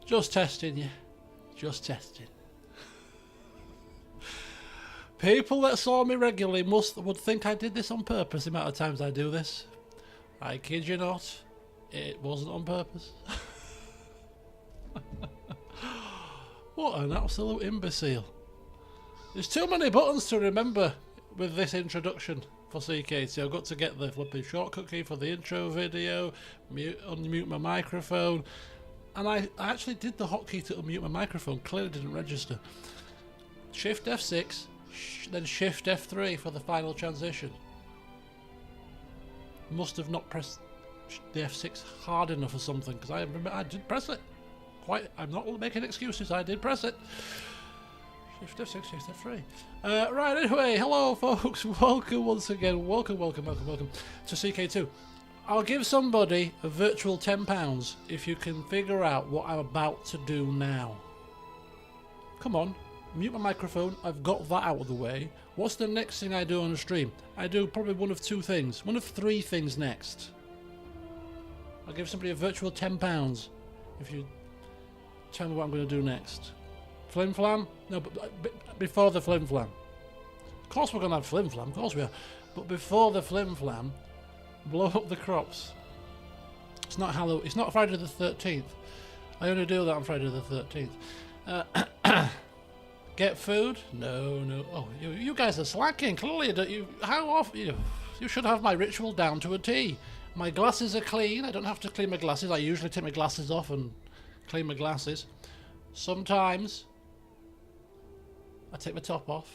Just testing you. Just testing. People that saw me regularly would think I did this on purpose the amount of times I do this. I kid you not. It wasn't on purpose. What an absolute imbecile. There's too many buttons to remember with this introduction for CK2. I've got to get the flipping shortcut key for the intro video, unmute my microphone, and I actually did the hotkey to unmute my microphone, clearly didn't register. Shift F6, then Shift F3 for the final transition. Must have not pressed the F6 hard enough or something, because I remember I did press it. I'm not making excuses, I did press it. Shift F6, Shift F3. Right, anyway, hello folks, welcome once again, welcome to CK2. I'll give somebody a virtual £10 if you can figure out what I'm about to do now. Come on, mute my microphone, I've got that out of the way. What's the next thing I do on the stream? I do probably one of two things, one of three things next. I'll give somebody a virtual £10 if you tell me what I'm going to do next. Flim flam? No, but before the flim flam. Of course we're going to have flim flam, of course we are. But before the flim flam, blow up the crops. It's not Halloween, it's not Friday the 13th. I only do that on Friday the 13th. Get food? No. Oh, you guys are slacking. Clearly, how often? You should have my ritual down to a T. My glasses are clean. I don't have to clean my glasses. I usually take my glasses off and clean my glasses. Sometimes I take my top off.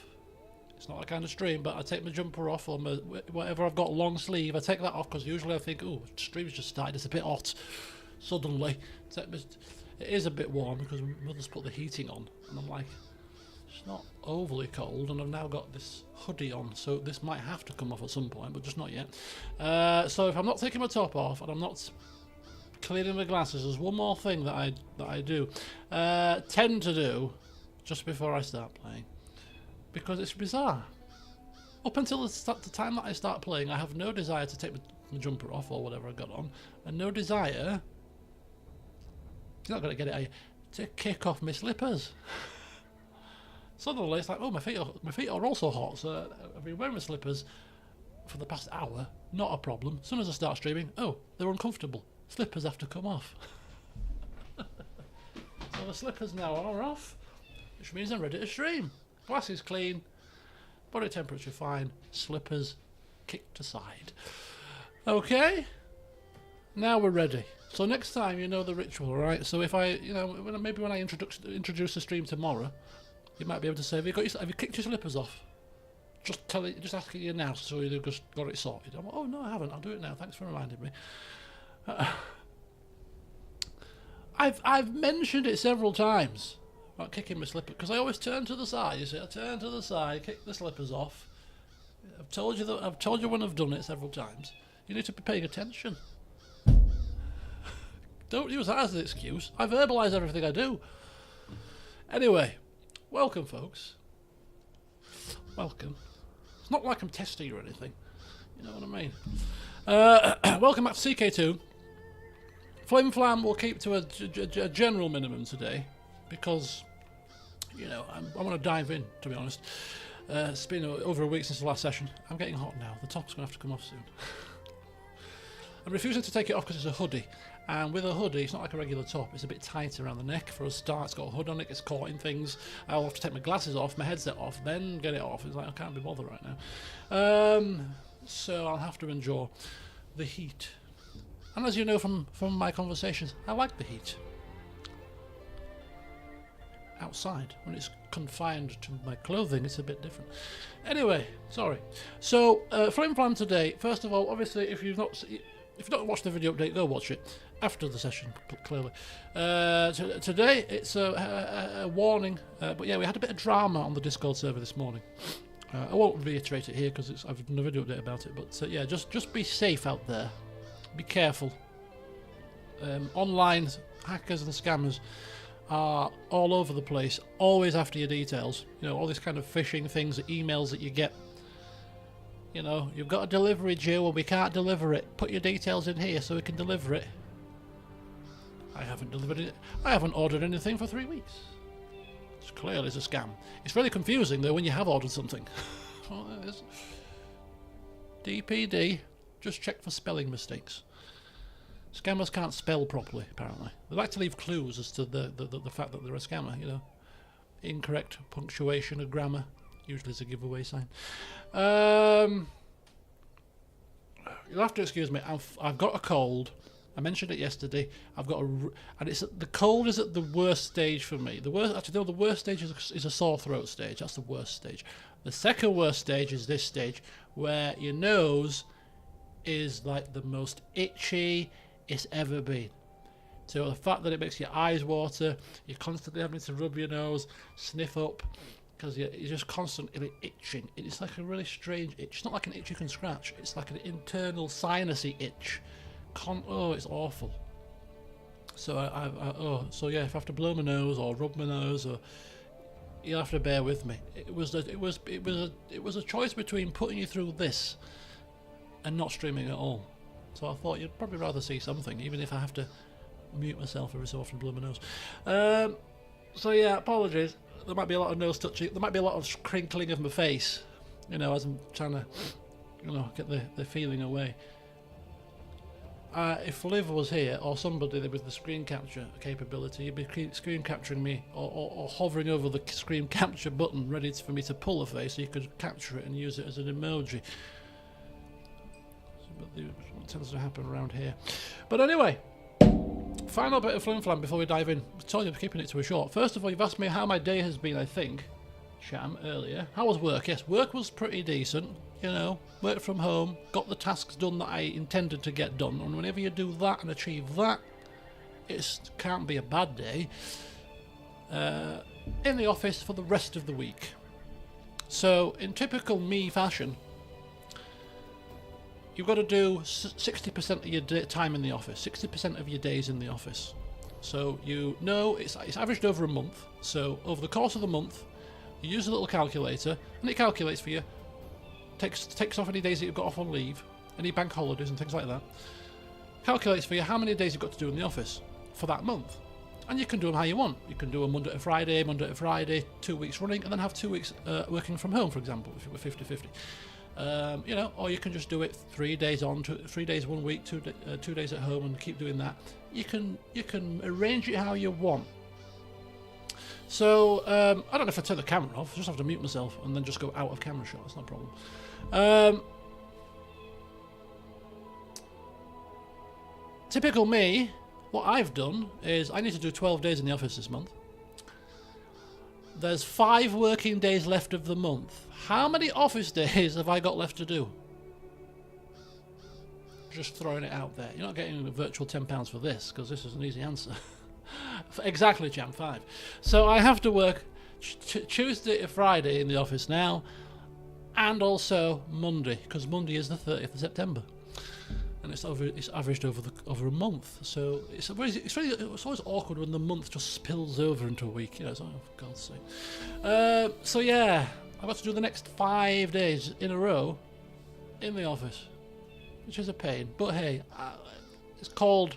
It's not that kind of stream, but I take my jumper off or my, whatever I've got long sleeve. I take that off because usually I think, oh, stream's just started. It's a bit hot. Suddenly, it is a bit warm because my mother's put the heating on, and I'm like, it's not overly cold, and I've now got this hoodie on, so this might have to come off at some point, but just not yet. So if I'm not taking my top off and I'm not cleaning my glasses, there's one more thing that I do tend to do just before I start playing, because it's bizarre. Up until the time that I start playing, I have no desire to take my jumper off or whatever I got on, and no desire, you're not going to get it, are you, to kick off my slippers. Suddenly it's like, oh, my feet are also hot, so I've been wearing my slippers for the past hour, not a problem. As soon as I start streaming, oh, they're uncomfortable. Slippers have to come off. So the slippers now are off, which means I'm ready to stream. Glasses clean, body temperature fine, slippers kicked aside. Okay, now we're ready. So next time you know the ritual, right? So if I, maybe when I introduce the stream tomorrow, you might be able to say, have you kicked your slippers off? Just asking you now, so you've just got it sorted. I'm like, oh no, I haven't. I'll do it now. Thanks for reminding me. I've mentioned it several times about kicking my slippers, because I always turn to the side. You see, I turn to the side, kick the slippers off. I've told you when I've done it several times. You need to be paying attention. Don't use that as an excuse. I verbalise everything I do. Anyway, welcome, folks. Welcome. It's not like I'm testing you or anything. You know what I mean? Welcome back to CK2. Flim Flam will keep to a general minimum today, because, I want to dive in, to be honest. It's been over a week since the last session. I'm getting hot now. The top's going to have to come off soon. I'm refusing to take it off because it's a hoodie. And with a hoodie, it's not like a regular top. It's a bit tight around the neck for a start. It's got a hood on it. It gets caught in things. I'll have to take my glasses off, my headset off, then get it off. It's like, I can't be bothered right now. So I'll have to endure the heat. And as you know from my conversations, I like the heat. Outside, when it's confined to my clothing, it's a bit different. Anyway, sorry. So, Flim Flam today, first of all, obviously, if you've not watched the video update, go watch it after the session, clearly. Today, it's a warning, but yeah, we had a bit of drama on the Discord server this morning. I won't reiterate it here because I've done a video update about it, but yeah, just be safe out there. Be careful. Online hackers and scammers are all over the place, always after your details. All these kind of phishing things, emails that you get. You've got a delivery due and we can't deliver it. Put your details in here so we can deliver it. I haven't delivered it. I haven't ordered anything for 3 weeks. It's clearly a scam. It's really confusing though when you have ordered something. Well, it is. DPD, just check for spelling mistakes. Scammers can't spell properly, apparently. They like to leave clues as to the fact that they're a scammer, you know. Incorrect punctuation or grammar usually is a giveaway sign. You'll have to excuse me. I've got a cold. I mentioned it yesterday. I've got and it's the cold is at the worst stage for me. The worst stage is a sore throat stage. That's the worst stage. The second worst stage is this stage where your nose is like the most itchy it's ever been. So the fact that it makes your eyes water, you're constantly having to rub your nose, sniff up, because you're just constantly itching. It's like a really strange itch. It's not like an itch you can scratch. It's like an internal sinusy itch. Oh, it's awful. So so yeah, if I have to blow my nose or rub my nose, or you'll have to bear with me. It was a choice between putting you through this and not streaming at all. So I thought you'd probably rather see something, even if I have to mute myself every so often and blow my nose. So yeah, apologies. There might be a lot of nose touching. There might be a lot of crinkling of my face, you know, as I'm trying to, you know, get the feeling away. If Liv was here, or somebody with the screen capture capability, you'd be screen capturing me, or hovering over the screen capture button, ready for me to pull a face, so you could capture it and use it as an emoji. But what tends to happen around here. But anyway, final bit of flim-flam before we dive in. I told you I'm keeping it to a short. First of all, you've asked me how my day has been, I think, Sham, earlier. How was work? Yes, work was pretty decent. You know, worked from home, got the tasks done that I intended to get done. And whenever you do that and achieve that, it can't be a bad day. In the office for the rest of the week. So, in typical me fashion, you've got to do 60% of your time in the office, 60% of your days in the office. So you know it's averaged over a month. So over the course of the month, you use a little calculator, and it calculates for you. Takes off any days that you've got off on leave, any bank holidays and things like that. Calculates for you how many days you've got to do in the office for that month. And you can do them how you want. You can do them Monday to Friday, 2 weeks running, and then have 2 weeks working from home, for example, if you were 50-50. You know, or you can just do it 3 days on, 3 days 1 week, 2 days at home, and keep doing that. You can arrange it how you want. So I don't know if I turn the camera off. I just have to mute myself and then just go out of camera shot. That's no problem. Typical me. What I've done is I need to do 12 days in the office this month. There's 5 working days left of the month. How many office days have I got left to do? Just throwing it out there. You're not getting a virtual £10 for this, because this is an easy answer. Exactly, Jam, 5. So I have to work Tuesday to Friday in the office now, and also Monday, because Monday is the 30th of September. And it's averaged over a month, so it's always awkward when the month just spills over into a week. You know, it's like, oh, for God's sake. So yeah, I've got to do the next 5 days in a row in the office, which is a pain. But hey, it's called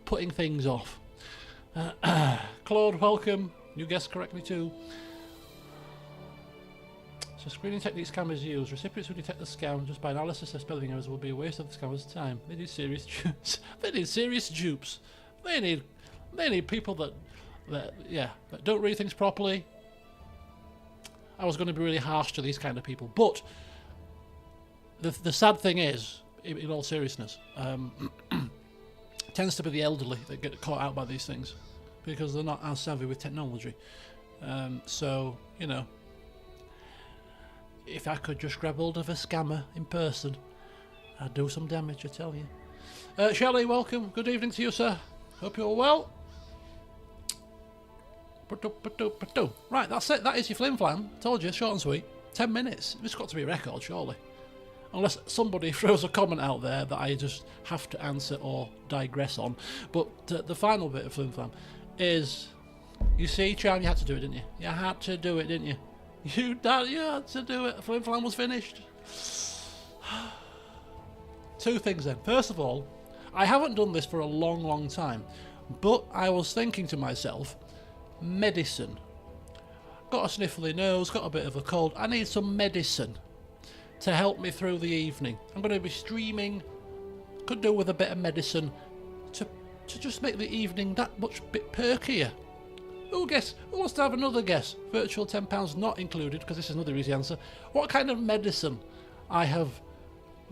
putting things off. Claude, welcome. You guessed correctly too. So screening techniques scammers use. Recipients who detect the scam just by analysis of spelling errors will be a waste of the scammer's time. They need serious dupes. They need serious dupes. They need people that don't read things properly. I was going to be really harsh to these kind of people, but the sad thing is, in all seriousness, tends to be the elderly that get caught out by these things because they're not as savvy with technology. So, you know, if I could just grab hold of a scammer in person, I'd do some damage, I tell you. Shelley, welcome. Good evening to you, sir. Hope you're well. Right, that's it. That is your flim flam. Told you, short and sweet. 10 minutes. It's got to be a record, surely. Unless somebody throws a comment out there that I just have to answer or digress on. But the final bit of flim flam is, you see, Charm, you had to do it, didn't you? You had to do it, didn't you? You had to do it. Flim flam was finished. 2 things then. First of all, I haven't done this for a long time. But I was thinking to myself, medicine. Got a sniffly nose, got a bit of a cold. I need some medicine to help me through the evening. I'm going to be streaming. Could do with a bit of medicine to just make the evening that much bit perkier. Who wants to have another guess? Virtual £10 not included, because this is another easy answer. What kind of medicine I have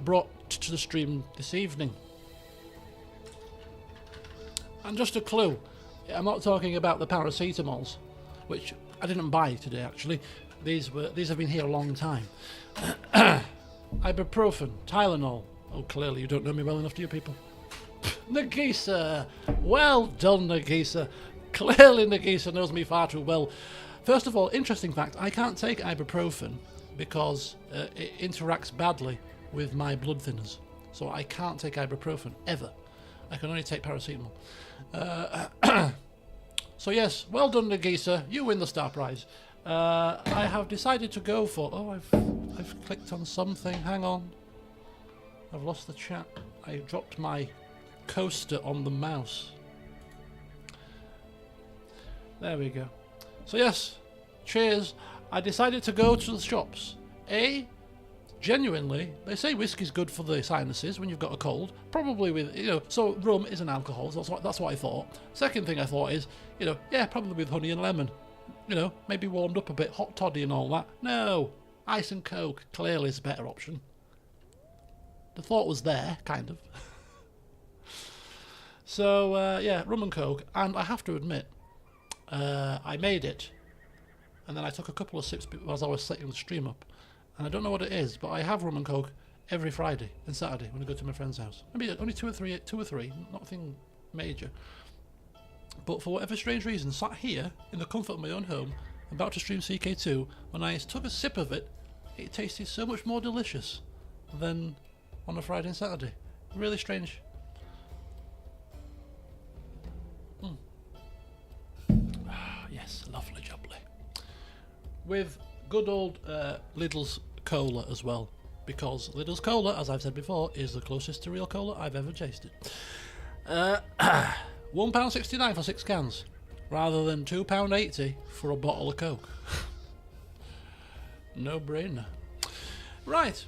brought to the stream this evening? And just a clue, I'm not talking about the paracetamols, which I didn't buy today actually. These have been here a long time. Ibuprofen, Tylenol. Oh, clearly you don't know me well enough, do you people? Nagisa! Well done, Nagisa. Clearly Nagisa knows me far too well. First of all, interesting fact, I can't take ibuprofen because it interacts badly with my blood thinners. So I can't take ibuprofen, ever. I can only take paracetamol. So yes, well done, Nagisa. You win the star prize. I have decided to go for... Oh, I've clicked on something. Hang on. I've lost the chat. I dropped my coaster on the mouse. There we go. So yes, cheers. I decided to go to the shops. Genuinely, they say whiskey's good for the sinuses when you've got a cold. Probably with, so rum is an alcohol, so that's what I thought. Second thing I thought is, yeah, probably with honey and lemon. Maybe warmed up a bit, hot toddy and all that. No, ice and coke clearly is a better option. The thought was there, kind of. So, yeah, rum and coke, and I have to admit, I made it, and then I took a couple of sips as I was setting the stream up. And I don't know what it is, but I have rum and coke every Friday and Saturday when I go to my friend's house. Maybe only two or three, nothing major. But for whatever strange reason, sat here in the comfort of my own home, about to stream CK2, when I took a sip of it, it tasted so much more delicious than on a Friday and Saturday. Really strange. Yes, lovely jubbly. With good old Lidl's cola as well, because Lidl's cola, as I've said before, is the closest to real cola I've ever tasted. £1.69 for 6 cans, rather than £2.80 for a bottle of Coke. No brainer. Right,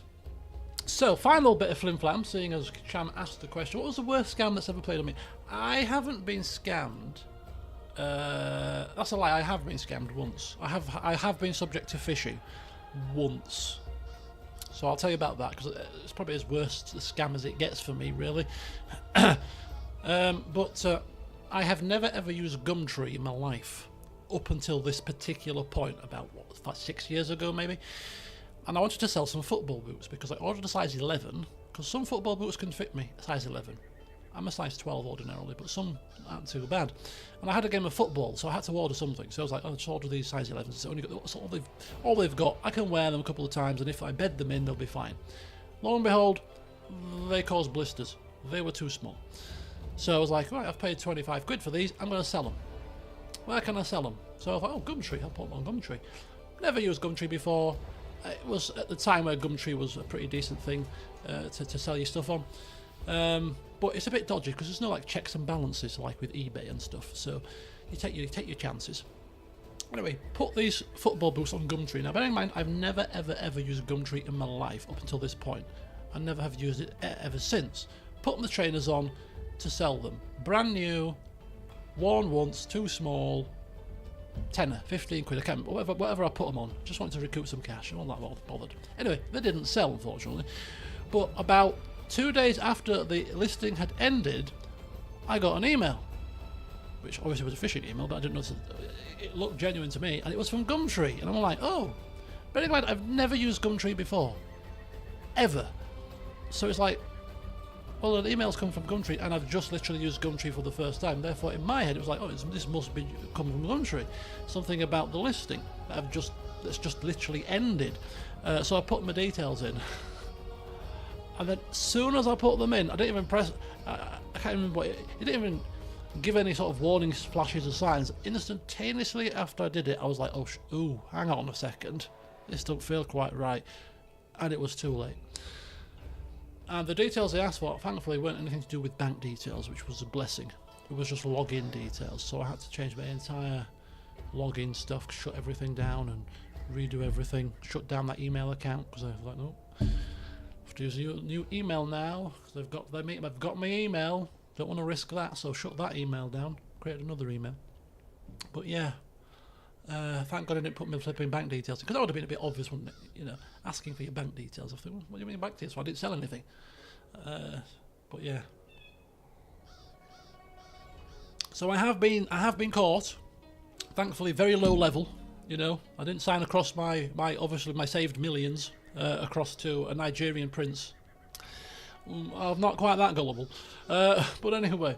so final bit of flim-flam, seeing as Cham asked the question, what was the worst scam that's ever played on me? I haven't been scammed. That's a lie. I have been scammed once. I have been subject to phishing once. So I'll tell you about that, because it's probably as worst the scam as it gets for me, really. But I have never ever used Gumtree in my life up until this particular point, about what, 6 years ago maybe. And I wanted to sell some football boots because I ordered a size 11, because some football boots can fit me a size 11. I'm a size 12 ordinarily, but some aren't too bad. And I had a game of football, so I had to order something. So I was like, I'll just order these size 11s. It's only got, that's all they've got. I can wear them a couple of times, and if I bed them in, they'll be fine. Lo and behold, they caused blisters. They were too small. So I was like, right, I've paid 25 quid for these. I'm going to sell them. Where can I sell them? So I thought, oh, Gumtree. I'll put them on Gumtree. Never used Gumtree before. It was at the time where Gumtree was a pretty decent thing to sell your stuff on. But it's a bit dodgy because there's no like checks and balances like with eBay and stuff. So you take your chances. Anyway, put these football boots on Gumtree. Now, bear in mind, I've never ever used Gumtree in my life up until this point. I never have used it ever since. Put the trainers on to sell them. Brand new, worn once, too small. Tenner, 15 quid, I can't remember, whatever I put them on. Just wanted to recoup some cash. I'm not that bothered. Anyway, they didn't sell, unfortunately. But about 2 days after the listing had ended, I got an email, which obviously was a phishing email, but I didn't know it looked genuine to me, and it was from Gumtree, and I'm like, oh, bearing in mind I've never used Gumtree before, ever. So it's like, well, the emails come from Gumtree, and I've just literally used Gumtree for the first time. Therefore, in my head, it was like, oh, this must be come from Gumtree. Something about the listing that that's just literally ended. So I put my details in. And then as soon as I put them in, I didn't even press, I can't remember what, it didn't even give any sort of warnings, flashes or signs. Instantaneously after I did it, I was like, oh, ooh, hang on a second. This don't feel quite right. And it was too late. And the details they asked for, thankfully, weren't anything to do with bank details, which was a blessing. it was just login details, so I had to change my entire login stuff, shut everything down and redo everything, shut down that email account because I was like, no, I have to use a new email now because they've got my email, don't want to risk that, so shut that email down, create another email. But yeah, thank God I didn't put my flipping bank details because that would have been a bit obvious, wouldn't it? You know, asking for your bank details. I think, well, what do you mean bank details? So I didn't sell anything. But yeah. So I have been caught. Thankfully, very low level. You know, I didn't sign across my obviously my saved millions across to a Nigerian prince. I'm not quite that gullible. But anyway.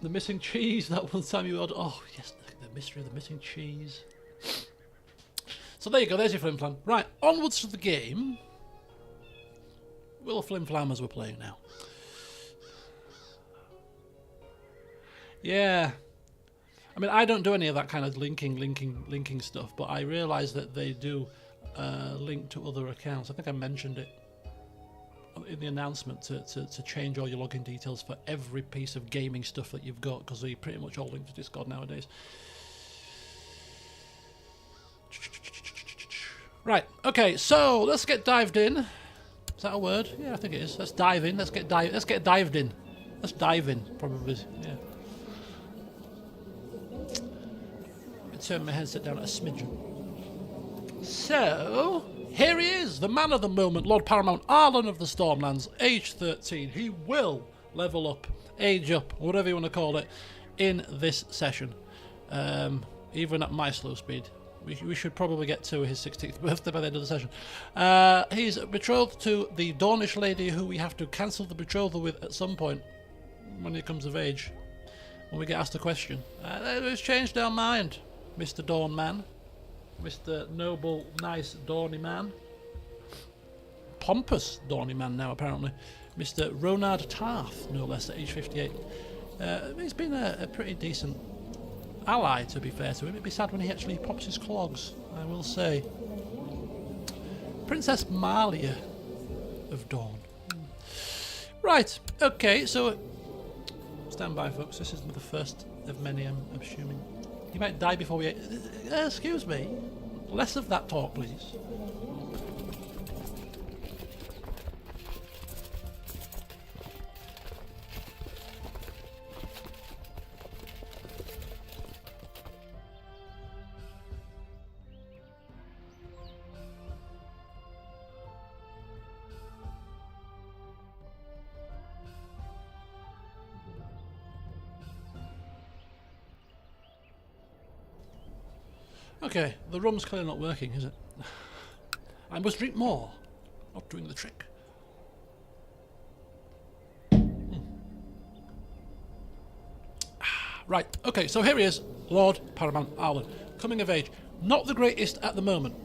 The missing cheese, that one time you had. Oh, yes, the mystery of the missing cheese. So there you go, there's your flim flam. Right, onwards to the game. Will flim flam as we're playing now. Yeah. I mean, I don't do any of that kind of linking stuff, but I realise that they do link to other accounts. I think I mentioned it in the announcement to change all your login details for every piece of gaming stuff that you've got, because they pretty much all link to Discord nowadays. Right, okay, so let's get dived in. Is that a word? Yeah, I think it is. Let's dive in. Let's get dived in. Let's dive in, probably. Yeah. Let me turn my headset down a smidgen. So here he is, the man of the moment, Lord Paramount Arlan of the Stormlands, age 13. He will level up, age up, whatever you want to call it, in this session. Even at my slow speed. We should probably get to his 16th birthday by the end of the session. He's betrothed to the Dornish lady who we have to cancel the betrothal with at some point when he comes of age. When we get asked a question. He's changed our mind, Mr. Dawn Man. Mr. Noble, nice, Dorny man. Pompous Dorny man now, apparently. Mr. Ronard Tarth, no less, at age 58. He's been a pretty decent ally, to be fair to him. It'd be sad when he actually pops his clogs, I will say. Princess Malia of Dawn. Right, okay, so stand by, folks. This isn't the first of many, I'm assuming. He might die before we... excuse me. Less of that talk, please. Okay, the rum's clearly not working, is it? I must drink more. Not doing the trick. Right, okay, so here he is, Lord Paramount Arlan. Coming of age. Not the greatest at the moment.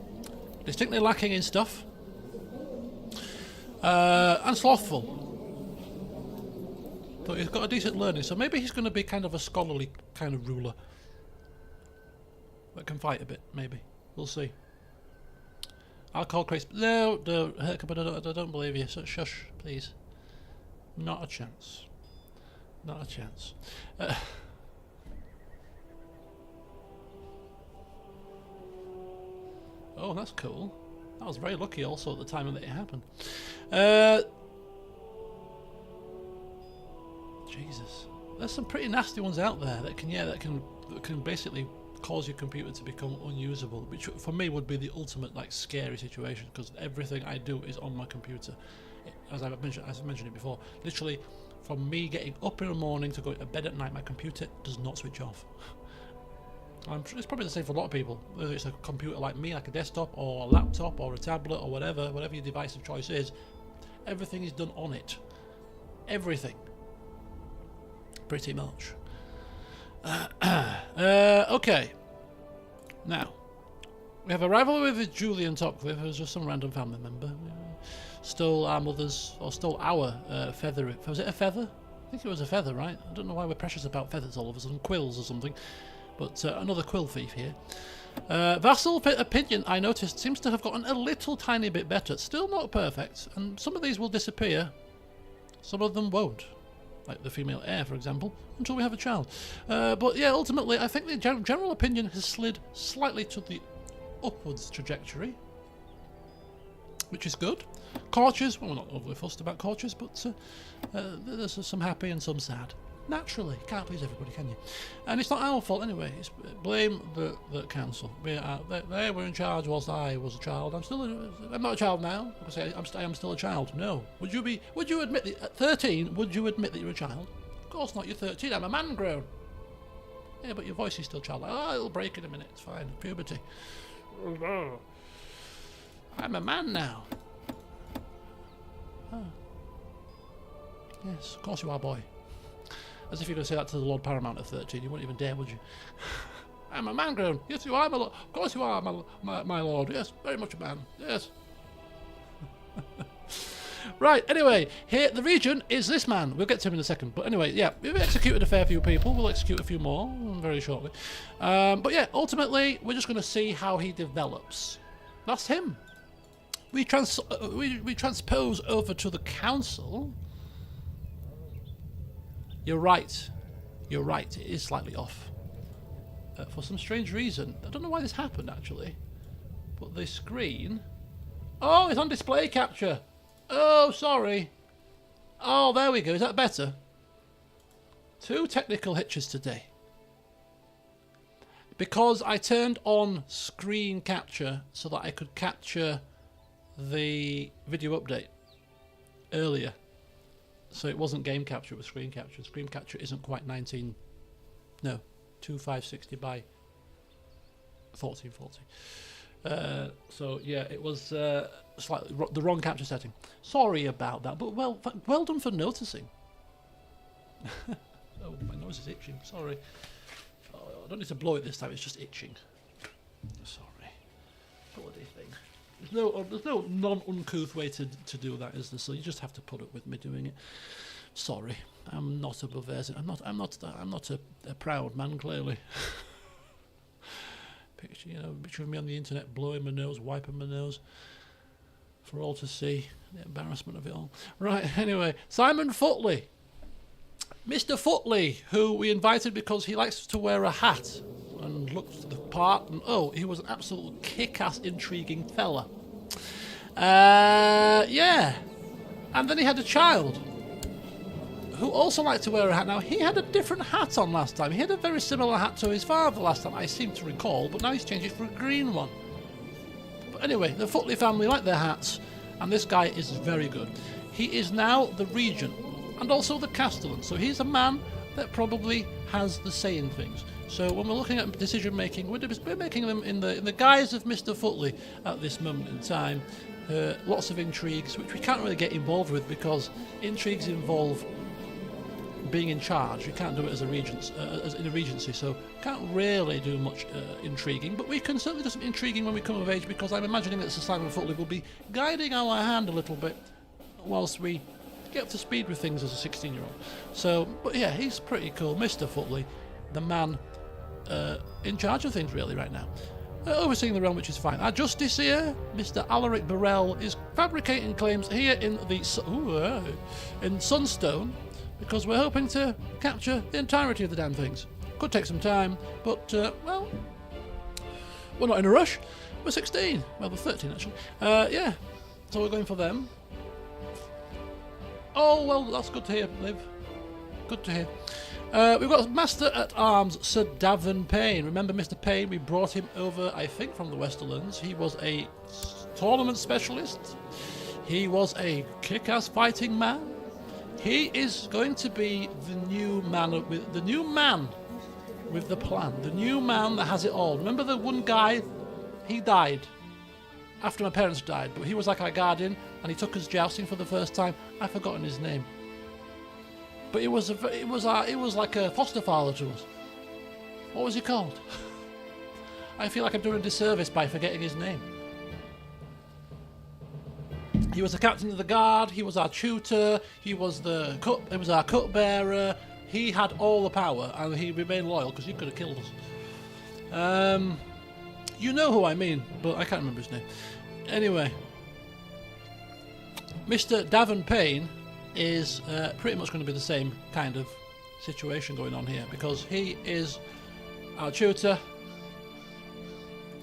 Distinctly lacking in stuff. And slothful. But he's got a decent learning, so maybe he's going to be kind of a scholarly kind of ruler. That can fight a bit, maybe. We'll see. I'll call Chris. No, but I don't believe you. So shush, please. Not a chance. Not a chance. Oh, that's cool. I was very lucky also at the time that it happened. Jesus. There's some pretty nasty ones out there that can basically cause your computer to become unusable, which for me would be the ultimate like scary situation, because everything I do is on my computer. As I mentioned it before, literally from me getting up in the morning to go to bed at night, my computer does not switch off. I'm sure it's probably the same for a lot of people, whether it's a computer like me, like a desktop or a laptop or a tablet or whatever your device of choice is. Everything is done on it. Everything. Pretty much. Okay. Now, we have a rivalry with Julian Topcliffe, who's just some random family member. Stole our feather. Was it a feather? I think it was a feather, right? I don't know why we're precious about feathers all of a sudden. Quills or something. But another quill thief here. Vassal opinion, I noticed, seems to have gotten a little tiny bit better. Still not perfect, and some of these will disappear. Some of them won't. like the female heir, for example, until we have a child. But yeah, ultimately, I think the general opinion has slid slightly to the upwards trajectory, which is good. Courtiers, well, we're not overly fussed about courtiers, but there's some happy and some sad. Naturally, can't please everybody, can you? And it's not our fault anyway. It's blame the council. They were in charge whilst I was a child. I'm not a child now. I am still a child. No. Would you admit that at 13? Would you admit that you're a child? Of course not. You're 13. I'm a man grown. Yeah, but your voice is still childlike. Oh, it'll break in a minute. It's fine. Puberty. I'm a man now. Oh. Yes, of course you are, boy. As if you're going to say that to the Lord Paramount at 13. You wouldn't even dare, would you? I'm a man grown. Yes, you are, my lord. Of course you are, my lord. Yes, very much a man. Yes. Right, anyway, here, the regent is this man. We'll get to him in a second. But anyway, yeah, we've executed a fair few people. We'll execute a few more very shortly. But yeah, ultimately, we're just going to see how he develops. That's him. We transpose over to the council. You're right. You're right. It is slightly off. For some strange reason. I don't know why this happened, actually. But the screen... Oh, it's on display capture. Oh, sorry. Oh, there we go. Is that better? 2 technical hitches today. Because I turned on screen capture so that I could capture the video update earlier. So it wasn't game capture, it was screen capture. Screen capture isn't quite 2560 by 1440. So yeah, it was slightly the wrong capture setting. Sorry about that, but well done for noticing. Oh, my nose is itching. Sorry. Oh, I don't need to blow it this time. It's just itching. Sorry. Bloody thing. There's no non-uncouth way to do that, is there? So you just have to put up with me doing it. Sorry, I'm not above theirs. I'm not a proud man, clearly. Picture of me on the internet blowing my nose, wiping my nose, for all to see. The embarrassment of it all. Right. Anyway, Simon Footley, Mr. Footley, who we invited because he likes to wear a hat and looked the part, and oh, he was an absolute kick-ass, intriguing fella. Yeah. And then he had a child who also liked to wear a hat. Now, he had a different hat on last time. He had a very similar hat to his father last time, I seem to recall, but now he's changed it for a green one. But anyway, the Footley family like their hats, and this guy is very good. He is now the regent, and also the castellan, so he's a man that probably has the say in things. So when we're looking at decision making, we're making them in the guise of Mr. Footley at this moment in time. Lots of intrigues, which we can't really get involved with because intrigues involve being in charge. We can't do it as a regent, as in a regency, so can't really do much intriguing. But we can certainly do some intriguing when we come of age, because I'm imagining that Sir Simon Footley will be guiding our hand a little bit whilst we get up to speed with things as a 16-year-old. So, but yeah, he's pretty cool, Mr. Footley, the man in charge of things really right now. Overseeing the realm, which is fine. Our justice here, Mr. Alaric Burrell, is fabricating claims here in the in Sunstone, because we're hoping to capture the entirety of the damn things. Could take some time, but well, we're not in a rush. We're 16. Well, we're 13 actually. Yeah, so we're going for them. Oh well, that's good to hear, Liv. Good to hear. We've got Master at Arms Sir Davin Payne. Remember Mr. Payne? We brought him over, I think, from the Westerlands. He was a tournament specialist. He was a kick-ass fighting man. He is going to be the new man with the plan. The new man that has it all. Remember the one guy? He died after my parents died, but he was like our guardian, and he took us jousting for the first time. I've forgotten his name. But it was like a foster father to us. What was he called? I feel like I'm doing a disservice by forgetting his name. He was the captain of the guard. He was our tutor. He was our cupbearer. He had all the power, and he remained loyal because he could have killed us. You know who I mean, but I can't remember his name. Anyway, Mr. Davin Payne is pretty much going to be the same kind of situation going on here, because he is our tutor.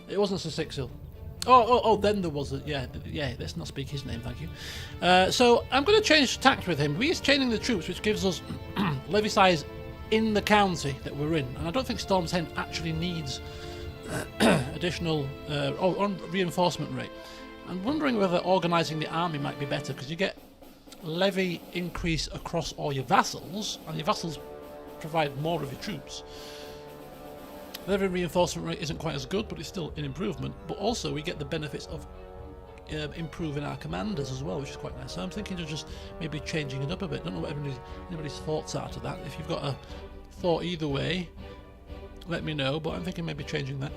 It wasn't Sir Sixil. Oh, then there was yeah, let's not speak his name, thank you. So I'm going to change tact with him. He's chaining the troops, which gives us levy size in the county that we're in, and I don't think Storm's End actually needs additional on reinforcement rate. I'm wondering whether organising the army might be better, because you get levy increase across all your vassals, and your vassals provide more of your troops. Levy reinforcement rate isn't quite as good, but it's still an improvement. But also we get the benefits of improving our commanders as well, which is quite nice. So I'm thinking of just maybe changing it up a bit. Don't know what anybody's thoughts are to that. If you've got a thought either way, let me know, but I'm thinking maybe changing that.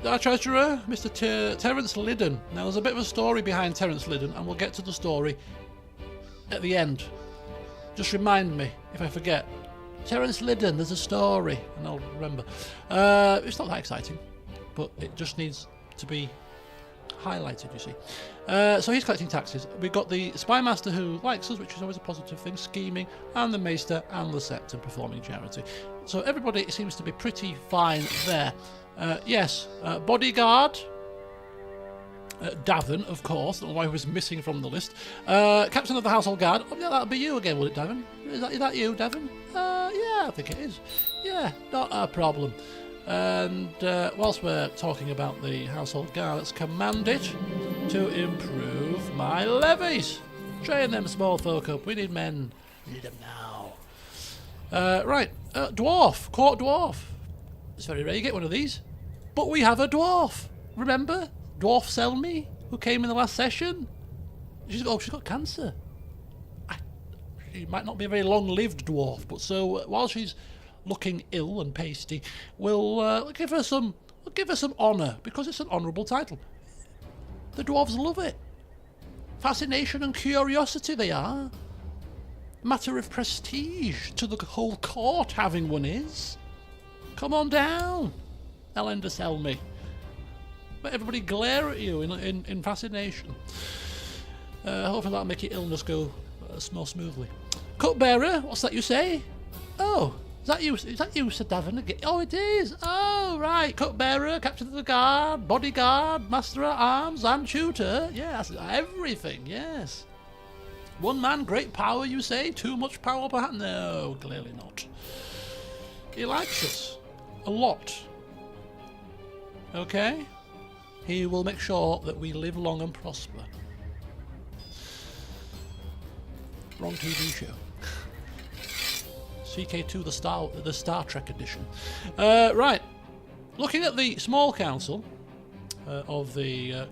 Our treasurer, Mr. Terence Liddon. Now there's a bit of a story behind Terence Liddon, and we'll get to the story at the end. Just remind me if I forget. Terence Liddon, there's a story, and I'll remember. It's not that exciting, but it just needs to be highlighted, you see. So he's collecting taxes. We've got the spy master who likes us, which is always a positive thing, scheming, and the maester and the septon performing charity. So everybody seems to be pretty fine there. Yes, bodyguard, Davin, of course. I don't know why he was missing from the list. Captain of the household guard. Oh, yeah, that'll be you again, will it, Davin? Is that you, Davin? Yeah, I think it is. Yeah, not a problem. And whilst we're talking about the household guard, let's command it to improve my levies. Train them small folk up. We need men. We need them now. Right, dwarf, court dwarf. It's very rare you get one of these, but we have a dwarf. Remember, Dwarf Selmy, who came in the last session. She's got cancer. She might not be a very long-lived dwarf, but so while she's looking ill and pasty, we'll give her some honour, because it's an honourable title. The dwarves love it. Fascination and curiosity they are. Matter of prestige to the whole court having one is. Come on down, Ellen de Selmy. Let everybody glare at you in fascination. Hopefully that'll make your illness go more smoothly. Cupbearer, what's that you say? Oh, is that you, Sir Davin? Oh, it is. Oh, right. Cupbearer, captain of the guard, bodyguard, master at arms, and tutor. Yes, everything, yes. One man, great power, you say? Too much power, perhaps? No, clearly not. He likes us a lot. Okay? He will make sure that we live long and prosper. Wrong TV show. CK2, the Star Trek edition. Right. Looking at the small council of the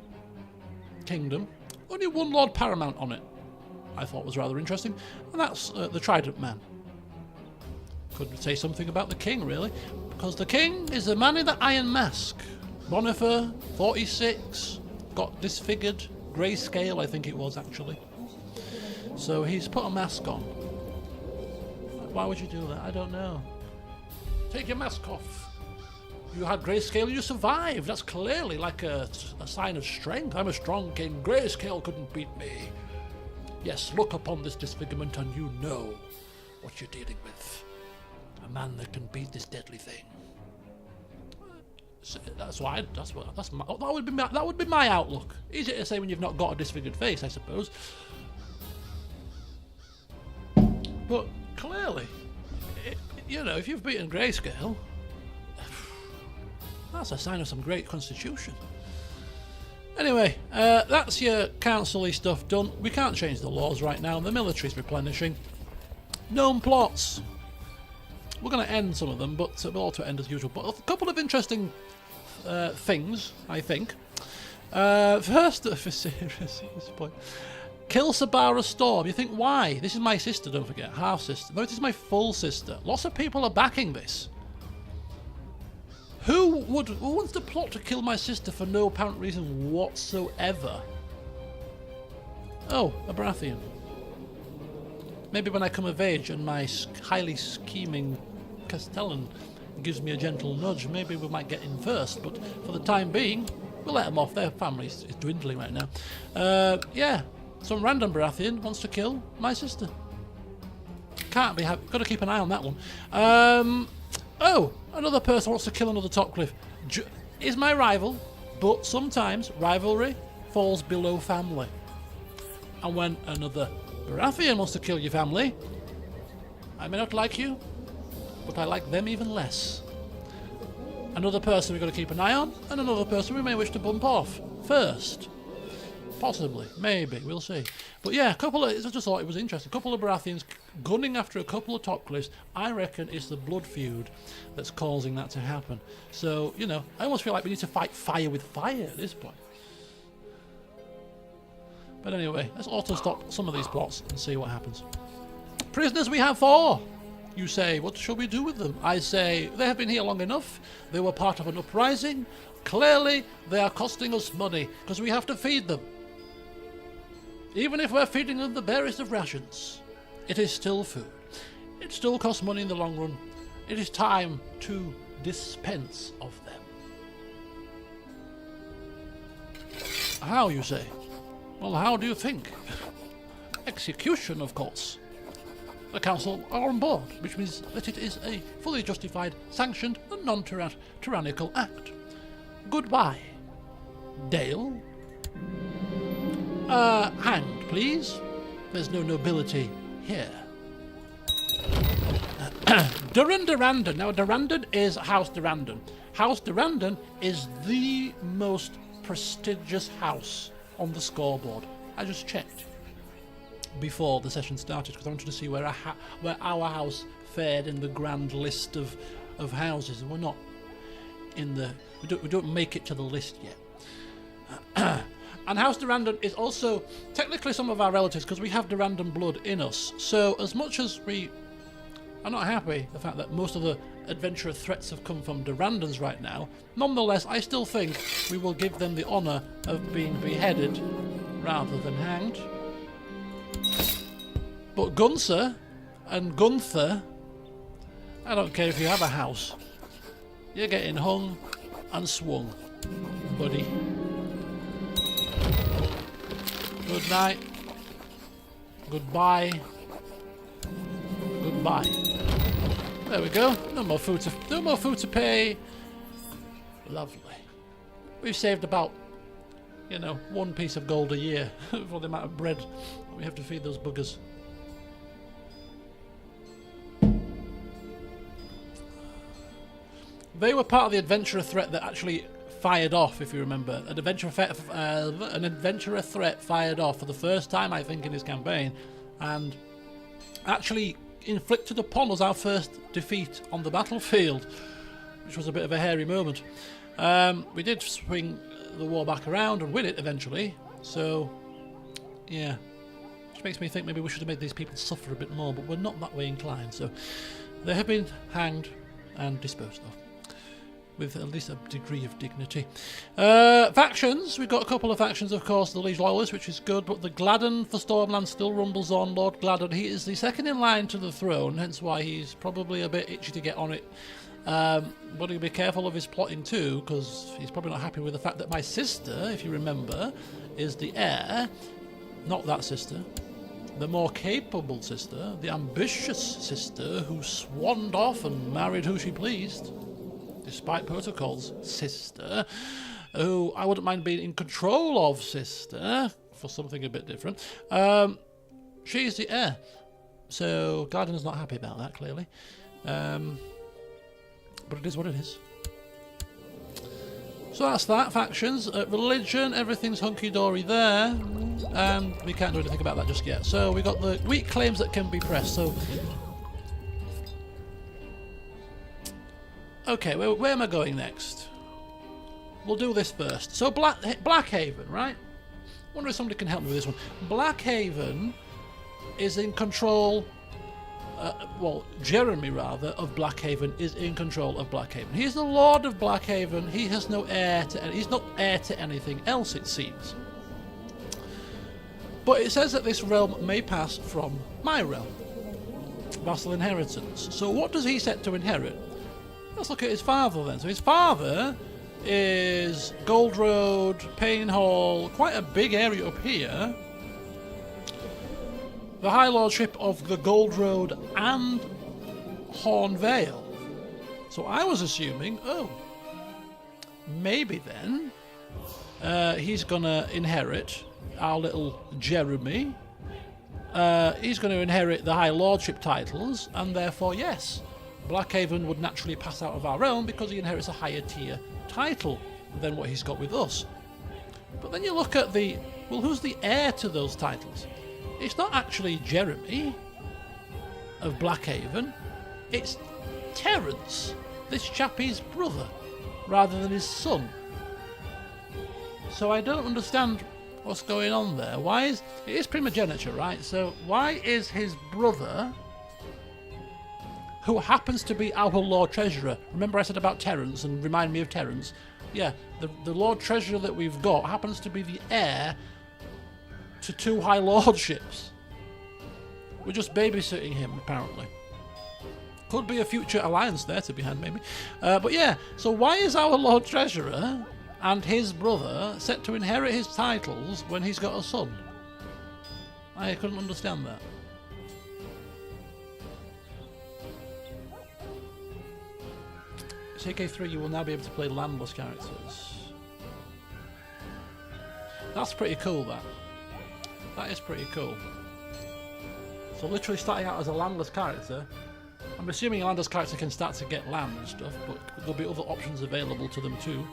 kingdom, only one Lord Paramount on it. I thought was rather interesting, and that's the Trident Man. Could say something about the king, really, because the king is the man in the iron mask. Bonifer, 46, got disfigured, grayscale, I think it was actually. So he's put a mask on. Why would you do that? I don't know. Take your mask off. You had grayscale, you survived. That's clearly like a sign of strength. I'm a strong king. Grayscale couldn't beat me. Yes, look upon this disfigurement and you know what you're dealing with. A man that can beat this deadly thing. That would be my outlook. Easy to say when you've not got a disfigured face, I suppose. But clearly, if you've beaten Grayscale, that's a sign of some great constitution. Anyway, that's your council-y stuff done. We can't change the laws right now. The military's replenishing. Known plots. We're going to end some of them, but we'll also end as usual. But a couple of interesting things, I think. First, for serious at this point, kill Sabara Storm. You think, why? This is my sister, don't forget. Half sister. No, this is my full sister. Lots of people are backing this. Who wants to plot to kill my sister for no apparent reason whatsoever? Oh, a Baratheon. Maybe when I come of age and my highly scheming Castellan gives me a gentle nudge, maybe we might get in first, but for the time being, we'll let them off. Their family is dwindling right now. Yeah, some random Baratheon wants to kill my sister. Can't be happy. Got to keep an eye on that one. Oh, another person wants to kill another Topcliffe. Is my rival, but sometimes rivalry falls below family. And when another Baratheon wants to kill your family, I may not like you, but I like them even less. Another person we've got to keep an eye on, and another person we may wish to bump off first. Possibly, maybe, we'll see. But yeah, I just thought it was interesting. A couple of Baratheons gunning after a couple of Topcliffes. I reckon it's the blood feud that's causing that to happen. So, you know, I almost feel like we need to fight fire with fire at this point. But anyway, let's auto-stop some of these plots and see what happens. Prisoners we have 4. You say, what shall we do with them? I say, they have been here long enough. They were part of an uprising. Clearly, they are costing us money because we have to feed them. Even if we're feeding them the barest of rations, it is still food. It still costs money in the long run. It is time to dispense of them. How, you say? Well, how do you think? Execution, of course. The council are on board, which means that it is a fully justified, sanctioned and non-tyrannical act. Goodbye, Dale. Hanged, please. There's no nobility here. Durandon. Now, Durandon is House Durandon. House Durandon is the most prestigious house on the scoreboard. I just checked before the session started because I wanted to see where our house fared in the grand list of houses, and we're not in the. We don't make it to the list yet. And House Durandon is also technically some of our relatives because we have Durandon blood in us. So as much as we are not happy the fact that most of the adventurer threats have come from Durandons right now, nonetheless I still think we will give them the honour of being beheaded rather than hanged. But Gunther and Gunther, I don't care if you have a house, you're getting hung and swung, buddy. Good night. Goodbye. Goodbye. There we go. No more food to pay. Lovely. We've saved about, you know, 1 piece of gold a year for the amount of bread that we have to feed those buggers. They were part of the adventurer threat that actually fired off, if you remember. An adventurer threat fired off for the first time, I think, in his campaign, and actually inflicted upon us our first defeat on the battlefield, which was a bit of a hairy moment. We did swing the war back around and win it eventually, so yeah, which makes me think maybe we should have made these people suffer a bit more, but we're not that way inclined. So they have been hanged and disposed of with at least a degree of dignity. Factions, we've got a couple of factions, of course. The Liege Loyalists, which is good, but the Gladden for Stormland still rumbles on. Lord Gladden, he is the second in line to the throne, hence why he's probably a bit itchy to get on it. But he'll be careful of his plotting too, because he's probably not happy with the fact that my sister, if you remember, is the heir. Not that sister. The more capable sister, the ambitious sister who swanned off and married who she pleased, despite protocols, sister, who I wouldn't mind being in control of, sister, for something a bit different. She's the heir. So Gladden's not happy about that, clearly. But it is what it is. So that's that. Factions. Religion, everything's hunky-dory there. We can't do anything about that just yet. So we got the weak claims that can be pressed. So okay, where am I going next? We'll do this first. So Blackhaven, right? I wonder if somebody can help me with this one. Blackhaven is in control. Well, Jeremy, rather, of Blackhaven is in control of Blackhaven. He's the Lord of Blackhaven. He has no heir to. He's not heir to anything else, it seems. But it says that this realm may pass from my realm, vassal inheritance. So what does he set to inherit? Let's look at his father then. So his father is Gold Road, Payne Hall, quite a big area up here. the High Lordship of the Gold Road and Horn Vale. So I was assuming, oh, maybe then he's gonna inherit our little Jeremy. He's going to inherit the High Lordship titles, and therefore, yes, Blackhaven would naturally pass out of our realm because he inherits a higher tier title than what he's got with us. But then you look at the, well, who's the heir to those titles? It's not actually Jeremy of Blackhaven, it's Terence, this chappie's brother, rather than his son. So I don't understand what's going on there. Why is it is primogeniture, right? So why is his brother, who happens to be our Lord Treasurer, remember I said about Terence and remind me of Terence? Yeah, the Lord Treasurer that we've got happens to be the heir to 2 High Lordships. We're just babysitting him, apparently. Could be a future alliance there to be had, maybe. But yeah, so why is our Lord Treasurer and his brother set to inherit his titles when he's got a son? I couldn't understand that. CK3, you will now be able to play landless characters. That's pretty cool, that. That is pretty cool. So literally starting out as a landless character, I'm assuming a landless character can start to get land and stuff, but there'll be other options available to them too.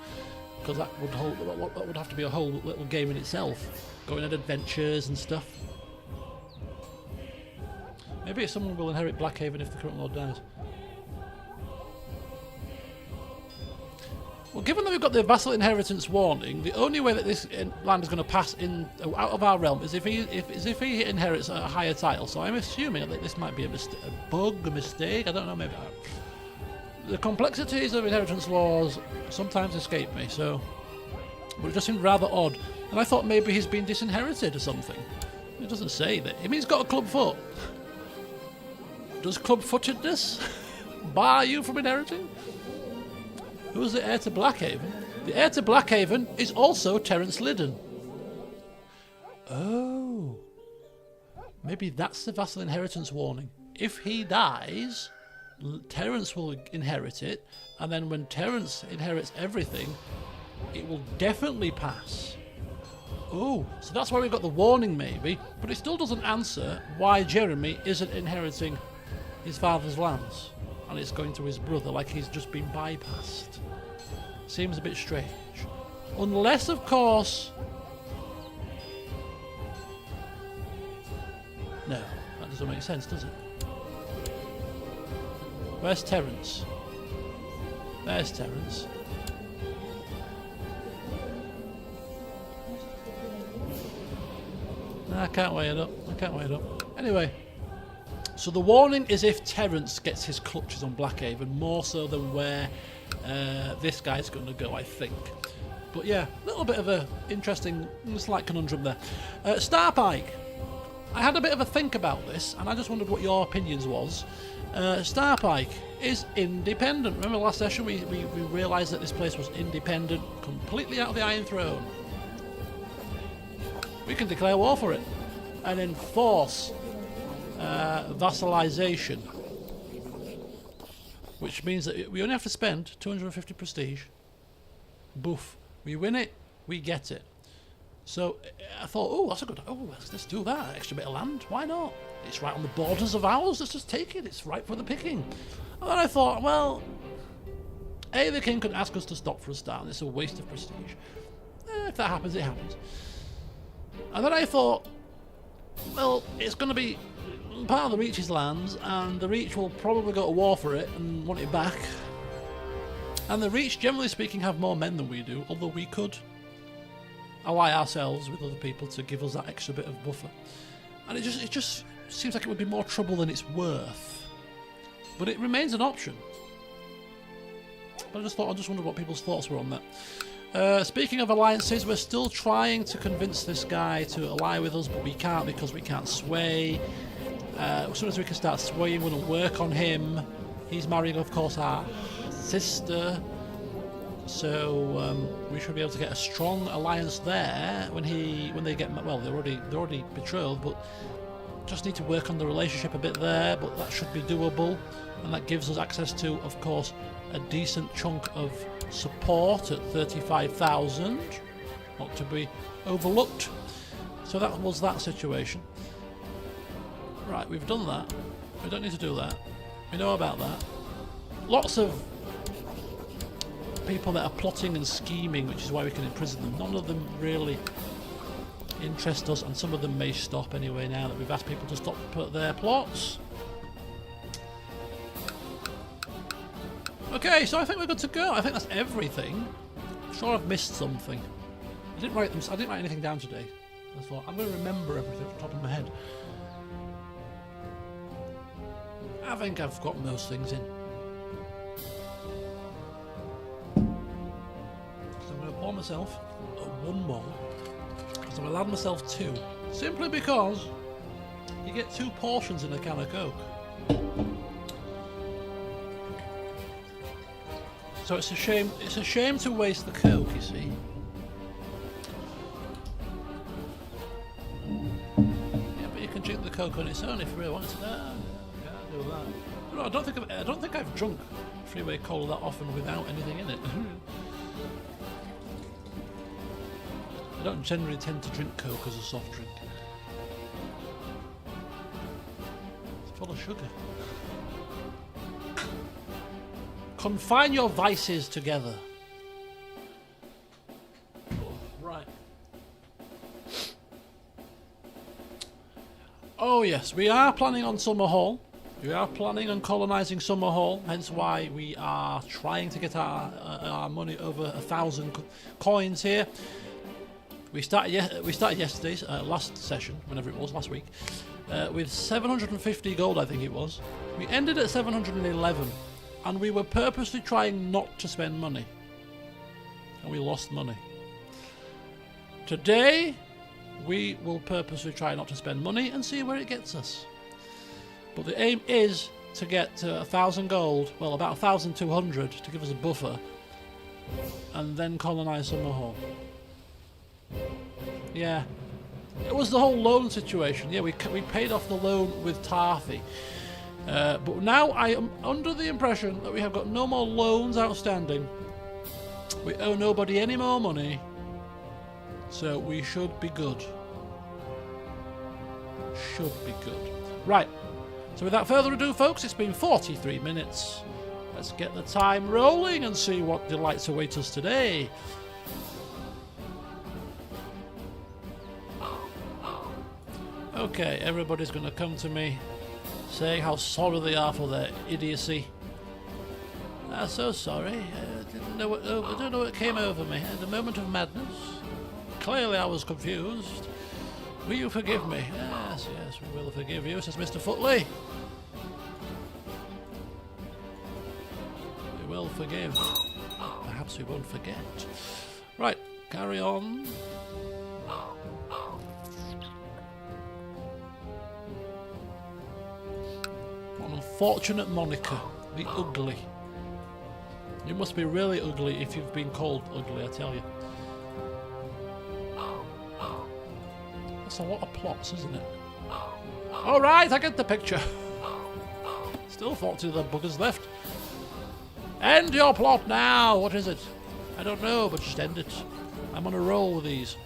Because that would have to be a whole little game in itself, going on adventures and stuff. Maybe someone will inherit Blackhaven if the current lord dies. Well, given that we've got the vassal inheritance warning, the only way that this land is going to pass out of our realm is if he inherits a higher title. So I'm assuming that this might be a bug, a mistake. I don't know. Maybe. The complexities of inheritance laws sometimes escape me, so but it just seemed rather odd. And I thought maybe he's been disinherited or something. It doesn't say that. I mean, he's got a club foot. Does club-footedness bar you from inheriting? Who's the heir to Blackhaven? The heir to Blackhaven is also Terence Liddon. Oh. Maybe that's the vassal inheritance warning. If he dies, Terence will inherit it, and then when Terence inherits everything, it will definitely pass. Oh, so that's why we've got the warning maybe, but it still doesn't answer why Jeremy isn't inheriting his father's lands, and it's going to his brother like he's just been bypassed. Seems a bit strange. Unless, of course... No, that doesn't make sense, does it? Where's Terence? There's Terence. I can't weigh it up. I can't weigh it up. Anyway, so the warning is if Terence gets his clutches on Blackhaven, more so than where this guy's going to go, I think. But yeah, a little bit of a interesting, slight conundrum there. Starpike. I had a bit of a think about this, and I just wondered what your opinions was. Starpike is independent. Remember last session we realised that this place was independent, completely out of the Iron Throne. We can declare war for it and enforce vassalization, which means that we only have to spend 250 prestige. Boof. We win it, we get it. So I thought, oh, that's a good... Oh, let's do that. Extra bit of land. Why not? It's right on the borders of ours. Let's just take it. It's right for the picking. And then I thought, well, A, the king could ask us to stop for a start, and it's a waste of prestige. If that happens, it happens. And then I thought, well, it's going to be part of the Reach's lands, and the Reach will probably go to war for it and want it back. And the Reach, generally speaking, have more men than we do, although we could ally ourselves with other people to give us that extra bit of buffer. And it just seems like it would be more trouble than it's worth. But it remains an option. But I just wondered what people's thoughts were on that. Speaking of alliances, we're still trying to convince this guy to ally with us, but we can't because we can't sway. As soon as we can start swaying, we're going to work on him. He's marrying, of course, our sister. So we should be able to get a strong alliance there when they get, well, they're already betrothed, but Just need to work on the relationship a bit there, but that should be doable. And that gives us access to, of course, a decent chunk of support at 35,000. Not to be overlooked. So that was that situation. Right, we've done that. We don't need to do that. We know about that. Lots of people that are plotting and scheming, which is why we can imprison them. None of them really interest us, and some of them may stop anyway now that we've asked people to stop their plots. Okay, so I think we're good to go. I think that's everything. I'm sure I've missed something. I didn't write anything down today. I thought I'm going to remember everything off the top of my head. I think I've got most things in. So I'm going to pour myself one more. So I allowed myself 2, simply because you get 2 portions in a can of Coke. So it's a shame to waste the Coke, you see. Yeah, but you can drink the Coke on its own if you really want to. No, can't do that. No, I don't think I've drunk freeway cola that often without anything in it. I don't generally tend to drink Coke as a soft drink. It's full of sugar. Confine your vices together. Right. Oh yes, we are planning on Summer Hall. We are planning on colonising Summer Hall, hence why we are trying to get our money over 1,000 coins here. We started yesterday's last session, whenever it was, last week, with 750 gold, I think it was. We ended at 711, and we were purposely trying not to spend money, and we lost money. Today, we will purposely try not to spend money and see where it gets us. But the aim is to get to 1,000 gold, well, about 1,200 to give us a buffer, and then colonise Summer Hall. Yeah, it was the whole loan situation. Yeah, we paid off the loan with Tarthy. But now I am under the impression that we have got no more loans outstanding. We owe nobody any more money. So we should be good. Should be good. Right. So without further ado, folks, it's been 43 minutes. Let's get the time rolling and see what delights await us today. Okay, everybody's going to come to me saying how sorry they are for their idiocy. I'm so sorry. I don't know what came over me. At a moment of madness. Clearly I was confused. Will you forgive me? Yes, yes, we will forgive you, says Mr. Footley. We will forgive. Perhaps we won't forget. Right, carry on. What an unfortunate moniker. The Ugly. You must be really ugly if you've been called ugly, I tell you. That's a lot of plots, isn't it? Alright, I get the picture. Still 40 of the buggers left. End your plot now! What is it? I don't know, but just end it. I'm on a roll with these.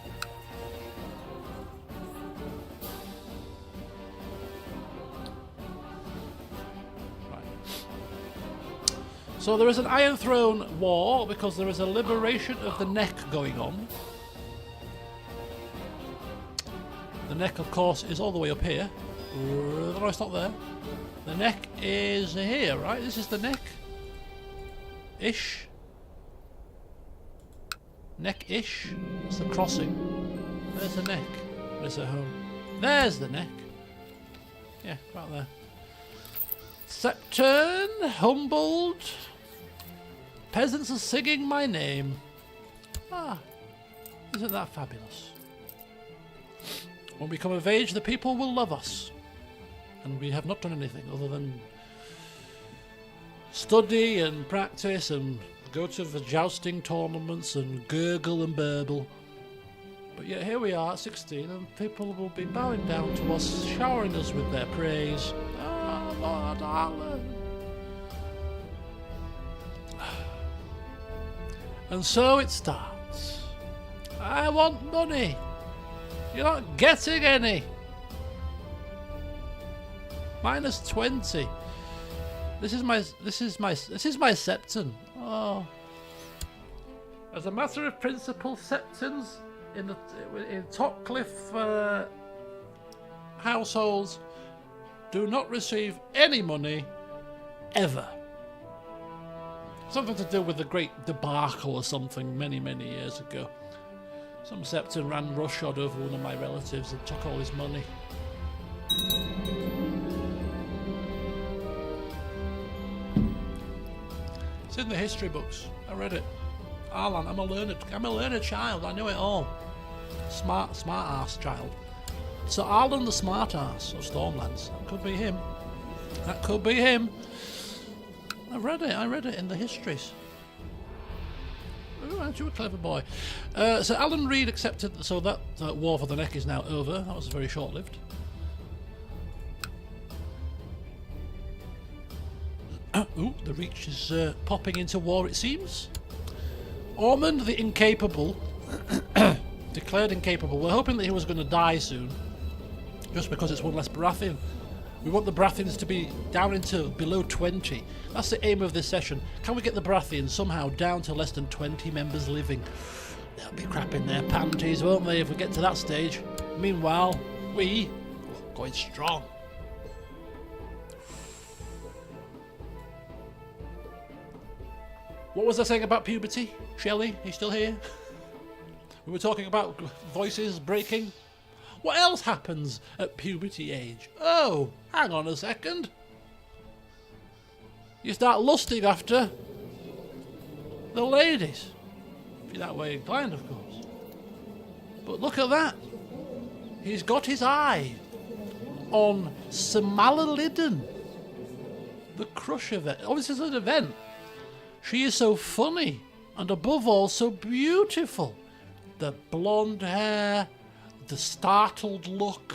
So there is an Iron Throne war because there is a liberation of the neck going on. The neck, of course, is all the way up here. No, it's not there. The neck is here, right? This is the neck. Ish. Neck-ish. It's the crossing. There's the neck. Where's it home? There's the neck. Yeah, right there. Septurn, humbled. Peasants are singing my name. Ah, isn't that fabulous? When we come of age, the people will love us. And we have not done anything other than study and practice and go to the jousting tournaments and gurgle and burble. But yet here we are at 16 and people will be bowing down to us, showering us with their praise. Oh, Lord Arlan. And so it starts. I want money. You're not getting any. Minus 20. This is my septon. Oh. As a matter of principle, septons in Topcliffe households do not receive any money ever. Something to do with the great debacle or something many years ago. Some septon ran roughshod over one of my relatives and took all his money. It's in the history books. I read it. Arlan, I'm a learned child. I know it all. Smart ass child. So Arlan the smart ass of Stormlands. That could be him. That could be him. I read it in the histories. Oh, aren't you a clever boy? So Alan Reed accepted, so that war for the neck is now over. That was very short-lived. Ooh, the Reach is popping into war, it seems. Ormond the Incapable declared incapable. We're hoping that he was going to die soon, just because it's one less Baratheon. We want the Baratheons to be down into below 20. That's the aim of this session. Can we get the Baratheons somehow down to less than 20 members living? They'll be crapping their panties, won't they, if we get to that stage? Meanwhile, we are going strong. What was I saying about puberty? Shelley, are you still here? We were talking about voices breaking. What else happens at puberty age? Oh, hang on a second. You start lusting after the ladies. If you're that way inclined, of course. But look at that. He's got his eye on Samala Liddon, the crush event. Oh, this is an event. She is so funny and above all so beautiful. The blonde hair, the startled look,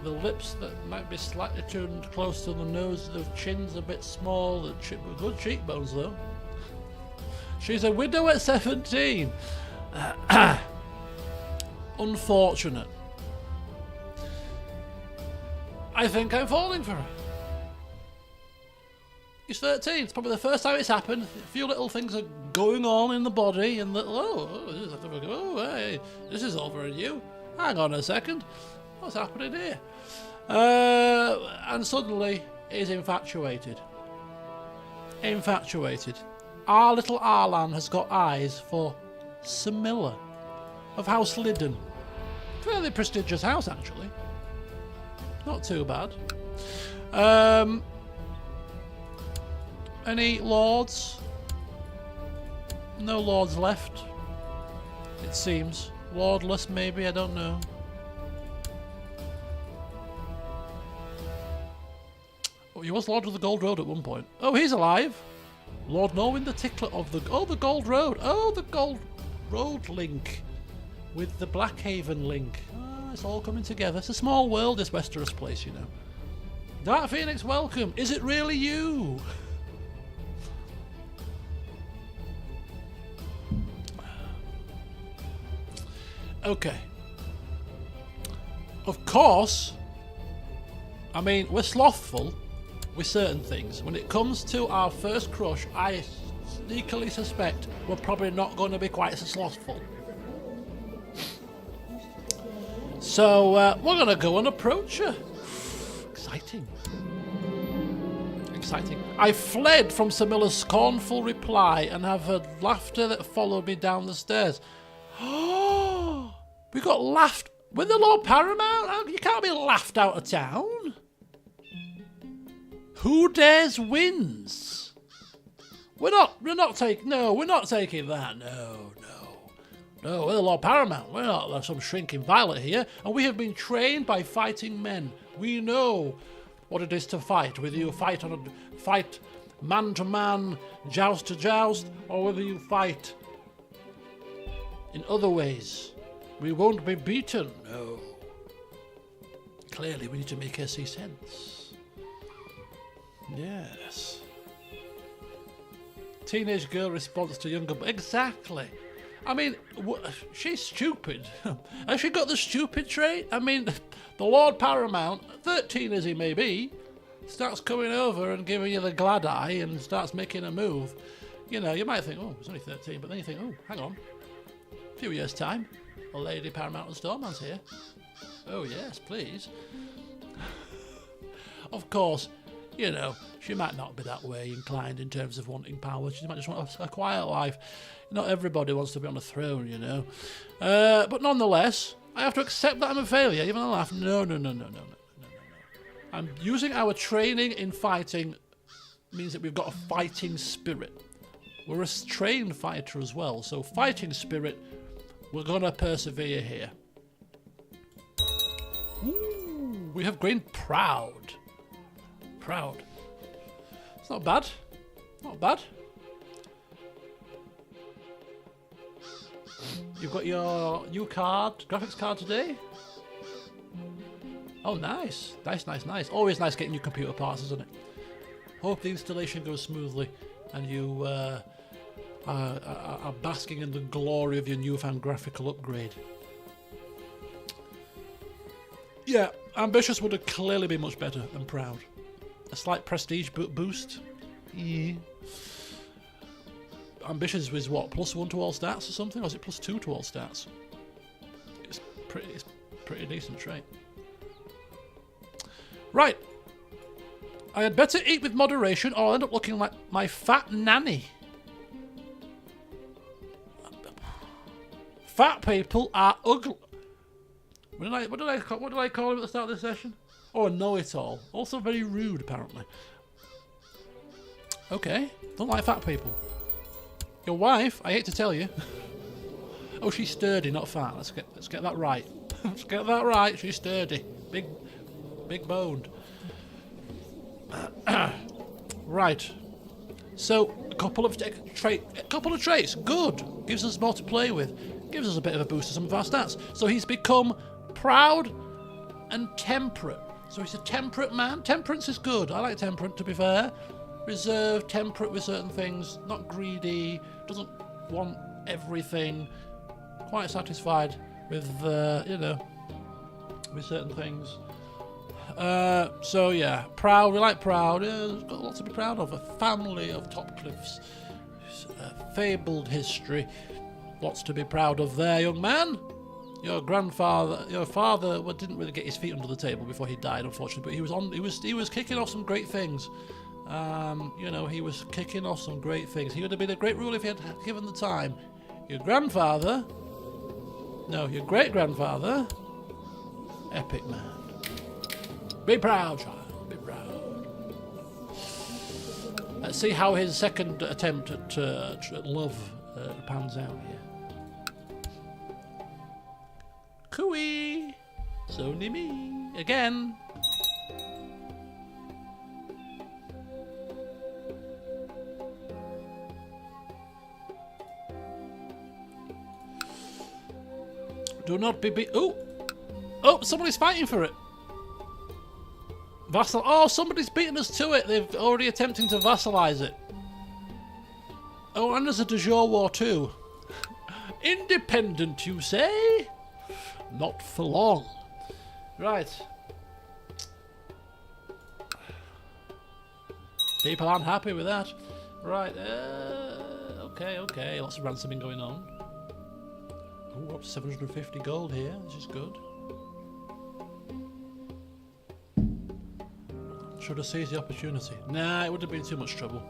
the lips that might be slightly turned close to the nose, the chin's a bit small, the good cheekbones though. She's a widow at 17. Unfortunate. I think I'm falling for her. He's 13. It's probably the first time it's happened. A few little things are going on in the body, and hey, this is over in you. Hang on a second. What's happening here? And suddenly he's infatuated. Infatuated. Our little Arlan has got eyes for Samilla of House Liddon. Fairly prestigious house, actually. Not too bad. Any lords? No lords left, it seems. Lordless, maybe, I don't know. Oh, he was Lord of the Gold Road at one point. Oh, he's alive. Lord Norwin the Tickler of the... Oh, the Gold Road. Oh, the Gold Road link. With the Blackhaven link. Ah, it's all coming together. It's a small world, this Westeros place, you know. Dark Phoenix, welcome. Is it really you? Okay. Of course, I mean, we're slothful with certain things. When it comes to our first crush, I sneakily suspect we're probably not going to be quite so slothful. So, we're going to go and approach her. Exciting. Exciting. I fled from Samilla's scornful reply and have heard laughter that followed me down the stairs. Oh, we got laughed with the Lord Paramount. You can't be laughed out of town. Who dares wins? We're not taking that. No, we're the Lord Paramount. We're not some shrinking violet here, and we have been trained by fighting men. We know what it is to fight. Whether you fight man to man, joust to joust, or whether you fight in other ways. We won't be beaten, no. Clearly, we need to make her see sense. Yes. Teenage girl response to younger... Exactly. I mean, she's stupid. Has she got the stupid trait? I mean, the Lord Paramount, 13 as he may be, starts coming over and giving you the glad eye and starts making a move. You know, you might think, oh, it's only 13, but then you think, oh, hang on. A few years' time, a Lady Paramount and Stormman's here. Oh, yes, please. Of course, you know, she might not be that way inclined in terms of wanting power. She might just want a quiet life. Not everybody wants to be on the throne, you know. But nonetheless, I have to accept that I'm a failure, even a laugh. No. I'm using our training in fighting means that we've got a fighting spirit. We're a trained fighter as well, so fighting spirit, we're going to persevere here. Ooh, we have gained proud. Proud. It's not bad. Not bad. You've got your new card, graphics card today? Oh, nice. Nice. Always nice getting new computer parts, isn't it? Hope the installation goes smoothly and you are basking in the glory of your newfound graphical upgrade. Yeah, ambitious would have clearly been much better than proud. A slight prestige boost. Yeah. Ambitious was what, +1 to all stats or something? Or was it +2 to all stats? It's pretty decent trait. Right. I had better eat with moderation or I'll end up looking like my fat nanny. Fat people are ugly. What did I call him at the start of this session? Oh, a know-it-all. Also very rude, apparently. Okay. Don't like fat people. Your wife, I hate to tell you. Oh, she's sturdy, not fat. Let's get that right. Let's get that right. She's sturdy. Big boned. Right. So, a couple of traits. Good. Gives us more to play with. Gives us a bit of a boost to some of our stats. So he's become proud and temperate. So he's a temperate man. Temperance is good. I like temperate, to be fair. Reserved, temperate with certain things. Not greedy. Doesn't want everything. Quite satisfied with, you know, with certain things. So yeah, proud. We like proud. Yeah, there's got lots to be proud of. A family of Topcliffs. Fabled history. Lots to be proud of there, young man. Your father didn't really get his feet under the table before he died, unfortunately. But he was kicking off some great things. You know, he was kicking off some great things. He would have been a great ruler if he had given the time. Your great-grandfather, epic man. Be proud, child. Be proud. Let's see how his second attempt at love pans out here. Cooey! It's only me. Again. Do not be beat. Oh! Oh, somebody's fighting for it. Vassal. Oh, somebody's beaten us to it. They've already attempting to vassalize it. Oh, and there's a de jure war too. Independent, you say? Not for long. Right. People aren't happy with that. Right. Okay. Lots of ransoming going on. Oh, up to 750 gold here. This is good. Should have seized the opportunity. Nah, it would have been too much trouble.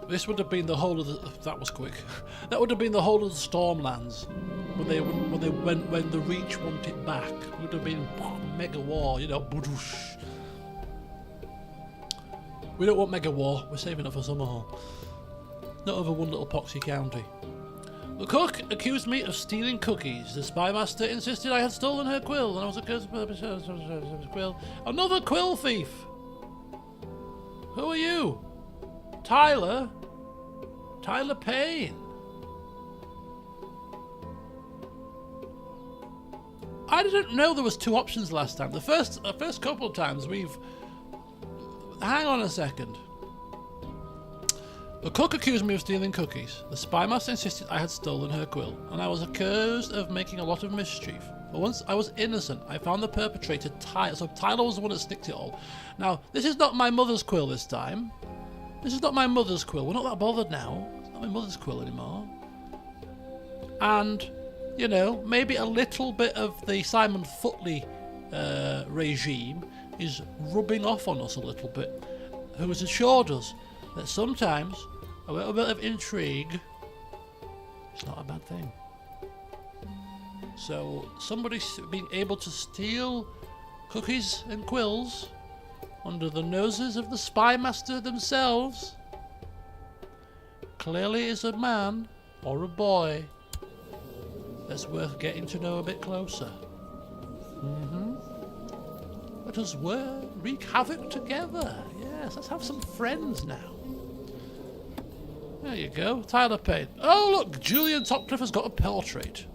This would have been the whole of the... That was quick. That would have been the whole of the Stormlands when the Reach want it back. It would have been mega war, you know. We don't want mega war. We're saving it for Summerhall. Not over one little poxy county. The cook accused me of stealing cookies. The spymaster insisted I had stolen her quill, and I was accused of quill. Another quill thief. Who are you? Tyler? Tyler Payne. I didn't know there was 2 options last time. The first couple of times we've... Hang on a second. The cook accused me of stealing cookies. The spymaster insisted I had stolen her quill, and I was accused of making a lot of mischief. But once I was innocent, I found the perpetrator, Tyler. So Tyler was the one that snicked it all. Now, this is not my mother's quill this time. This is not my mother's quill. We're not that bothered now. It's not my mother's quill anymore. And, you know, maybe a little bit of the Simon Footley regime is rubbing off on us a little bit, who has assured us that sometimes a little bit of intrigue is not a bad thing. So somebody being able to steal cookies and quills under the noses of the spymaster themselves clearly is a man or a boy that's worth getting to know a bit closer. Let us wreak havoc together. Yes, let's have some friends now. There you go, Tyler Payne. Oh look, Julian Topcliffe has got a portrait.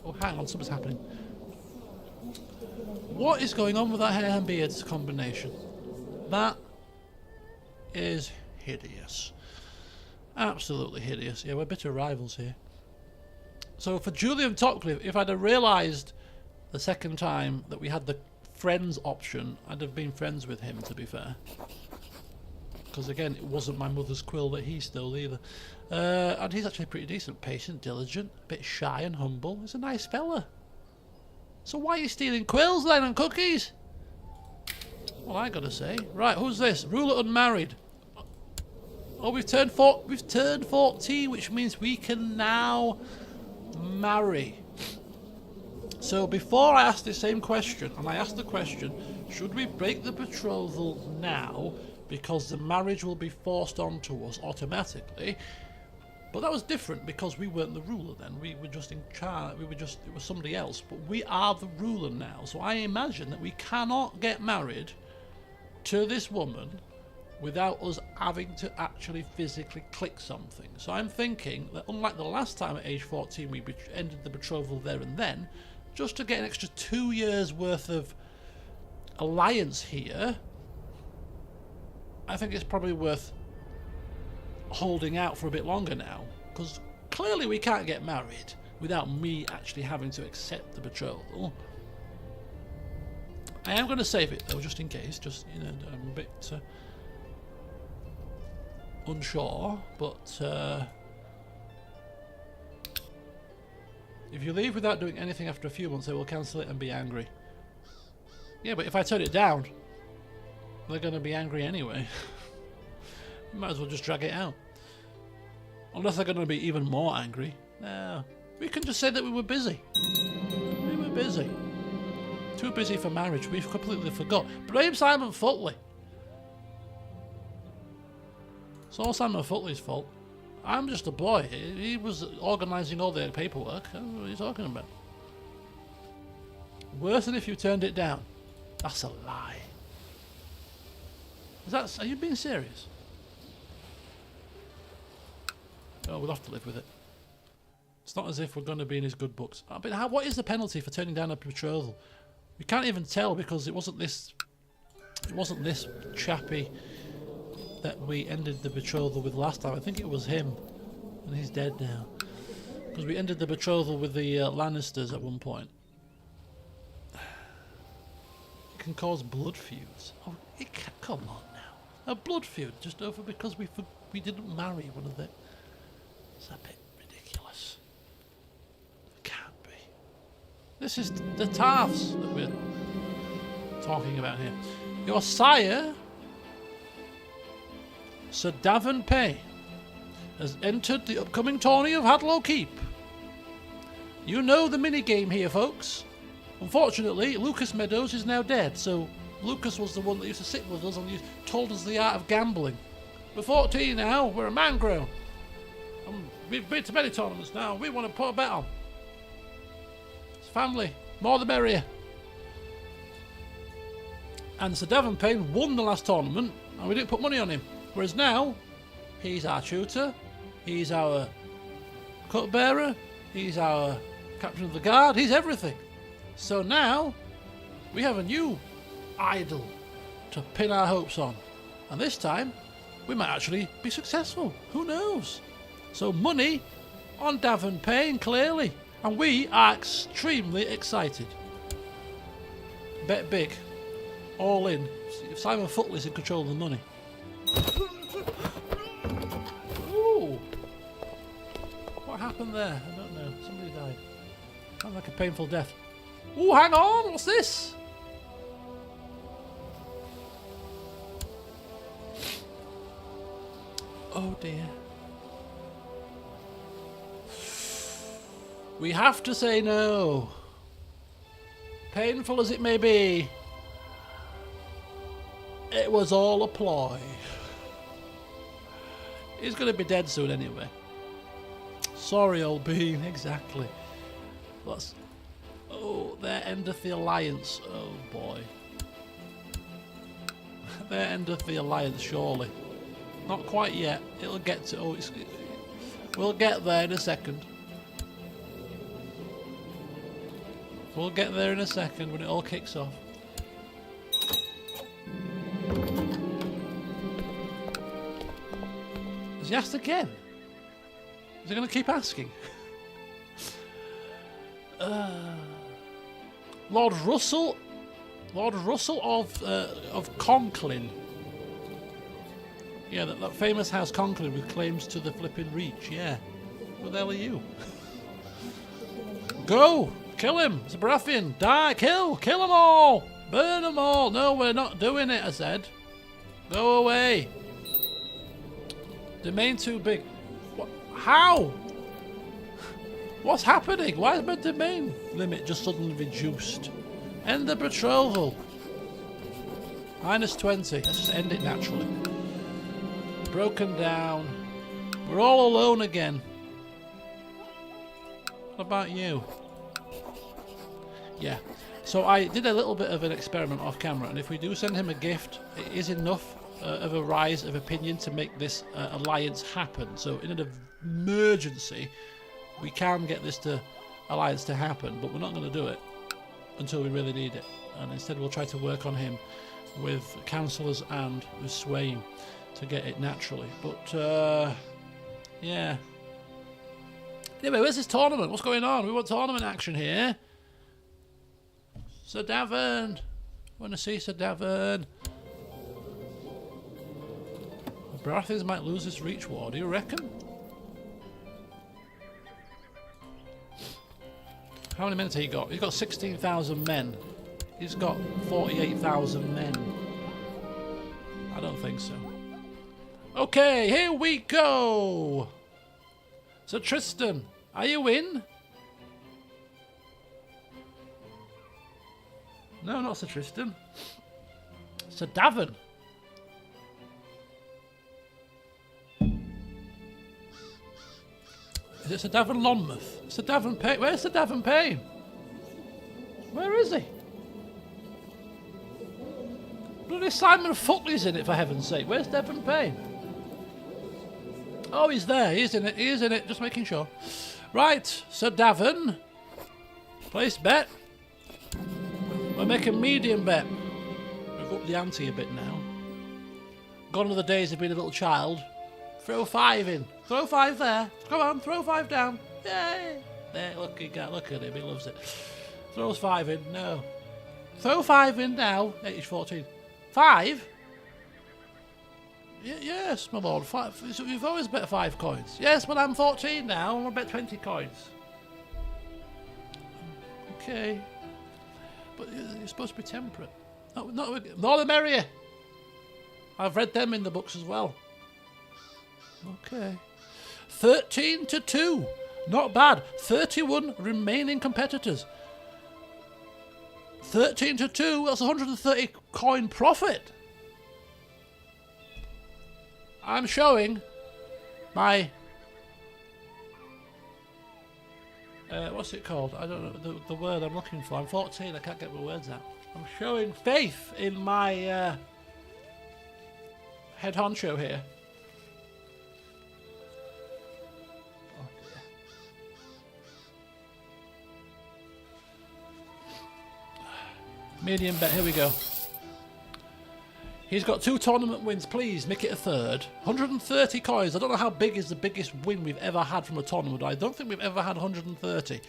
Oh, hang on, something's happening. What is going on with that hair and beards combination? That is hideous. Absolutely hideous. Yeah, we're bitter rivals here. So for Julian Topcliffe, if I'd have realised the second time that we had the friends option, I'd have been friends with him, to be fair. Because again, it wasn't my mother's quill that he stole either. And he's actually pretty decent, patient, diligent, a bit shy and humble. He's a nice fella. So why are you stealing quills then and cookies? Well, I gotta say. Right, who's this? Ruler unmarried. Oh, we've turned 14, which means we can now marry. So before I asked the same question, and I asked the question, should we break the betrothal now because the marriage will be forced onto us automatically? But that was different because we weren't the ruler then. We were just in charge. It was somebody else. But we are the ruler now. So I imagine that we cannot get married to this woman without us having to actually physically click something. So I'm thinking that unlike the last time at age 14 we ended the betrothal there and then, just to get an extra 2 years worth of alliance here, I think it's probably worth holding out for a bit longer now, because clearly we can't get married without me actually having to accept the betrothal. I am going to save it though, just in case, just, you know, I'm a bit unsure, but if you leave without doing anything after a few months, they will cancel it and be angry. Yeah, but if I turn it down, they're going to be angry anyway. Might as well just drag it out. Unless they're going to be even more angry. No, we can just say that we were busy. We were busy. Too busy for marriage. We've completely forgot. Blame Simon Footley. It's all Simon Footley's fault. I'm just a boy. He was organising all the paperwork. What are you talking about? Worse than if you turned it down. That's a lie. Are you being serious? Oh, we'll have to live with it. It's not as if we're going to be in his good books. But what is the penalty for turning down a betrothal? We can't even tell because it wasn't this chappy that we ended the betrothal with last time. I think it was him, and he's dead now. Because we ended the betrothal with the Lannisters at one point. It can cause blood feuds. Oh, it can, come on now. A blood feud just over because we didn't marry one of the... It's a bit ridiculous. It can't be. This is the Tarths that we're talking about here. Your sire, Sir Davin Payne, has entered the upcoming tourney of Hadlow Keep. You know the minigame here, folks. Unfortunately, Lucas Meadows is now dead, so Lucas was the one that used to sit with us and told us the art of gambling. We're 14 now, we're a man grown. We've been to many tournaments now, we want to put a bet on. It's family, more the merrier. And Sir Davin Payne won the last tournament, and we didn't put money on him. Whereas now, he's our tutor, he's our cupbearer, he's our captain of the guard, he's everything. So now we have a new idol to pin our hopes on. And this time we might actually be successful. Who knows? So money on Davern Payne, clearly. And we are extremely excited. Bet big. All in. Simon Footley's in control of the money. Ooh. What happened there? I don't know. Somebody died. Sounds like a painful death. Ooh, hang on. What's this? Oh dear. We have to say no. Painful as it may be, it was all a ploy. He's going to be dead soon anyway. Sorry, old bean, exactly. That's... Oh, there endeth the alliance. Oh boy. There endeth the alliance, surely. Not quite yet. It'll get to... Oh, we'll get there in a second. We'll get there in a second when it all kicks off. Has he asked again? Is he going to keep asking? Lord Russell of Conklin. Yeah, that famous house Conklin with claims to the flipping reach. Yeah. What the hell are you? Go! Kill him! It's a Baratheon! Die! Kill! Kill them all! Burn them all! No, we're not doing it, I said. Go away! Domain too big. What? How? What's happening? Why is my domain limit just suddenly reduced? End the betrothal. -20. Let's just end it naturally. Broken down. We're all alone again. What about you? Yeah. So I did a little bit of an experiment off camera, and if we do send him a gift, it is enough of a rise of opinion to make this alliance happen. So in an emergency, we can get this alliance to happen, but we're not going to do it until we really need it. And instead we'll try to work on him with councillors and with Swain to get it naturally. But yeah. Anyway, where's this tournament? What's going on? We want tournament action here. Sir Davern. Want to see Sir Davern. Baratheons might lose this reach war, do you reckon? How many men has he got? He's got 16,000 men. He's got 48,000 men. I don't think so. Okay, here we go. Sir Tristan, are you in? No, not Sir Tristan. Sir Davern. Is it Sir Davern Lonmouth? Sir Davern Payne? Where's Sir Davern Payne? Where is he? Bloody Simon Footley's in it, for heaven's sake. Where's Davern Payne? Oh, he's there. He's in it. He is in it. Just making sure. Right, Sir Davern. Place bet. We'll make a medium bet. We've upped the ante a bit now. Gone are the days of being a little child. Throw 5 in. Throw 5 there. Come on, throw 5 down. Yay! There, look at him. He loves it. Throws 5 in. No. Throw 5 in now. Age 14. 5? Yes, my lord. 5. You've always bet 5 coins. Yes, but I'm 14 now. I'm going to bet 20 coins. Okay. But you're supposed to be temperate. No, more the merrier. I've read them in the books as well. Okay. 13-2. Not bad. 31 remaining competitors. 13-2. That's 130 coin profit. I'm showing my... what's it called? I don't know the word I'm looking for. I'm 14. I can't get my words out. I'm showing faith in my head honcho here. Medium bet, here we go. He's got 2 tournament wins, please make it a third. 130 coins, I don't know how big is the biggest win we've ever had from a tournament. I don't think we've ever had 130.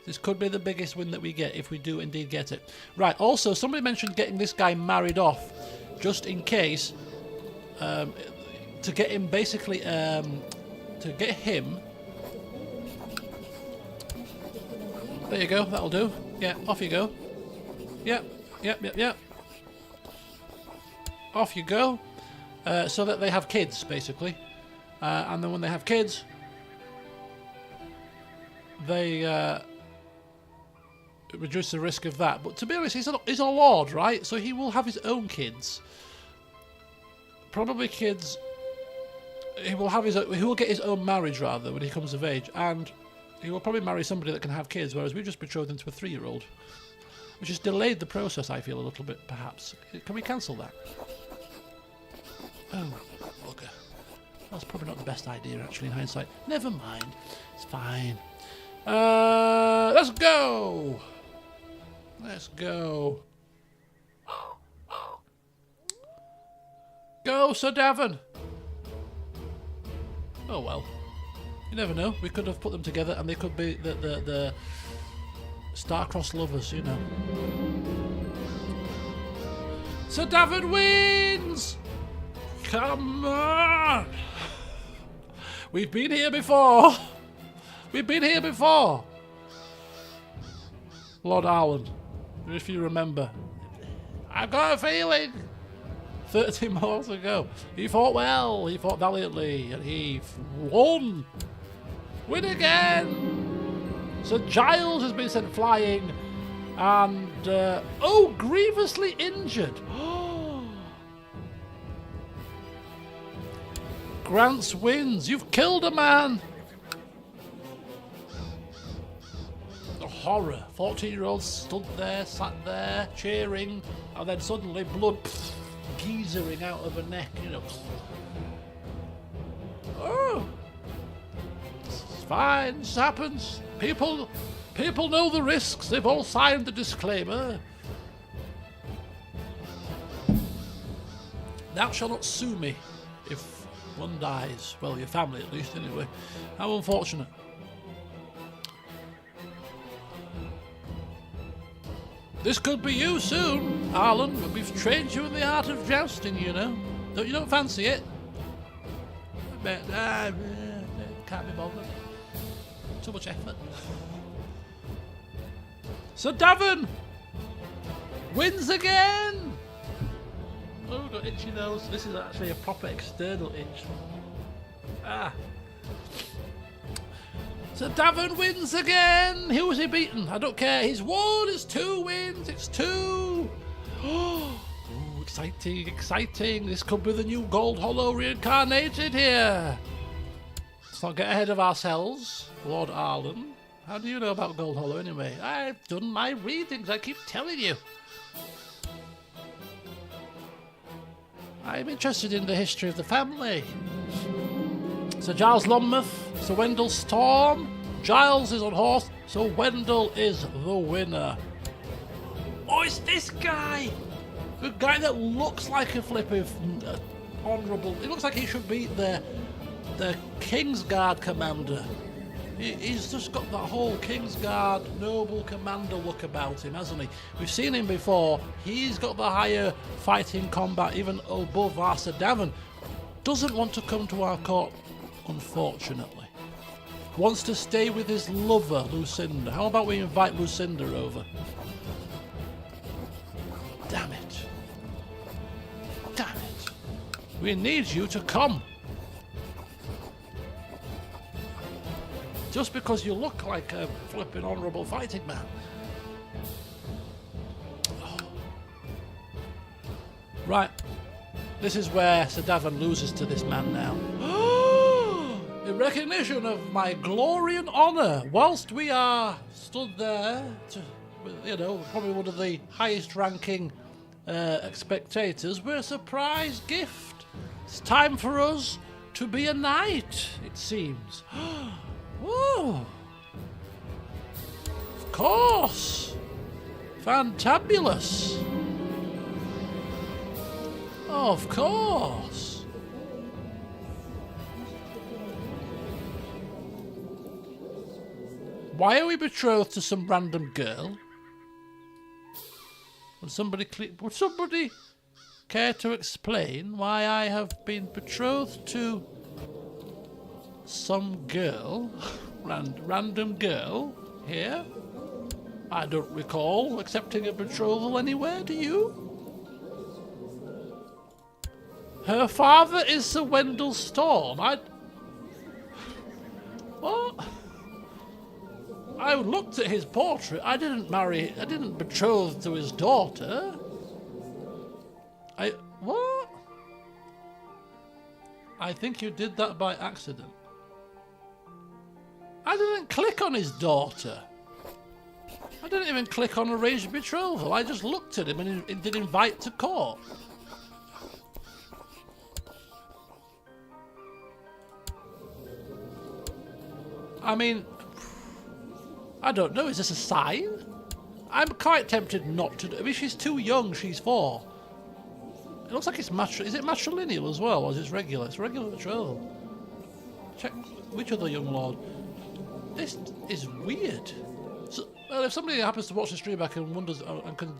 This could be the biggest win that we get if we do indeed get it. Right, also, somebody mentioned getting this guy married off, just in case, to get him basically, to get him... There you go, that'll do. Yeah, off you go. Yep. Off you go. So that they have kids, basically. And then when they have kids, they reduce the risk of that. But to be honest, he's a lord, right? So he will have his own kids. Probably kids... He will get his own marriage, rather, when he comes of age. And he will probably marry somebody that can have kids, whereas we just betrothed him to a 3-year-old. Which has delayed the process, I feel, a little bit, perhaps. Can we cancel that? Oh, bugger. That's probably not the best idea, actually, in hindsight. Never mind. It's fine. Let's go! Let's go. Go, Sir Davin! Oh, well. You never know. We could have put them together and they could be the star-crossed lovers, you know. Sir Davin wins! Come on! We've been here before! We've been here before! Lord Arlan, if you remember. I've got a feeling! 30 more to go. He fought well, he fought valiantly, and he won! Win again! Sir Giles has been sent flying, and, oh, grievously injured! Grants wins. You've killed a man. The horror. 14-year-olds stood there, sat there, cheering, and then suddenly blood geezering out of her neck, you know. Oh. It's fine. This happens. People know the risks. They've all signed the disclaimer. Thou shalt not sue me if one dies. Well, your family at least, anyway. How unfortunate. This could be you soon, Arlan, but we've trained you in the art of jousting, you know. You don't fancy it? I bet, can't be bothered. Too much effort. Sir Davin wins again! Oh, got itchy nose. This is actually a proper external itch. Ah. So Davin wins again! Who was he beaten? I don't care. He's won! It's 2 wins! It's 2! Oh, exciting, exciting. This could be the new Gold Hollow reincarnated here. Let's not get ahead of ourselves, Lord Arlan. How do you know about Gold Hollow anyway? I've done my readings, I keep telling you. I'm interested in the history of the family. Sir Giles Lonmouth, Sir Wendell Storm. Giles is on horse, so Wendell is the winner. Oh, it's this guy! The guy that looks like a flipping honourable... It looks like he should be the Kingsguard commander. He's just got that whole Kingsguard noble commander look about him, hasn't he? We've seen him before. He's got the higher fighting combat, even above our Sir Davin. Doesn't want to come to our court, unfortunately. Wants to stay with his lover, Lucinda. How about we invite Lucinda over? Damn it. Damn it. We need you to come. Just because you look like a flipping honourable fighting man. Oh. Right. This is where Sir Davin loses to this man now. In recognition of my glory and honour, whilst we are stood there, you know, probably one of the highest ranking spectators, we're a surprise gift. It's time for us to be a knight, it seems. Whoa! Of course! Fantabulous. Of course. Why are we betrothed to some random girl? Would somebody care to explain why I have been betrothed to some girl, random girl here? I don't recall accepting a betrothal anywhere, do you? Her father is Sir Wendell Storm. What? I looked at his portrait. I didn't betroth to his daughter. What? I think you did that by accident. I didn't click on his daughter. I didn't even click on arranged betrothal. I just looked at him and it did invite to court. I mean, I don't know, is this a sign? I'm quite tempted not to do. I mean, she's too young, she's 4. It looks like it's is it matrilineal as well, or is it regular? It's regular betrothal. Check which other young lord. This is weird. So, well, if somebody happens to watch the stream back and wonders and can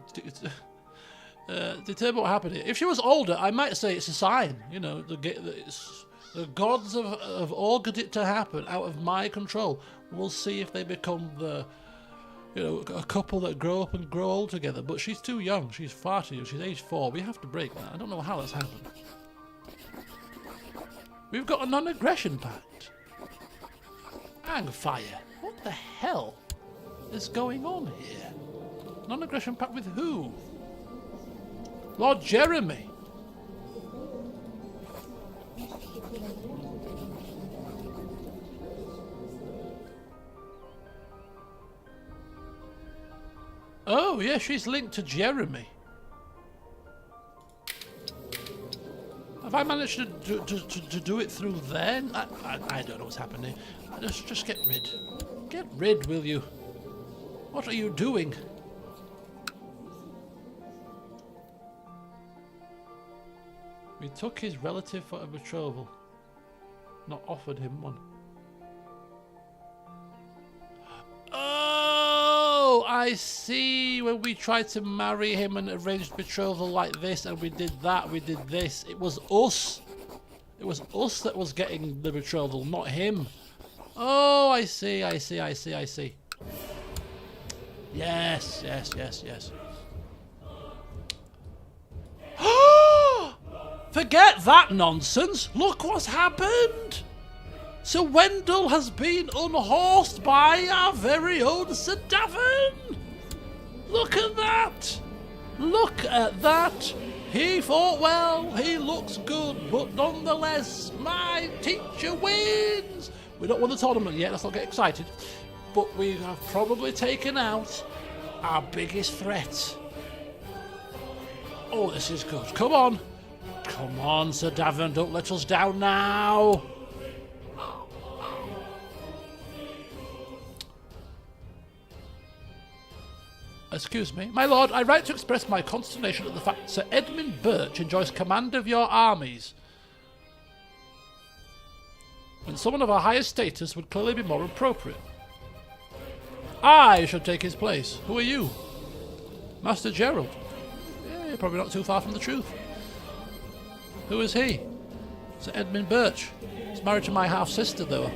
determine what happened here. If she was older, I might say it's a sign. You know, the gods have ordered it to happen out of my control. We'll see if they become a couple that grow up and grow old together. But she's too young. She's far too young. She's age 4. We have to break that. I don't know how that's happened. We've got a non-aggression pact. Hang fire. What the hell is going on here? Non-aggression pact with who? Lord Jeremy. Oh, yeah, she's linked to Jeremy. Have I managed to do it through then? I don't know what's happening. Just get rid. Get rid, will you? What are you doing? We took his relative for a betrothal. Not offered him one. Oh, I see. When we tried to marry him and arranged betrothal like this, and we did that, we did this. It was us. It was us that was getting the betrothal, not him. Oh, I see. Yes. Forget that nonsense. Look what's happened. Sir Wendell has been unhorsed by our very own Sir Davin. Look at that. Look at that. He fought well. He looks good. But nonetheless, my teacher wins. We don't win the tournament yet. Let's not get excited. But we have probably taken out our biggest threat. Oh, this is good. Come on. Come on, Sir Davin. Don't let us down now. Excuse me. My lord, I write to express my consternation at the fact Sir Edmund Birch enjoys command of your armies, when someone of a higher status would clearly be more appropriate. I should take his place. Who are you? Master Gerald. Yeah, you're probably not too far from the truth. Who is he? Sir Edmund Birch. He's married to my half-sister, though.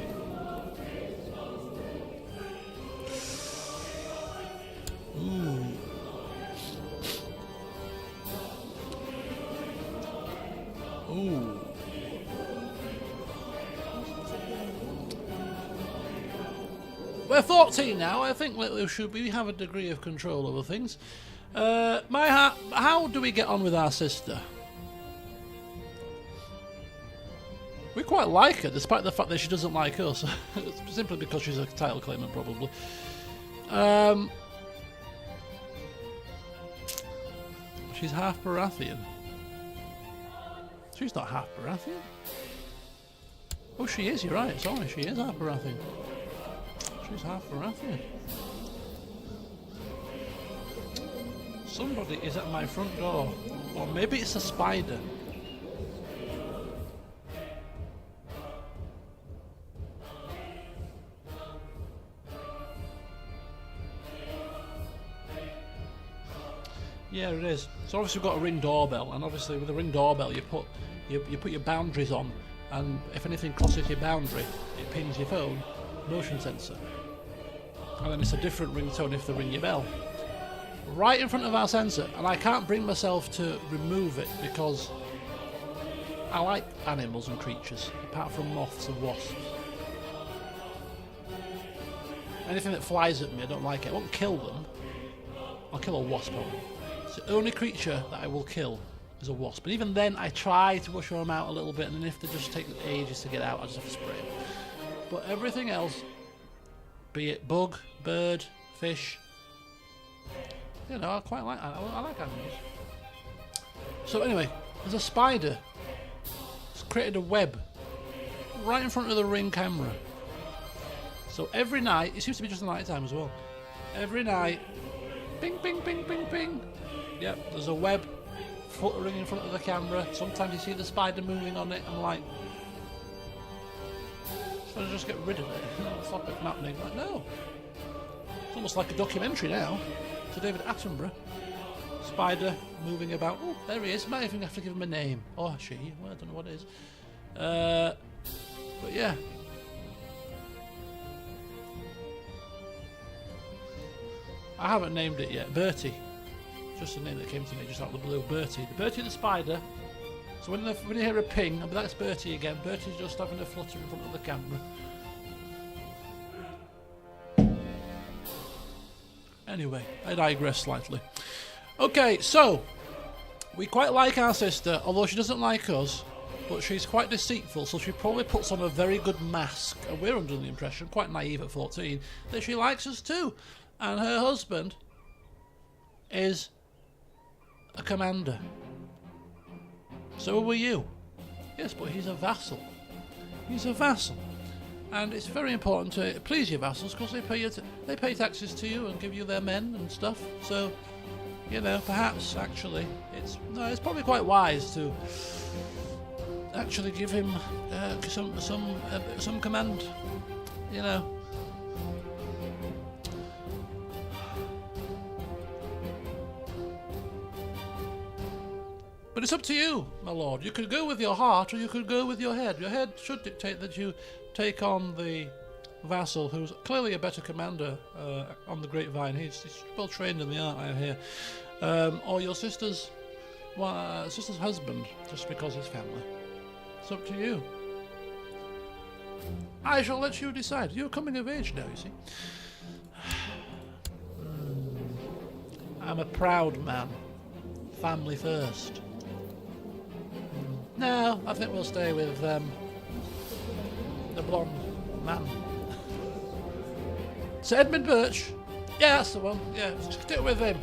Ooh. Ooh. We're 14 now. I think we have a degree of control over things. How do we get on with our sister? We quite like her, despite the fact that she doesn't like us. Simply because she's a title claimant, probably. She's half Baratheon. She's not half Baratheon. Oh, she is, you're right. Sorry, she is half Baratheon. She's half Baratheon. Somebody is at my front door. Or maybe it's a spider. Yeah, it is. So obviously we've got a Ring doorbell, and obviously with a Ring doorbell you put your boundaries on, and if anything crosses your boundary, it pings your phone, motion sensor. And then it's a different ringtone if they ring your bell. Right in front of our sensor, and I can't bring myself to remove it because I like animals and creatures, apart from moths and wasps. Anything that flies at me, I don't like it. I won't kill them. I'll kill a wasp probably. It's the only creature that I will kill is a wasp. And even then, I try to usher them out a little bit, and then if they just take ages to get out, I just have to spray them. But everything else, be it bug, bird, fish, you know, I quite like. I like animals. So anyway, there's a spider. It's created a web right in front of the Ring camera. So every night, it seems to be just the night time as well. Every night, ping, ping, ping, ping, ping. Yep, there's a web fluttering in front of the camera. Sometimes you see the spider moving on it. I'm like, should I just get rid of it? Stop it from happening. Like, no. It's almost like a documentary now. So David Attenborough. Spider moving about. Oh, there he is. Might even have to give him a name. Or she. Well, I don't know what it is. But yeah. I haven't named it yet. Bertie. Just a name that came to me just out of the blue. Bertie. Bertie the spider. So when you hear a ping, that's Bertie again. Bertie's just having a flutter in front of the camera. Anyway, I digress slightly. Okay, so we quite like our sister, although she doesn't like us, but she's quite deceitful, so she probably puts on a very good mask, and we're under the impression, quite naive at 14, that she likes us too. And her husband is a commander. So were you. Yes, but he's a vassal. He's a vassal. And it's very important to please your vassals because they pay taxes to you and give you their men and stuff. So, you know, perhaps actually it's probably quite wise to actually give him some command. You know. But it's up to you, my lord. You could go with your heart or you could go with your head. Your head should dictate that you take on the vassal, who's clearly a better commander on the Grapevine. He's well trained in the art, I hear. Or your sister's husband, just because it's family. It's up to you. I shall let you decide. You're coming of age now, you see. I'm a proud man. Family first. No, I think we'll stay with the blonde man. Sir Edmund Birch. Yeah, that's the one. Yeah, stick with him.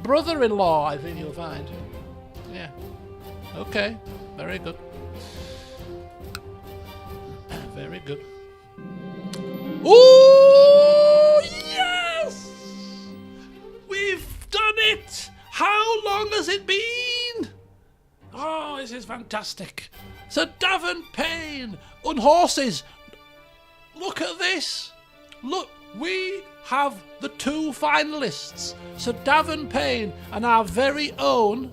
Brother-in-law, I think you'll find. Yeah. Okay. Very good. Very good. Ooh, yes! We've done it! How long has it been? Oh, this is fantastic. Sir Davern Payne on horses. Look at this. Look, we have the two finalists. Sir Davern Payne and our very own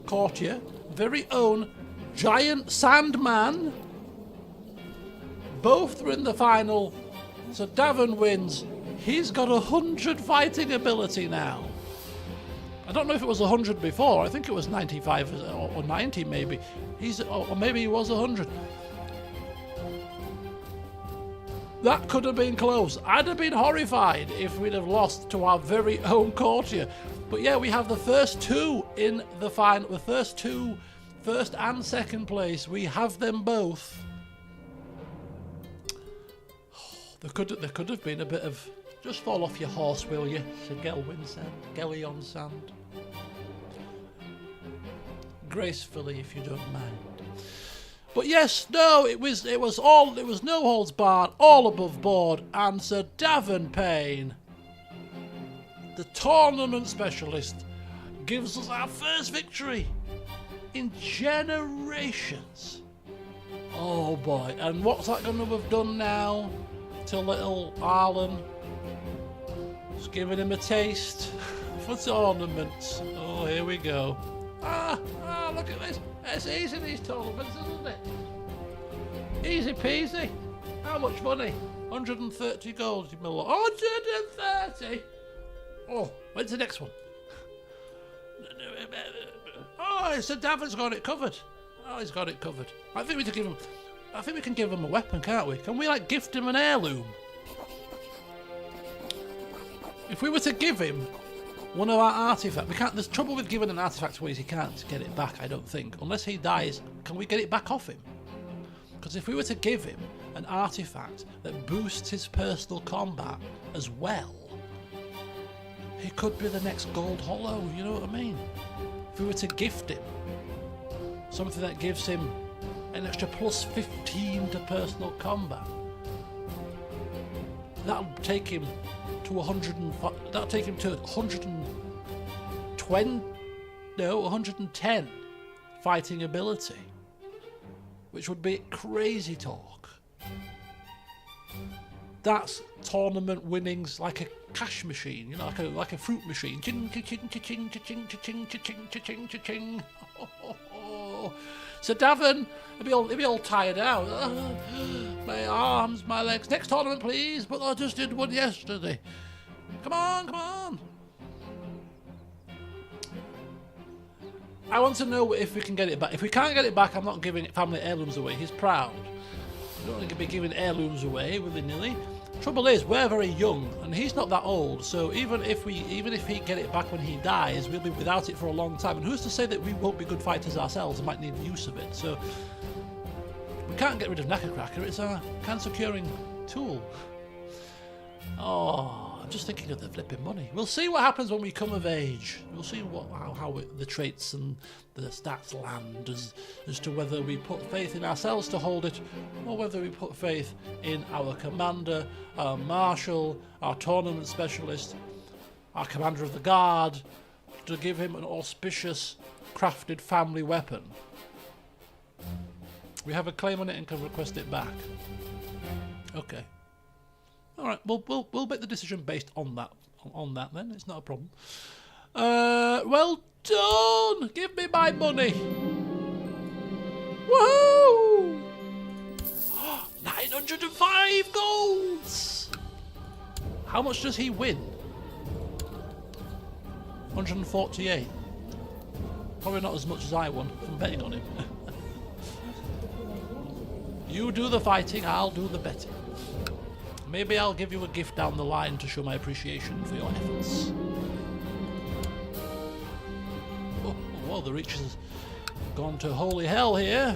courtier, very own giant sandman. Both are in the final. Sir Davern wins. He's got 100 fighting ability now. I don't know if it was 100 before. I think it was 95 or 90 maybe. Or maybe he was 100. That could have been close. I'd have been horrified if we'd have lost to our very own courtier. But yeah, we have the first two in the final. The first two, first and second place. We have them both. There could have been a bit of... Just fall off your horse, will you? Sir Gelwyn sand. Gelly on sand. Gracefully, if you don't mind. But yes, no, it was no holds barred, all above board, and Sir Davern Payne the tournament specialist gives us our first victory in generations. Oh boy, and what's that going to have done now to little Arlan? It's giving him a taste for tournaments. Oh, here we go. Look at this. It's easy, these tournaments, isn't it? Easy peasy. How much money? 130 gold, you mill. 130? Oh, when's the next one? Oh, Sir Davin's got it covered. Oh, he's got it covered. I think we can give him a weapon, can't we? Can we, like, gift him an heirloom? If we were to give him one of our artifacts, we can't. There's trouble with giving an artifact away. He can't get it back, I don't think, unless he dies. Can we get it back off him? Because if we were to give him an artifact that boosts his personal combat as well, he could be the next Gold Hollow. You know what I mean? If we were to gift him something that gives him an extra plus 15 to personal combat, that'll take him to 105. That'll take him to 110 fighting ability, which would be crazy talk. That's tournament winnings like a cash machine, you know, like a fruit machine. Ching ching ching ching ching ching ching ching ching. Sir Davin, he'll be all tired out. My arms, my legs. Next tournament, please. But I just did one yesterday. Come on, come on. I want to know if we can get it back. If we can't get it back, I'm not giving family heirlooms away. He's proud. We don't want to be giving heirlooms away willy-nilly. Trouble is, we're very young, and he's not that old. So even if he get it back when he dies, we'll be without it for a long time. And who's to say that we won't be good fighters ourselves and might need use of it? So we can't get rid of Knackercracker. It's a cancer-curing tool. Oh, I'm just thinking of the flipping money. We'll see what happens when we come of age. We'll see how the traits and the stats land as to whether we put faith in ourselves to hold it, or whether we put faith in our commander, our marshal, our tournament specialist, our commander of the guard, to give him an auspicious, crafted family weapon. We have a claim on it and can request it back. Okay. All right, we'll make the decision based on that. Then it's not a problem. Well done. Give me my money. Woohoo! 905 golds. How much does he win? 148. Probably not as much as I won. I'm betting on him. You do the fighting, I'll do the betting. Maybe I'll give you a gift down the line to show my appreciation for your efforts. Oh, well, the Reach has gone to holy hell here.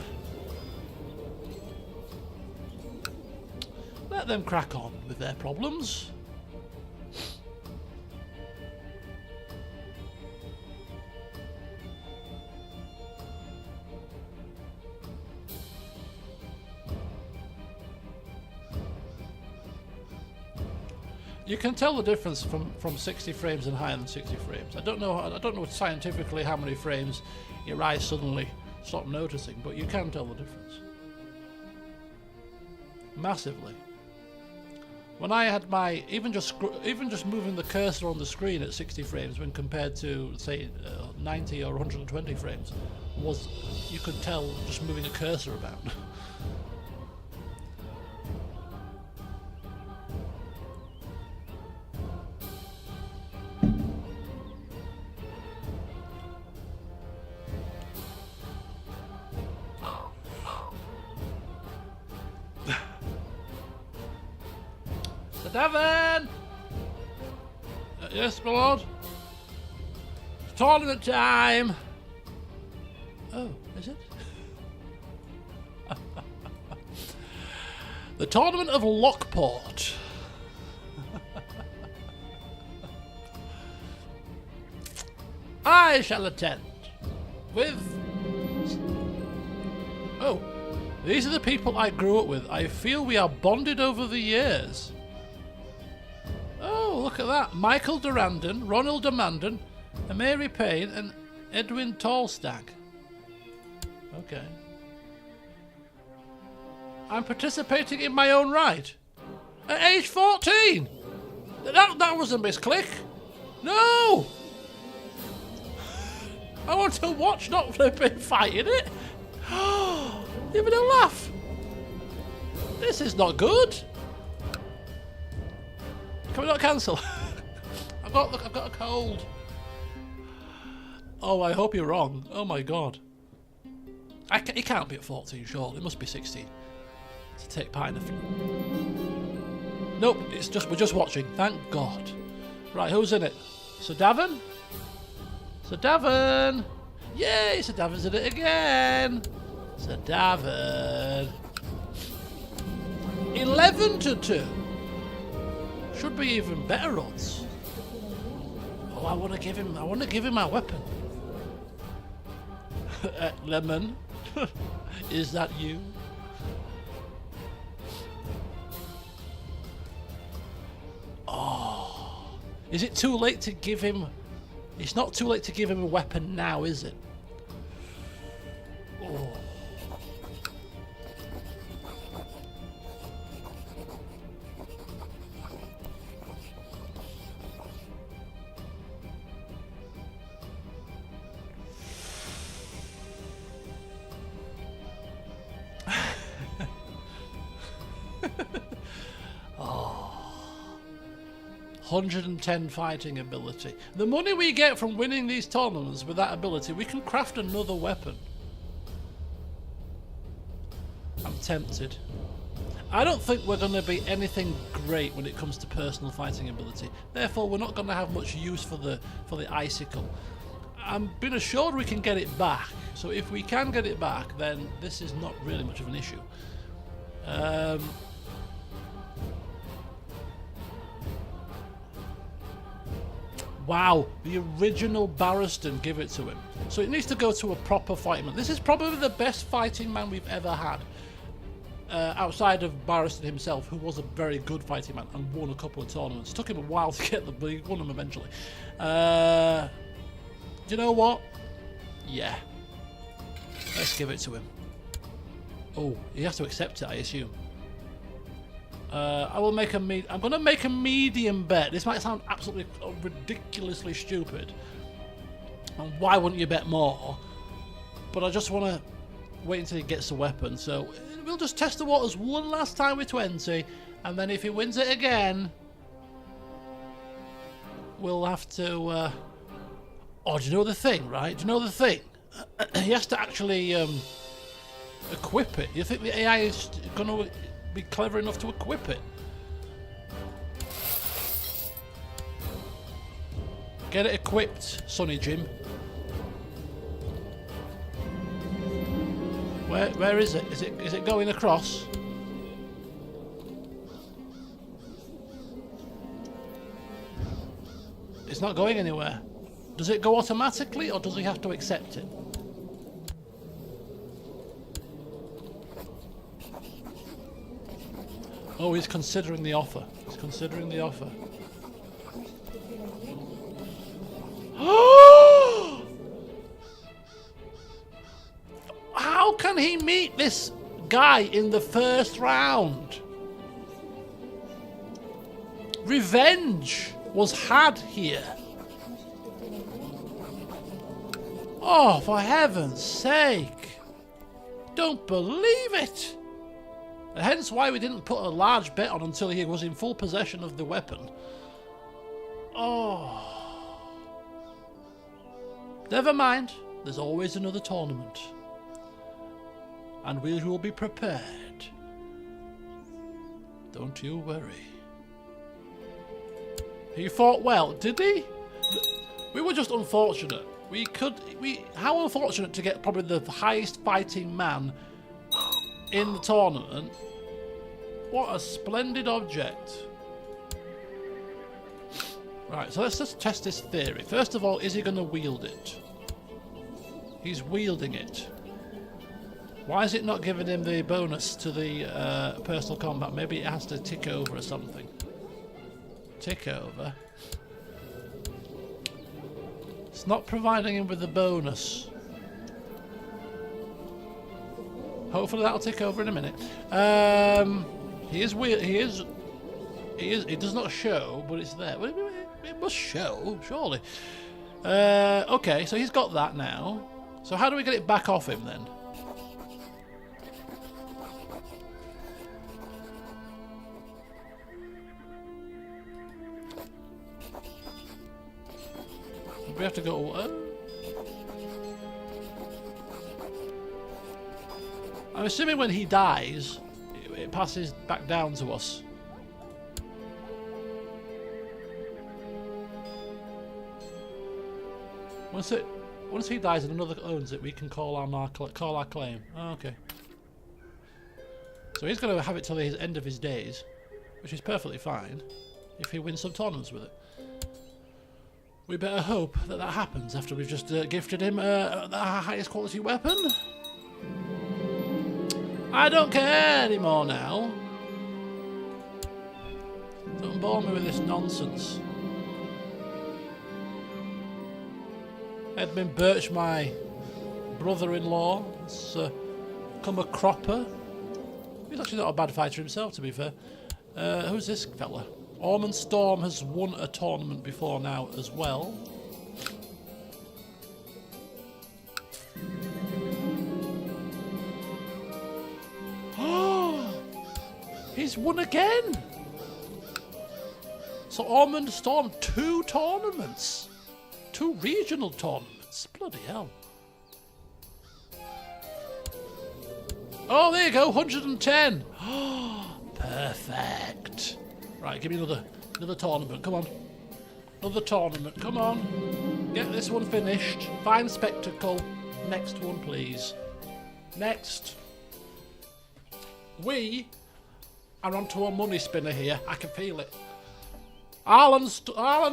Let them crack on with their problems. You can tell the difference from 60 frames and higher than 60 frames. I don't know scientifically how many frames your eyes suddenly stop noticing, but you can tell the difference. Massively. When I had my even just moving the cursor on the screen at 60 frames when compared to say 90 or 120 frames, you could tell just moving a cursor about. Devon! Yes, my lord? It's tournament time! Oh, is it? The tournament of Lockport. I shall attend with... Oh, these are the people I grew up with. I feel we are bonded over the years. Oh, look look at that. Michael Durandon, Ronald Amandon, Mary Payne, and Edwin Tallstag. Okay. I'm participating in my own right. At age 14! That was a misclick. No! I want to watch, not flipping fighting it. Even a laugh. This is not good. Can we not cancel? I've got a cold. Oh, I hope you're wrong. Oh my god. He can't be at 14, surely. It must be 16 to take part in the film. Nope, we're just watching. Thank God. Right, who's in it? Sir Davin? Sir Davin! Yay, Sir Davin's in it again! Sir Davin. 11-2. Should be even better odds. Oh, I want to give him my weapon. Lemon, is that you? Oh, is it too late to give him? It's not too late to give him a weapon now, is it? Oh. Oh. 110 fighting ability. The money we get from winning these tournaments with that ability, we can craft another weapon. I'm tempted. I don't think we're going to be anything great when it comes to personal fighting ability. Therefore, we're not going to have much use for the icicle. I'm being assured we can get it back. So if we can get it back, then this is not really much of an issue. Wow, the original Barristan, give it to him. So it needs to go to a proper fighting man. This is probably the best fighting man we've ever had. Outside of Barristan himself, who was a very good fighting man and won a couple of tournaments. Took him a while to get them, but he won them eventually. Do you know what? Yeah. Let's give it to him. Oh, he has to accept it, I assume. I will make I'm going to make a medium bet. This might sound absolutely ridiculously stupid. And why wouldn't you bet more? But I just want to wait until he gets the weapon. So we'll just test the waters one last time with 20. And then if he wins it again, we'll have to... Oh, do you know the thing, right? Do you know the thing? He has to actually equip it. You think the AI is going to be clever enough to equip it? Get it equipped, Sonny Jim. Where is it? Is it going across? It's not going anywhere. Does it go automatically, or does he have to accept it? Oh, he's considering the offer. He's considering the offer. How can he meet this guy in the first round? Revenge was had here. Oh, for heaven's sake. Don't believe it. And hence why we didn't put a large bet on until he was in full possession of the weapon. Oh. Never mind. There's always another tournament. And we will be prepared. Don't you worry. He fought well, did he? We were just unfortunate. How unfortunate to get probably the highest fighting man in the tournament. What a splendid object. Right, so let's just test this theory. First of all, is he going to wield it? He's wielding it. Why is it not giving him the bonus to the personal combat? Maybe it has to tick over or something. Tick over. It's not providing him with the bonus. Hopefully that'll take over in a minute. He is weird. He is. It does not show, but it's there. It must show, surely. Okay, so he's got that now. So how do we get it back off him then? We have to go. I'm assuming when he dies, it passes back down to us. Once he dies and another owns it, we can call our claim. Oh, okay. So he's going to have it till the end of his days, which is perfectly fine if he wins some tournaments with it. We better hope that that happens after we've just gifted him the highest quality weapon. I don't care anymore now. Don't bore me with this nonsense. Edmund Birch, my brother-in-law, has become a cropper. He's actually not a bad fighter himself, to be fair. Who's this fella? Ormond Storm has won a tournament before now as well. Oh, he's won again. So Ormond Storm 2 tournaments. 2 regional tournaments. Bloody hell. Oh, there you go, 110. Perfect. Right, give me another tournament. Come on. Another tournament. Come on. Get this one finished. Fine spectacle. Next one, please. Next. We are onto a money spinner here. I can feel it. Arlan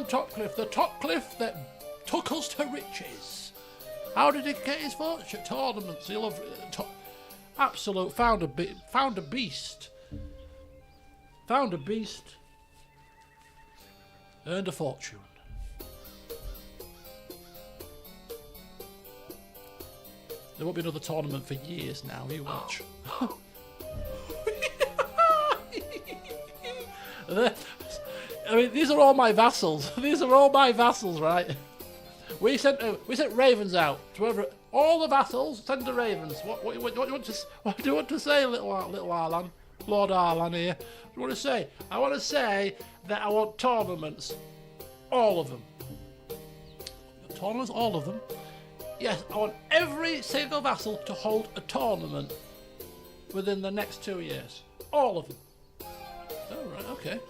Topcliffe, the Topcliffe that took us to riches. How did he get his fortune? Tournaments. He'll have absolute found a beast. Found a beast. Earned a fortune. There won't be another tournament for years now. You watch. I mean, these are all my vassals. These are all my vassals, right? We sent ravens out to whoever. All the vassals send the ravens. What do you want to say, little Arlan? Lord Arlan here. What do you want to say? I want to say that I want tournaments. All of them. Tournaments, all of them. Yes, I want every single vassal to hold a tournament within the next 2 years. All of them. Oh, right, okay.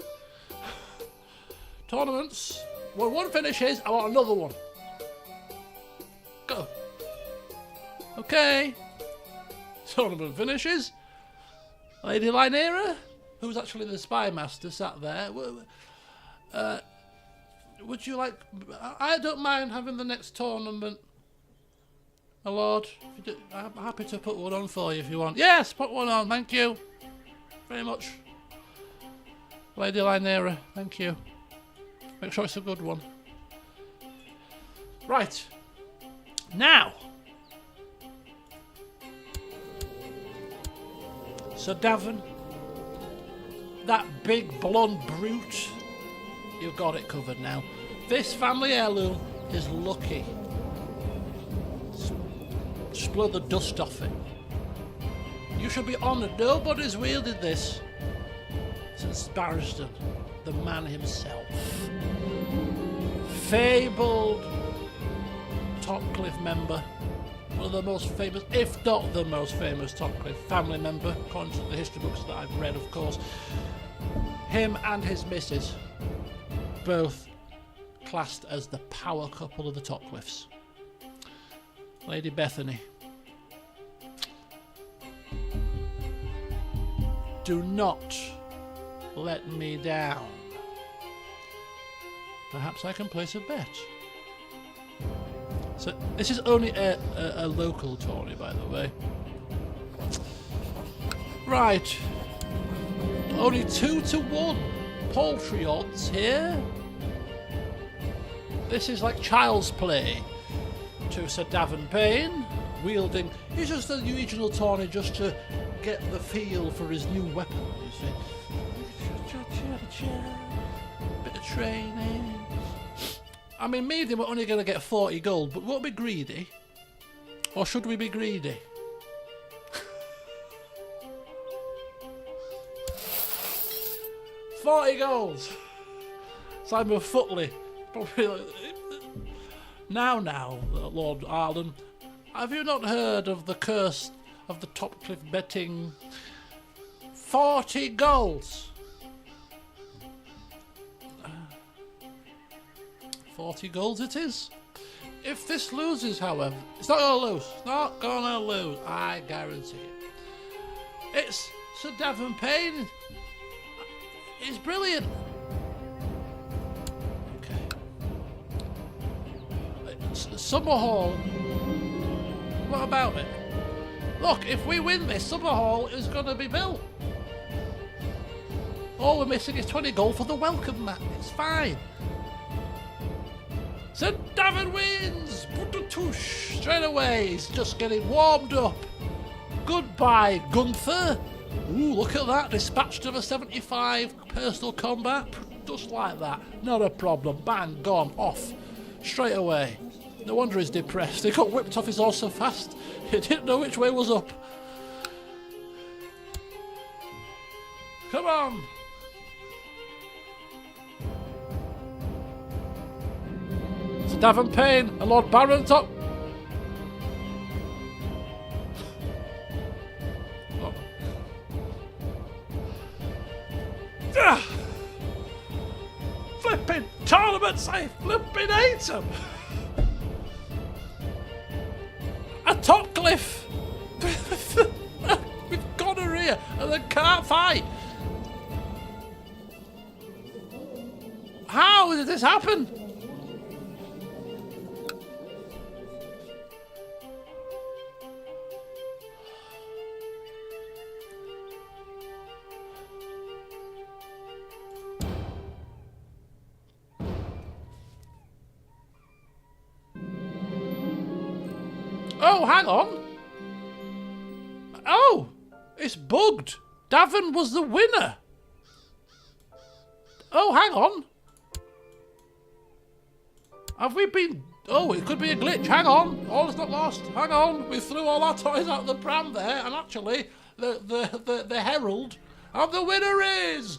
Tournaments. When one finishes, I want another one. Go. Okay. Tournament finishes. Lady Lynera, who's actually the spy master, sat there. Would you like... I don't mind having the next tournament, my lord. I'm happy to put one on for you if you want. Yes, put one on, thank you. Very much. Lady Lynera, thank you. Make sure it's a good one. Right. Now. Sir Davin. That big blonde brute. You've got it covered now. This family heirloom is lucky. Just blow the dust off it. You should be honoured. Nobody's wielded this since Barristan, the man himself. Fabled Topcliffe member. One of the most famous, if not the most famous Topcliffe family member, according to the history books that I've read, of course. Him and his missus, both classed as the power couple of the Topcliffes. Lady Bethany. Do not let me down. Perhaps I can place a bet. So this is only a local tourney, by the way. Right. Only 2-1 paltry odds here. This is like child's play to Sir Davin Payne, wielding... He's just a regional tourney just to get the feel for his new weapon, you see. Bit of training. I mean, medium, we're only going to get 40 gold, but won't be greedy. Or should we be greedy? $40 gold. Simon Footley. Probably. Now, Lord Arlan, have you not heard of the curse of the top cliff betting? 40 golds. 40 golds it is. If this loses, however, it's not going to lose. Not going to lose. I guarantee it. It's Sir Davin Payne. He's brilliant. Okay. Summer Hall. What about it? Look, if we win this, Summer Hall is going to be built. All we're missing is 20 gold for the welcome mat. It's fine. Sir Davin wins! Put-a-tush! Straight away, he's just getting warmed up. Goodbye, Gunther. Ooh, look at that. Dispatched of a 75 personal combat. Just like that. Not a problem. Bang, gone, off. Straight away. No wonder he's depressed. He got whipped off his horse so fast, he didn't know which way was up. Come on! Sir Davin Payne and Lord Baron top. Oh. Flipping tournaments, I flipping hate them. A top cliff with gonorrhea and then can't fight. How did this happen? Oh, hang on. Oh, it's bugged. Davin was the winner. Oh, hang on. Have we been... Oh, it could be a glitch. Hang on. All is not lost. Hang on. We threw all our toys out of the pram there, and actually, the herald and the winner is...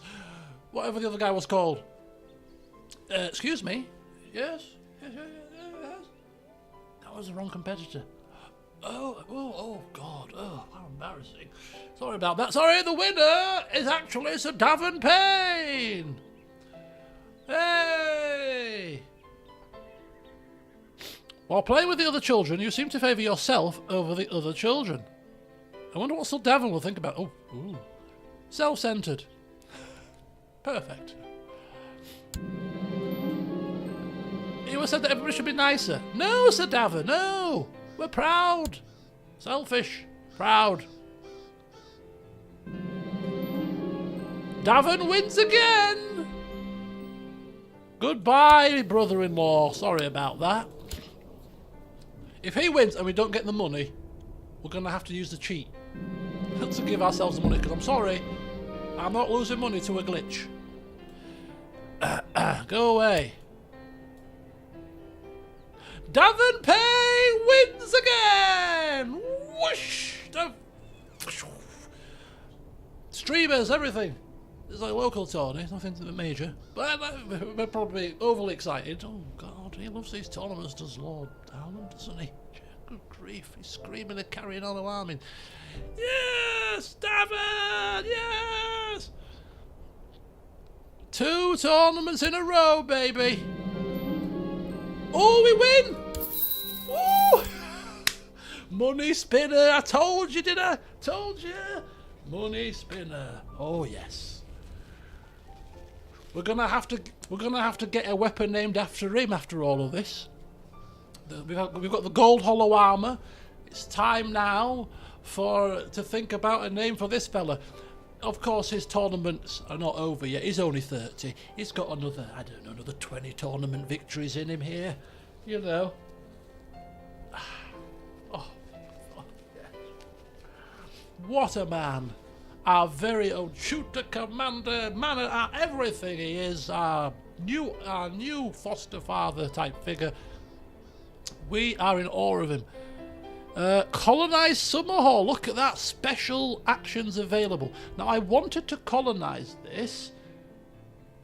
Whatever the other guy was called. Excuse me. Yes. Yes. That was the wrong competitor. Oh, God. Oh, how embarrassing. Sorry about that. Sorry, the winner is actually Sir Davin Payne. Hey! While playing with the other children, you seem to favour yourself over the other children. I wonder what Sir Davin will think about... Oh, ooh. Self-centred. Perfect. You said that everybody should be nicer. No, Sir Davin, no! We're proud. Selfish. Proud. Davin wins again. Goodbye, brother-in-law. Sorry about that. If he wins and we don't get the money, we're going to have to use the cheat to give ourselves the money, because I'm sorry, I'm not losing money to a glitch. Go away. Davin Payne wins again! Whoosh! Streamers, everything. It's like a local tourney, nothing major. But we're probably overly excited. Oh God, he loves these tournaments, does Lord Arlan, doesn't he? Good grief, he's screaming and carrying on alarming. Yes! Davin! Yes! 2 tournaments in a row, baby! Oh, we win! Oh! Money spinner! I told you, did I? Told you! Money spinner. Oh yes. We're gonna have to get a weapon named after him after all of this. We've got the gold hollow armor. It's time now to think about a name for this fella. of course, his tournaments are not over yet. He's only 30. He's got another, I don't know, another 20 tournament victories in him here. You know. Oh, yeah. What a man. Our very own shooter commander, man at everything he is. Our new foster father type figure. We are in awe of him. Colonize Summerhall. Look at that. Special actions available. Now, I wanted to colonize this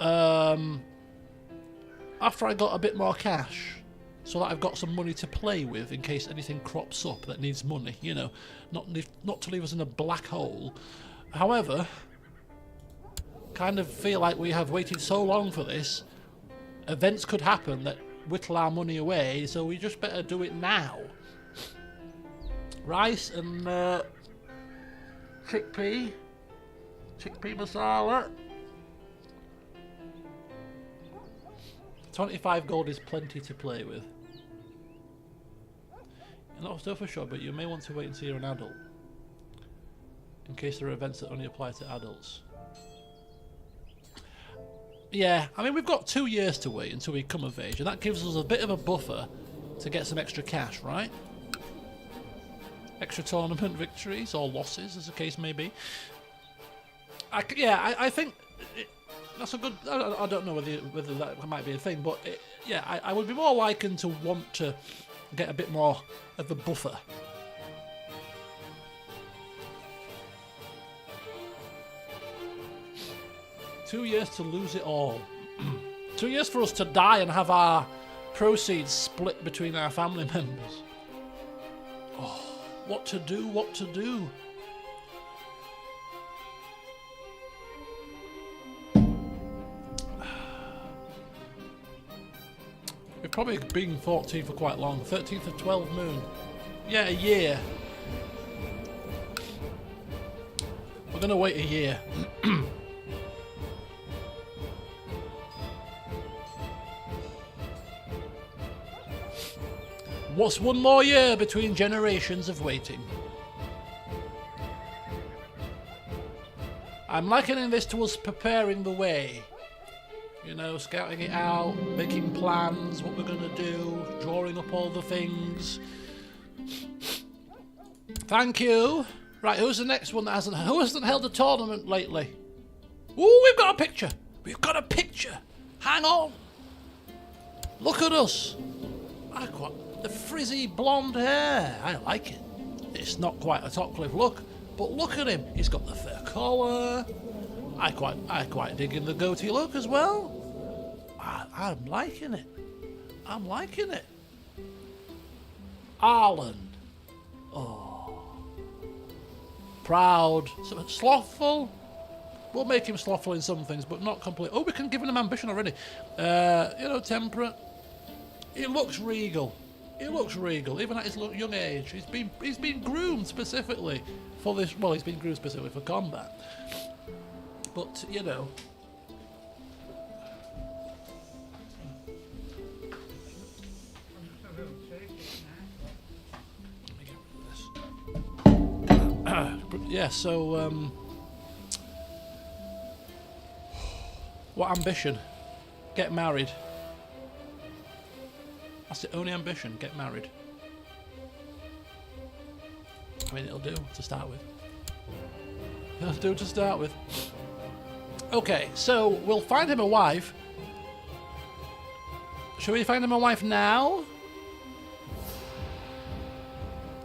after I got a bit more cash, so that I've got some money to play with in case anything crops up that needs money. You know, not to leave us in a black hole. However, kind of feel like we have waited so long for this. Events could happen that whittle our money away, so we just better do it now. Rice and chickpea masala. 25 gold is plenty to play with. You're not still for sure, but you may want to wait until you're an adult, in case there are events that only apply to adults. Yeah, I mean, we've got 2 years to wait until we come of age, and that gives us a bit of a buffer to get some extra cash, right? Extra tournament victories or losses, as the case may be. I think that's a good. I don't know whether that might be a thing, but I would be more likely to want to get a bit more of a buffer. Two years to lose it all. 2 years for us to die and have our proceeds split between our family members. Oh, what to do, what to do. We've probably been 14 for quite long. 13th of 12 moon. Yeah, a year. We're going to wait a year. What's one more year between generations of waiting? I'm likening this to us preparing the way. You know, scouting it out, making plans, what we're going to do, drawing up all the things. Thank you. Right, who's the next one that hasn't held a tournament lately? Ooh, we've got a picture. We've got a picture. Hang on. Look at us. The frizzy blonde hair. I like it. It's not quite a Topcliffe look, but look at him. He's got the fur collar. I quite dig in the goatee look as well. I'm liking it. I'm liking it. Arlan. Oh. Proud. Slothful. We'll make him slothful in some things, but not complete. Oh, we can give him ambition already. You know, temperate. He looks regal. He looks regal, even at his young age. He's been groomed specifically for this. Well, he's been groomed specifically for combat. But you know, yeah. So, what ambition? Get married. That's the only ambition, get married. I mean, it'll do to start with. It'll do to start with. Okay, so we'll find him a wife. Shall we find him a wife now?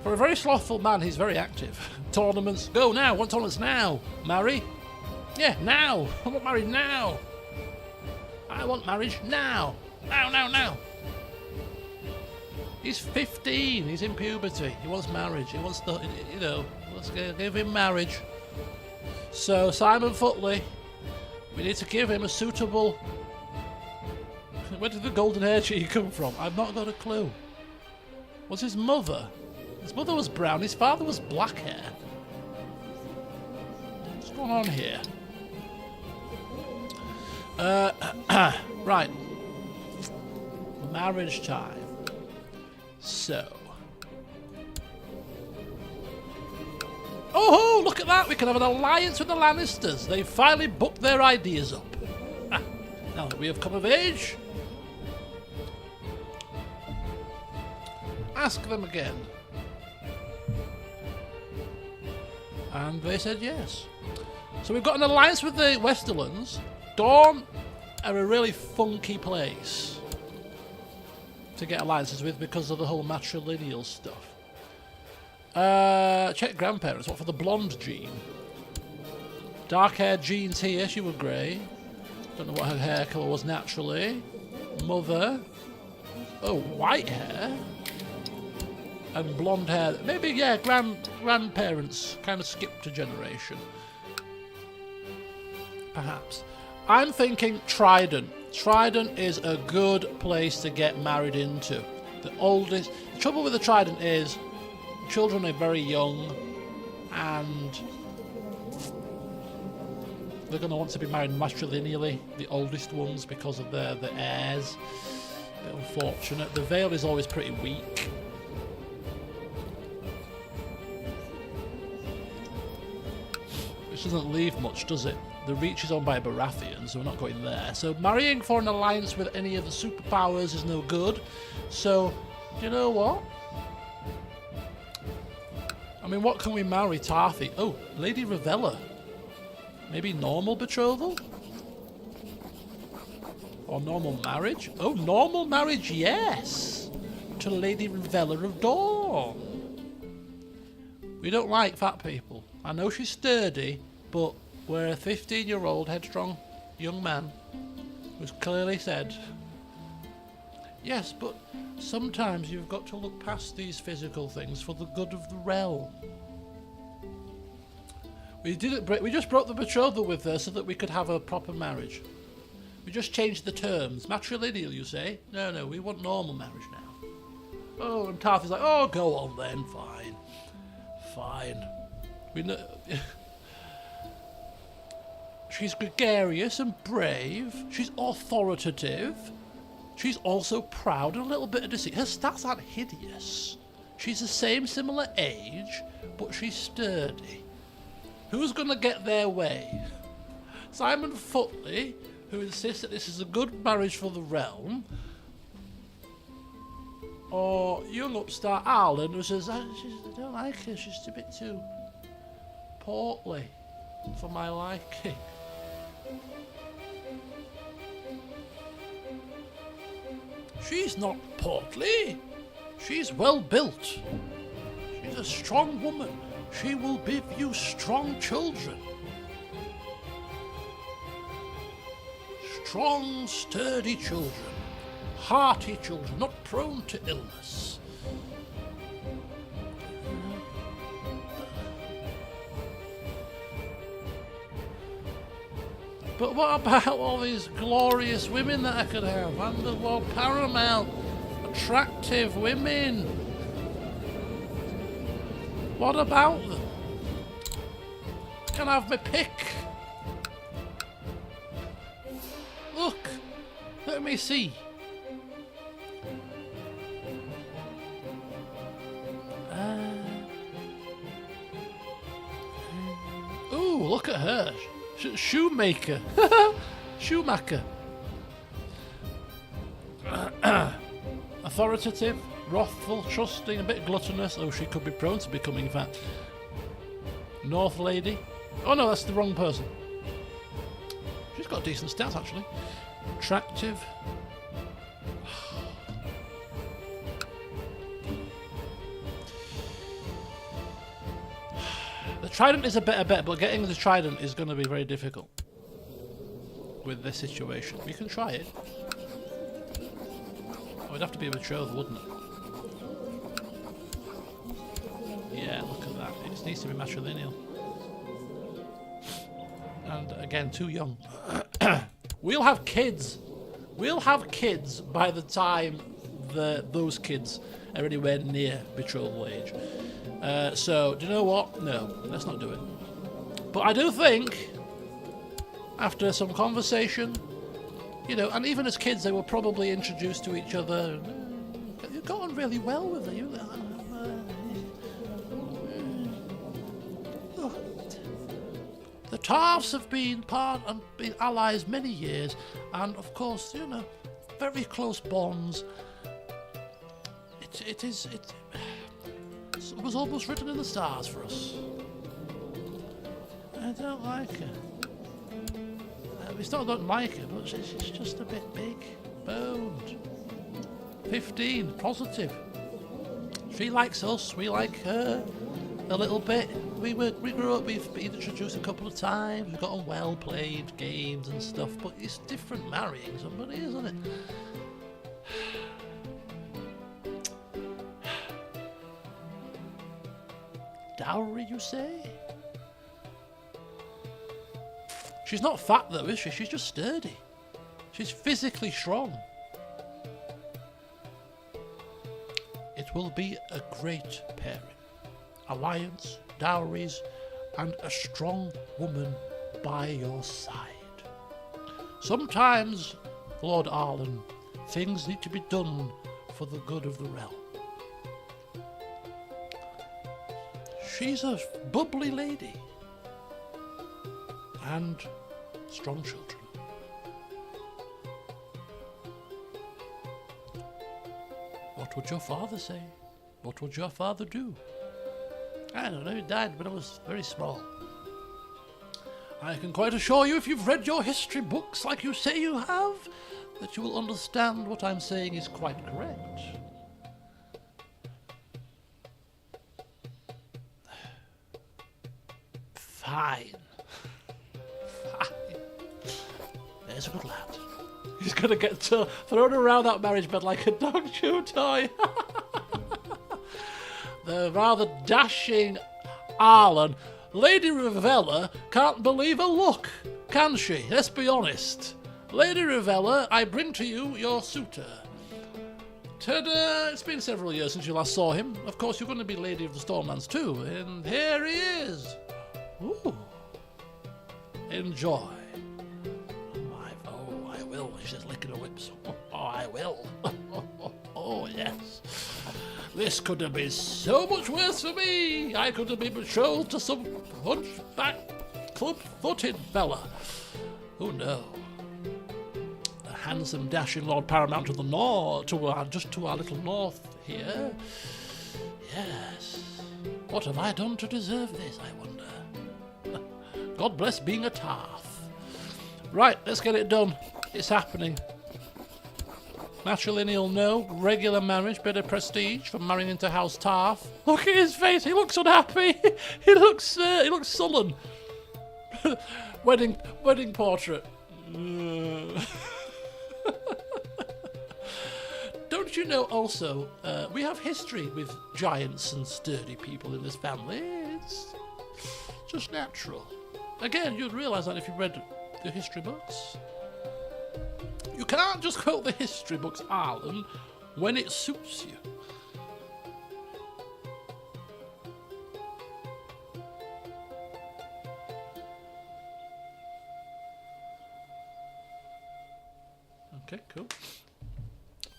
For a very slothful man, he's very active. Tournaments, go now, want tournaments now. Marry? Yeah, now. I want married now. I want marriage now. Now. He's 15, he's in puberty, he wants marriage, he wants the, you know, let's give him marriage. So, Simon Footley, we need to give him a suitable... Where did the golden hair cheek come from? I've not got a clue. Was his mother? His mother was brown, his father was black hair. What's going on here? Right. Marriage time. So, Oh, look at that! We can have an alliance with the Lannisters. They've finally booked their ideas up. Ah, now that we have come of age, ask them again. And they said yes. So we've got an alliance with the Westerlands. Dawn are a really funky place to get alliances with because of the whole matrilineal stuff. Check grandparents. What for the blonde gene? Dark-haired Jean's here. She was grey. Don't know what her hair colour was naturally. Mother. Oh, white hair. And blonde hair. Maybe, yeah, grandparents kind of skipped a generation. Perhaps. I'm thinking Trident. Trident is a good place to get married into. The oldest. The trouble with the Trident is children are very young and they're going to want to be married matrilineally, the oldest ones, because of the heirs. A bit unfortunate. The Vale is always pretty weak. Which doesn't leave much, does it? The Reach is owned by a Baratheon, so we're not going there. So marrying for an alliance with any of the superpowers is no good. So, do you know what? I mean, what can we marry Tarthy? Oh, Lady Ravella. Maybe normal betrothal? Or normal marriage? Oh, normal marriage, yes! To Lady Ravella of Dawn. We don't like fat people. I know she's sturdy, but we're a 15-year-old headstrong young man who's clearly said, yes, but sometimes you've got to look past these physical things for the good of the realm. We just broke the betrothal with her so that we could have a proper marriage. We just changed the terms. Matrilineal, you say? No, we want normal marriage now. Oh, and Tarthy's like, oh, go on then, fine. Fine. We know... She's gregarious and brave. She's authoritative. She's also proud and a little bit of deceit. Her stats aren't hideous. She's the same similar age, but she's sturdy. Who's going to get their way? Simon Footley, who insists that this is a good marriage for the realm, or young upstart Arlan, who says, I don't like her, she's a bit too portly for my liking. She's not portly. She's well built. She's a strong woman. She will give you strong children. Strong, sturdy children. Hearty children, not prone to illness. But what about all these glorious women that I could have? Underworld Paramount. Attractive women. What about them? Can I have my pick? Look. Let me see. Ooh, look at her. Shoemaker. Schumacher. Authoritative, wrathful, trusting, a bit gluttonous. Oh, she could be prone to becoming fat. North Lady. Oh no, that's the wrong person. She's got decent stats actually. Attractive. The Trident is a better bet, but getting the Trident is going to be very difficult with this situation. We can try it. Oh, it'd have to be a betrothal, wouldn't it? Yeah, look at that. It just needs to be matrilineal. And again, too young. We'll have kids. We'll have kids by the time those kids are anywhere near betrothal age. So, do you know what? No, let's not do it. But I do think, after some conversation, you know, and even as kids, they were probably introduced to each other. You got on really well with her. Tarfs have been been allies many years, and of course, you know, very close bonds. It was almost written in the stars for us. I don't like her. It's not I don't like her, but she's just a bit big boned. 15, positive. She likes us, we like her a little bit. We grew up, we've been introduced a couple of times, we've got on well played games and stuff, but it's different marrying somebody, isn't it? Dowry, you say? She's not fat though, is she? She's just sturdy. She's physically strong. It will be a great pairing. Alliance, dowries, and a strong woman by your side. Sometimes, Lord Arlan, things need to be done for the good of the realm. She's a bubbly lady. And strong children. What would your father say? What would your father do? I don't know, he died when I was very small. I can quite assure you, if you've read your history books like you say you have, that you will understand what I'm saying is quite correct. Fine. There's a good lad. He's going to get thrown around that marriage bed like a dog chew toy. The rather dashing Arlan. Lady Ravella can't believe her luck, can she? Let's be honest. Lady Ravella, I bring to you your suitor. Ta-da! It's been several years since you last saw him. Of course, you're going to be Lady of the Stormlands too. And here he is. Ooh. Enjoy. Oh, I will. She's licking her lips. Oh, I will. Oh, yes. This could have been so much worse for me. I could have been betrothed to some hunchback, club-footed fella. Oh, no. The handsome, dashing Lord Paramount to the north, just to our little north here. Yes. What have I done to deserve this, I wonder? God bless being a Tarth. Right, let's get it done. It's happening. Matrilineal, no. Regular marriage, bit of prestige from marrying into House Tarth. Look at his face. He looks unhappy. He looks sullen. Wedding portrait. Don't you know also, we have history with giants and sturdy people in this family. It's just natural. Again, you'd realise that if you read the history books. You can't just quote the history books, Arlan, when it suits you. Okay, cool.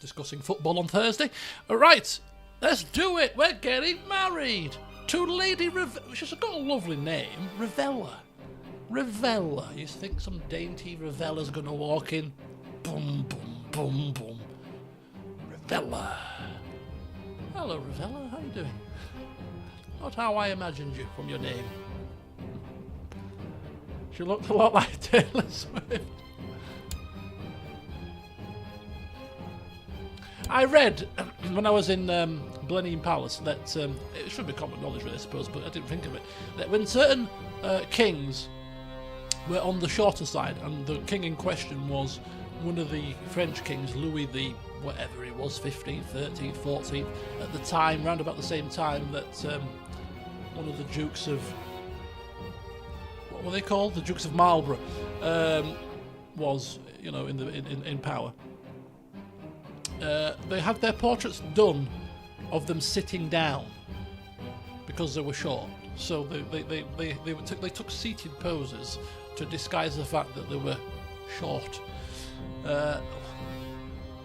Discussing football on Thursday. All right, let's do it. We're getting married to Lady Ravella. She's got a lovely name, Ravella. Ravella. You think some dainty Ravella's going to walk in? Boom, boom, boom, boom. Ravella. Hello, Ravella. How are you doing? Not how I imagined you from your name. She looked a lot like Taylor Swift. I read when I was in Blenheim Palace that it should be common knowledge, really, I suppose, but I didn't think of it. That when certain kings were on the shorter side, and the king in question was one of the French kings, Louis the whatever he was, 15th, 13th, 14th, at the time, round about the same time that one of the dukes of, what were they called? The Dukes of Marlborough was, you know, in power. They had their portraits done of them sitting down because they were short. So they took seated poses to disguise the fact that they were short.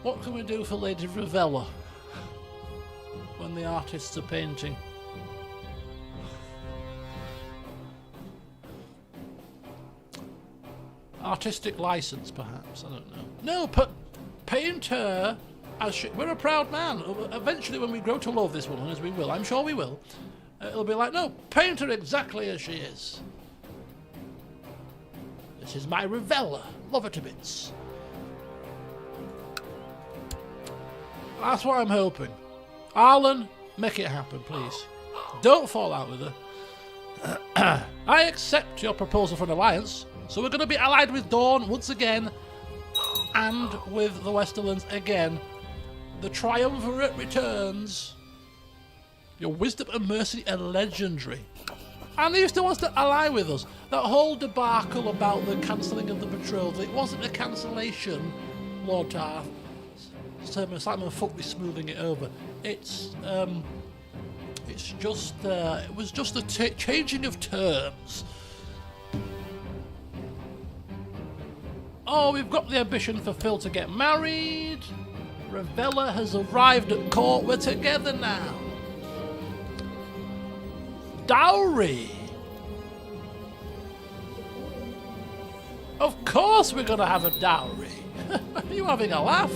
What can we do for Lady Ravella when the artists are painting? Artistic license, perhaps. I don't know. No, paint her as she... We're a proud man. Eventually, when we grow to love this woman, as we will, I'm sure we will, it'll be like, no, paint her exactly as she is. This is my Revella. Love her to bits. That's what I'm hoping. Arlan, make it happen, please. Don't fall out with her. I accept your proposal for an alliance. So we're going to be allied with Dawn once again. And with the Westerlands again. The triumvirate returns. Your wisdom and mercy are legendary. And he still wants to ally with us. That whole debacle about the cancelling of the betrothal, it wasn't a cancellation, Lord Tarth. Simon Fuck be smoothing it over. It's just it was just a changing of terms. Oh, we've got the ambition for Phil to get married. Revella has arrived at court. We're together now. Dowry. Of course we're gonna have a dowry. Are you having a laugh?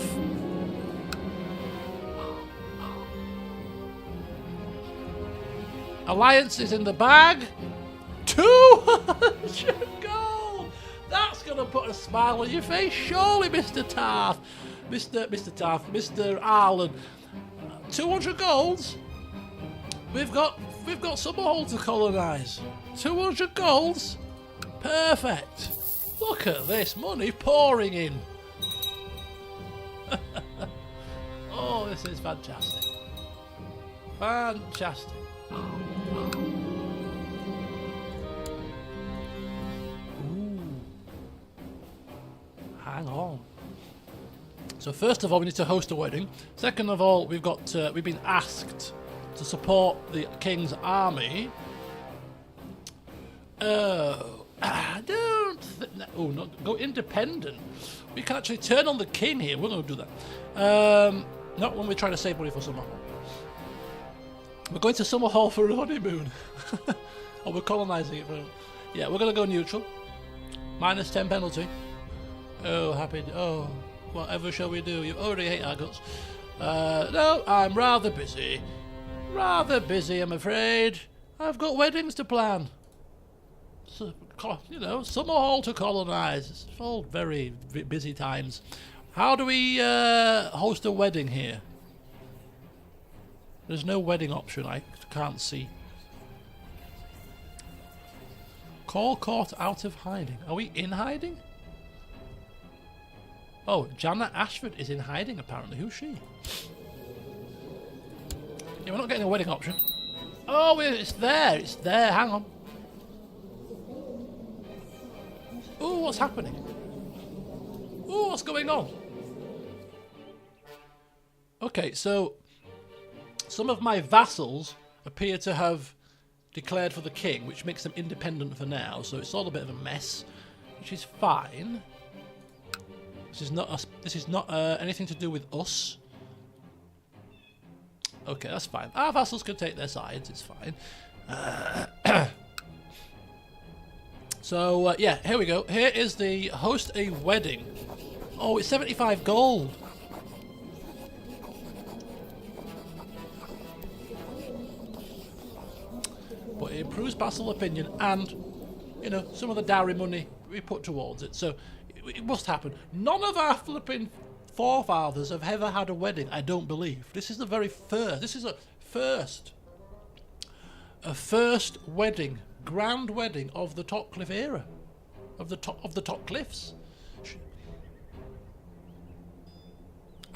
Alliance is in the bag. 200 gold. That's gonna put a smile on your face, surely, Mr. Tarth. Mr. Arlan. 200 golds. We've got Summerhold to colonise. 200 golds. Perfect. Look at this money pouring in. Oh, this is fantastic. Fantastic. Ooh. Hang on. So first of all, we need to host a wedding. Second of all, we've been asked to support the king's army. Oh, not go independent. We can actually turn on the king here. We're going to do that. Not when we're trying to save money for Summerhall. We're going to Summerhall for a honeymoon. Or we're colonising it for... Yeah, we're going to go neutral. -10 penalty. Oh, happy... Oh, whatever shall we do? You already hate AGOTs. No, I'm rather busy. Rather busy, I'm afraid. I've got weddings to plan. So, you know, Summerhall to colonise. It's all very busy times. How do we host a wedding here? There's no wedding option, I can't see. Call court out of hiding. Are we in hiding? Oh, Jana Ashford is in hiding apparently. Who's she? Yeah, we're not getting a wedding option. Oh, it's there. It's there. Hang on. Oh, what's happening? Oh, what's going on? Okay, so some of my vassals appear to have declared for the king, which makes them independent for now. So it's all a bit of a mess, which is fine. This is not us. This is not anything to do with us. Okay, that's fine. Our vassals can take their sides. It's fine. So yeah, here we go. Here is the host a wedding. Oh, it's 75 gold. But it improves vassal opinion and, you know, some of the dowry money we put towards it. So it must happen. None of our flipping forefathers have ever had a wedding, I don't believe. This is the very first. This is a first wedding, grand wedding of the Top Cliff era, of the top cliffs.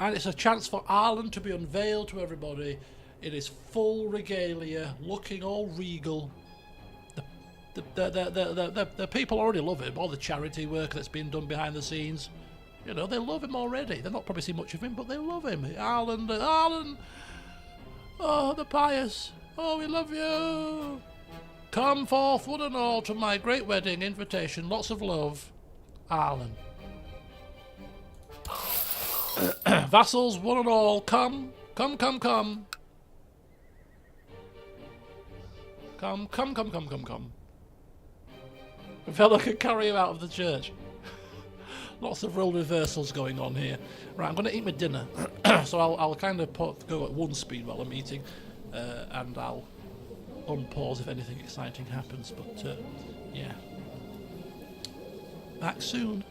And it's a chance for Arlan to be unveiled to everybody in his full regalia, looking all regal. The people already love him, all the charity work that's been done behind the scenes. You know, they love him already. They've not probably seen much of him, but they love him. Arlan, oh, the pious, oh, we love you. Come forth, one and all, to my great wedding invitation. Lots of love, Arlan. Vassals, one and all, come. Come. Come. Revella can carry him out of the church. Lots of role reversals going on here. Right, I'm going to eat my dinner. So I'll kind of go at 1 speed while I'm eating. And I'll unpause if anything exciting happens. But, yeah. Back soon.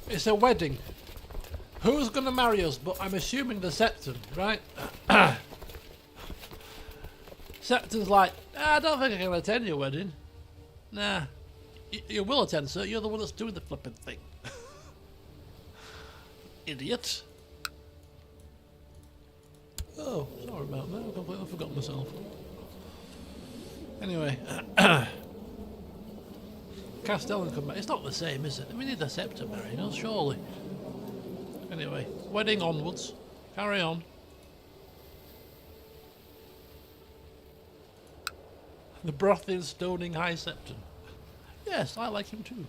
It's a wedding. Who's gonna marry us? But I'm assuming the Septon, right? Septon's like, I don't think I can attend your wedding. Nah. You will attend, sir. You're the one that's doing the flipping thing. Idiot. Oh, sorry about that. I completely forgot myself. Anyway. Castellan come back. It's not the same, is it? We need the scepter marrying us, surely. Anyway, wedding onwards. Carry on. The Brothian stoning High Septon. Yes, I like him too.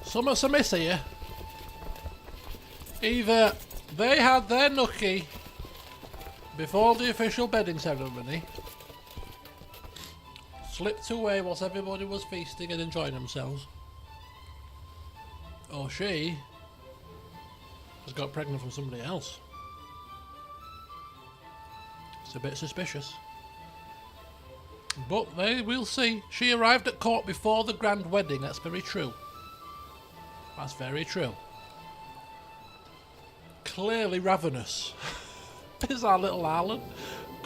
Something's amiss here. Either they had their nookie before the official bedding ceremony, slipped away whilst everybody was feasting and enjoying themselves, or she has got pregnant from somebody else. It's a bit suspicious. But we'll see. She arrived at court before the grand wedding. That's very true. That's very true. Clearly ravenous. Is our little Arlan.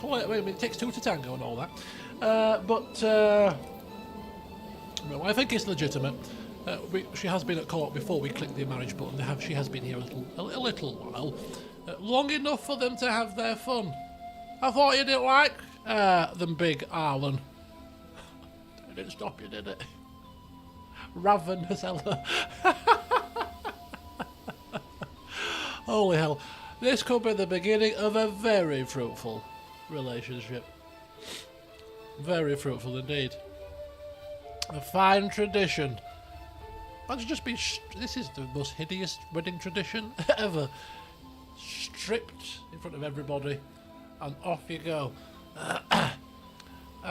I mean, it takes two to tango and all that. Well, I think it's legitimate. She has been at court before we clicked the marriage button. She has been here a little while. Long enough for them to have their fun. I thought you didn't like them big Arlan. It didn't stop you, did it? Ravenous Ella. Holy hell. This could be the beginning of a very fruitful relationship. Very fruitful indeed. A fine tradition. Imagine just being... This is the most hideous wedding tradition ever. Stripped in front of everybody. And off you go. I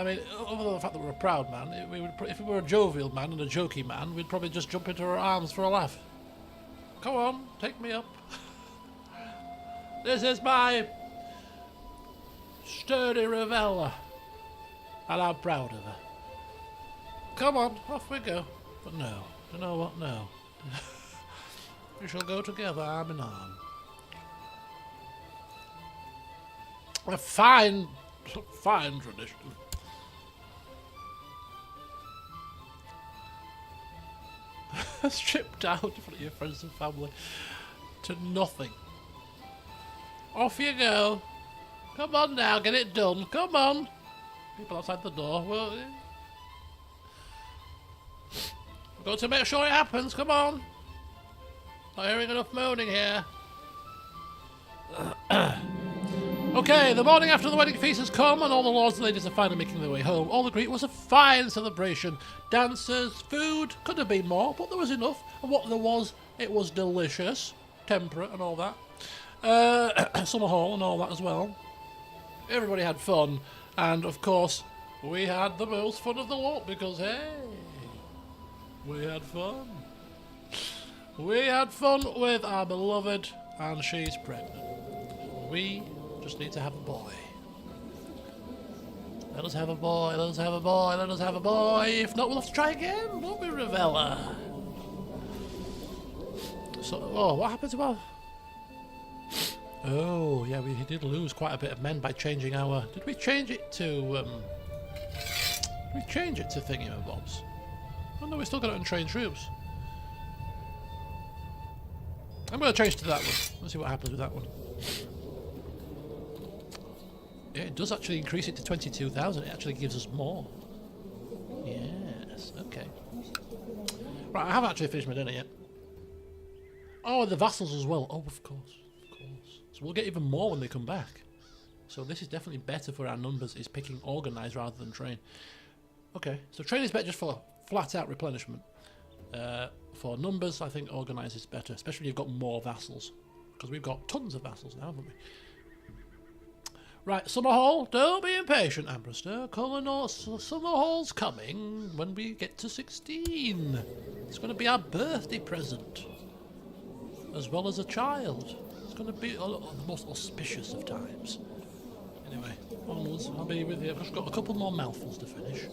mean, other than the fact that we're a proud man, if we were a jovial man and a jokey man, we'd probably just jump into her arms for a laugh. Come on, take me up. This is my sturdy Ravella, and I'm proud of her. Come on, off we go. But no, you know what? No. We shall go together, arm in arm. A fine tradition. Stripped out in front of your friends and family to nothing. Off you go. Come on now, get it done. Come on. People outside the door. Well, we've got to make sure it happens. Come on. Not hearing enough moaning here. Okay, the morning after the wedding feast has come and all the lords and ladies are finally making their way home. All agreed it was a fine celebration. Dancers, food, could have been more, but there was enough. And what there was, it was delicious. Temperate and all that. Summer hall and all that as well. Everybody had fun. And of course, we had the most fun of the lot because, hey, we had fun. We had fun with our beloved and she's pregnant. We just need to have a boy. Let us have a boy, let us have a boy, let us have a boy. If not, we'll have to try again, won't we, Ravella? So, oh, what happened to our... Oh, yeah, we did lose quite a bit of men by changing our... Did we change it to... Did we change it to thingy-mabobs? Oh no, we still got it on trained troops. I'm going to change to that one. Let's see what happens with that one. Yeah, it does actually increase it to 22,000. It actually gives us more. Yes, okay. Right, I haven't actually finished my dinner yet. Oh, the vassals as well. Oh, of course, of course. So we'll get even more when they come back. So this is definitely better for our numbers, is picking organise rather than train. Okay, so train is better just for flat-out replenishment. For numbers, I think organise is better, especially when you've got more vassals. Because we've got tons of vassals now, haven't we? Right, Summer Hall, don't be impatient, Ambrister. Summer Hall's coming when we get to 16. It's going to be our birthday present. As well as a child. It's going to be the most auspicious of times. Anyway, onwards, I'll be with you. I've just got a couple more mouthfuls to finish.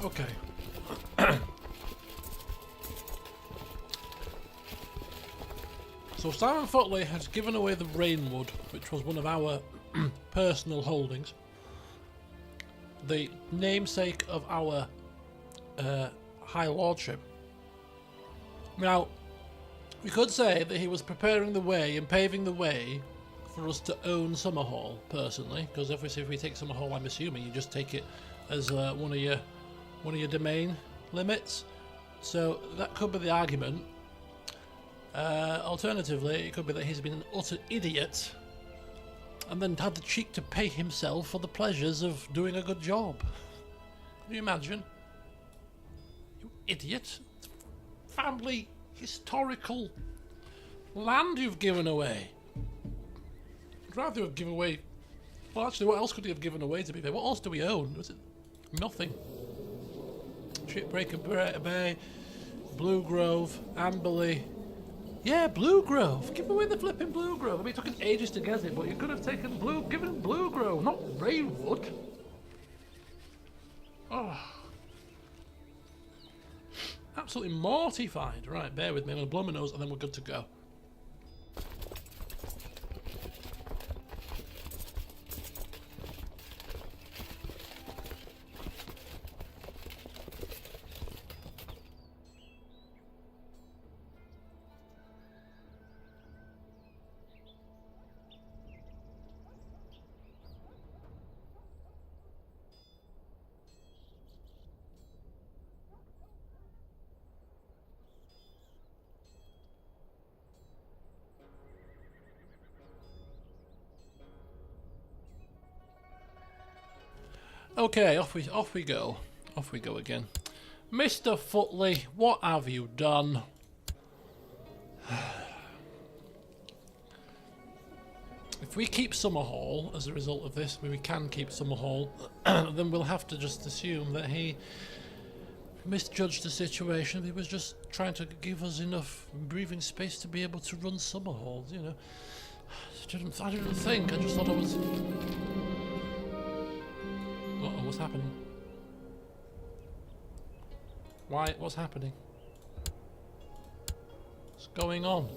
Okay. So Simon Fotley has given away the Rainwood, which was one of our personal holdings. The namesake of our High Lordship. Now, we could say that he was preparing the way and paving the way for us to own Summerhall, personally, because obviously if we take Summerhall, I'm assuming you just take it as one of your domain limits. So that could be the argument. Alternatively, it could be that he's been an utter idiot and then had the cheek to pay himself for the pleasures of doing a good job. Can you imagine? You idiot. Family historical land you've given away. I'd rather have given away... Well, actually, what else could he have given away, to be fair? What else do we own? Was it nothing? Shipbreaker Bay, Blue Grove, Amberley. Yeah, Blue Grove. Give away the flipping Blue Grove. I mean, it took ages to get it, but you could have taken given Blue Grove, not Rainwood. Oh. Absolutely mortified. Right, bear with me. I'm going to blow my nose and then we're good to go. Okay, off we go. Off we go again. Mr. Fotley, what have you done? If we keep Summerhall as a result of this, we can keep Summerhall, then we'll have to just assume that he misjudged the situation. He was just trying to give us enough breathing space to be able to run Summerhall, you know. I didn't think, I just thought I was... Uh-oh, what's happening? Why? What's happening? What's going on?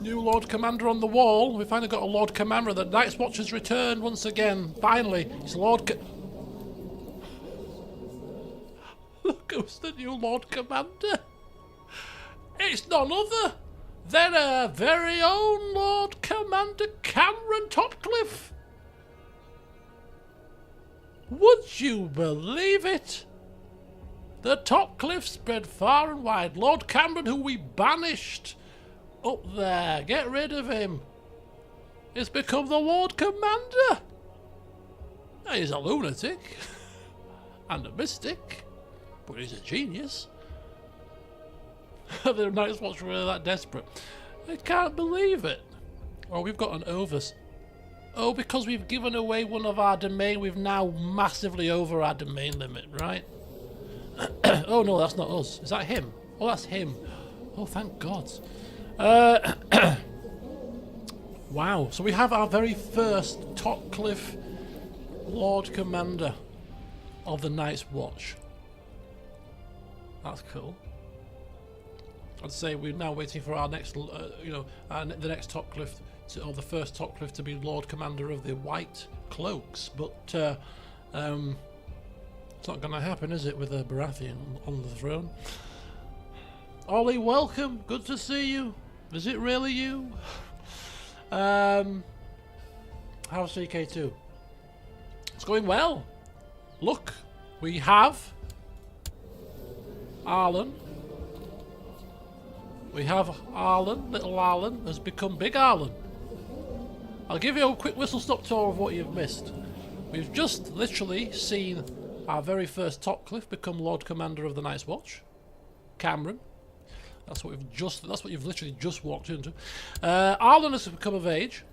New Lord Commander on the wall. We finally got a Lord Commander. The Night's Watch has returned once again. Finally, it's Lord Look who's the new Lord Commander. It's none other than our very own Lord Commander Cameron Topcliffe. Would you believe it? The Topcliffe spread far and wide. Lord Cameron, who we banished up there, get rid of him. He's become the Lord Commander. Now, he's a lunatic and a mystic, but he's a genius. The Night's Watch really that desperate. I can't believe it. Oh, we've got an overs. Oh, because we've given away one of our domain, we've now massively over our domain limit, right? Oh no, that's not us. Is that him? Oh, that's him. Oh, thank God. Wow. So we have our very first Topcliffe Lord Commander of the Night's Watch. That's cool. I'd say we're now waiting for our next, the next Topcliffe, or the first Topcliffe to be Lord Commander of the White Cloaks, but it's not going to happen, is it, with a Baratheon on the throne? Ollie, welcome. Good to see you. Is it really you? How's CK2? It's going well. Look, we have Arlan. We have Arlan. Little Arlan has become Big Arlan. I'll give you a quick whistle-stop tour of what you've missed. We've just literally seen our very first Topcliffe become Lord Commander of the Night's Watch, Cameron. That's what you've literally just walked into. Arlan has become of age.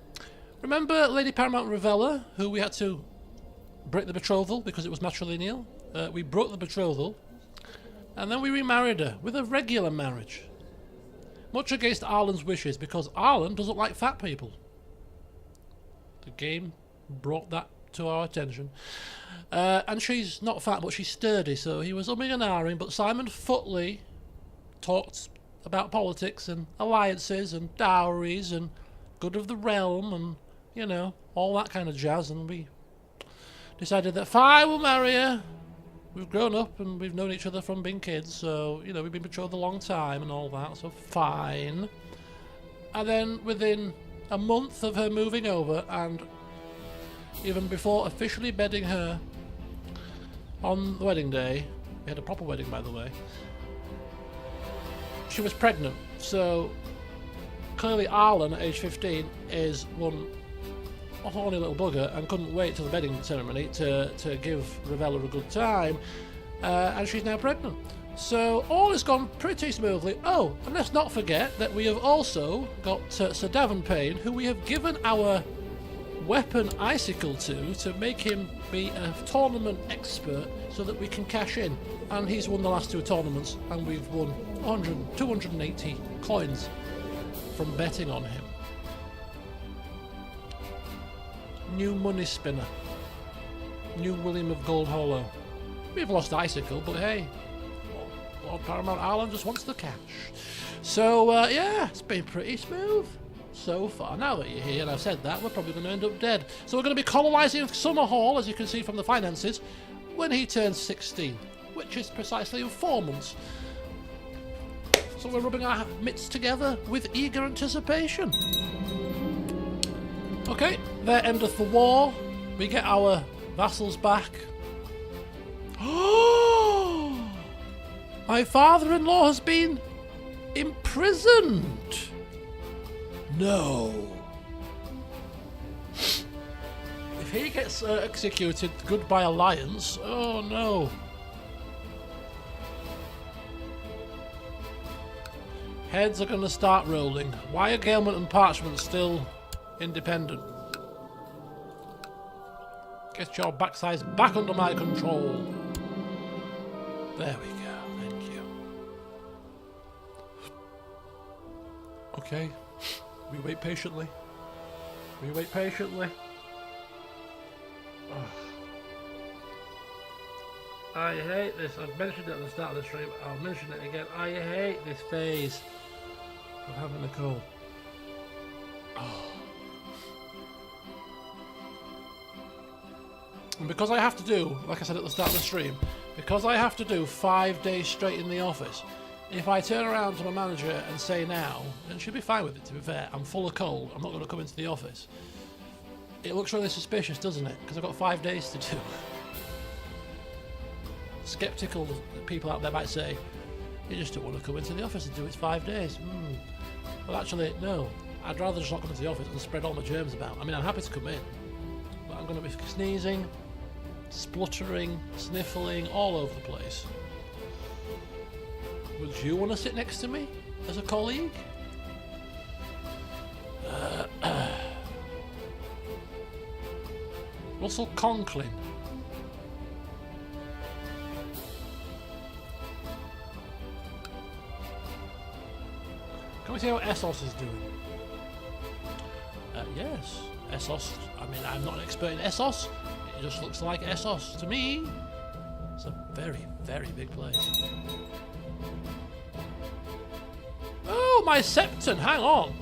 Remember Lady Paramount Ravella, who we had to break the betrothal because it was matrilineal? We broke the betrothal, and then we remarried her with a regular marriage. Much against Arlan's wishes, because Arlan doesn't like fat people. The game brought that to our attention. And she's not fat, but she's sturdy, so he was umming and ahhing, but Simon Footley talked about politics and alliances and dowries and good of the realm and, you know, all that kind of jazz, and we decided that fine, we'll marry her. We've grown up and we've known each other from being kids, so, you know, we've been betrothed a long time and all that, so fine. And then within a month of her moving over, and even before officially bedding her on the wedding day, we had a proper wedding, by the way, she was pregnant. So clearly Arlan at age 15 is one horny little bugger and couldn't wait till the wedding ceremony to give Ravella a good time, and she's now pregnant. So all has gone pretty smoothly. Oh, and let's not forget that we have also got Sir Davenpayne, who we have given our weapon icicle to make him be a tournament expert so that we can cash in. And he's won the last 2 tournaments, and we've won 280 coins from betting on him. New money spinner. New William of Gold Hollow. We've lost icicle, but hey, Lord Paramount Arlan just wants the cash. So yeah, it's been pretty smooth so far. Now that you're here and I've said that, we're probably going to end up dead. So we're going to be colonising Summer Hall, as you can see from the finances, when he turns 16, which is precisely in 4 months. So we're rubbing our mitts together with eager anticipation. Okay, there endeth the war. We get our vassals back. Oh! My father-in-law has been imprisoned. No. If he gets executed, goodbye alliance. Oh no. Heads are going to start rolling. Why are Gaelmont and Parchment still independent? Get your backsides back under my control. There we go. Thank you. Okay. We wait patiently. We wait patiently. Oh. I hate this. I've mentioned it at the start of the stream. I'll mention it again. I hate this phase of having a cold. Oh. And because I have to do, like I said at the start of the stream, because I have to do 5 days straight in the office, if I turn around to my manager and say now, and she'll be fine with it, to be fair, I'm full of cold, I'm not going to come into the office, it looks really suspicious, doesn't it? Because I've got 5 days to do. Skeptical people out there might say, you just don't want to come into the office and do it 5 days. Well, actually, no. I'd rather just not come into the office and spread all my germs about. I mean, I'm happy to come in, but I'm going to be sneezing, spluttering, sniffling all over the place. Would you want to sit next to me as a colleague? Russell Conklin. Can we see how Essos is doing? Yes, Essos. I mean, I'm not an expert in Essos. It just looks like Essos to me. It's a very, very big place. Oh, my Septon, hang on.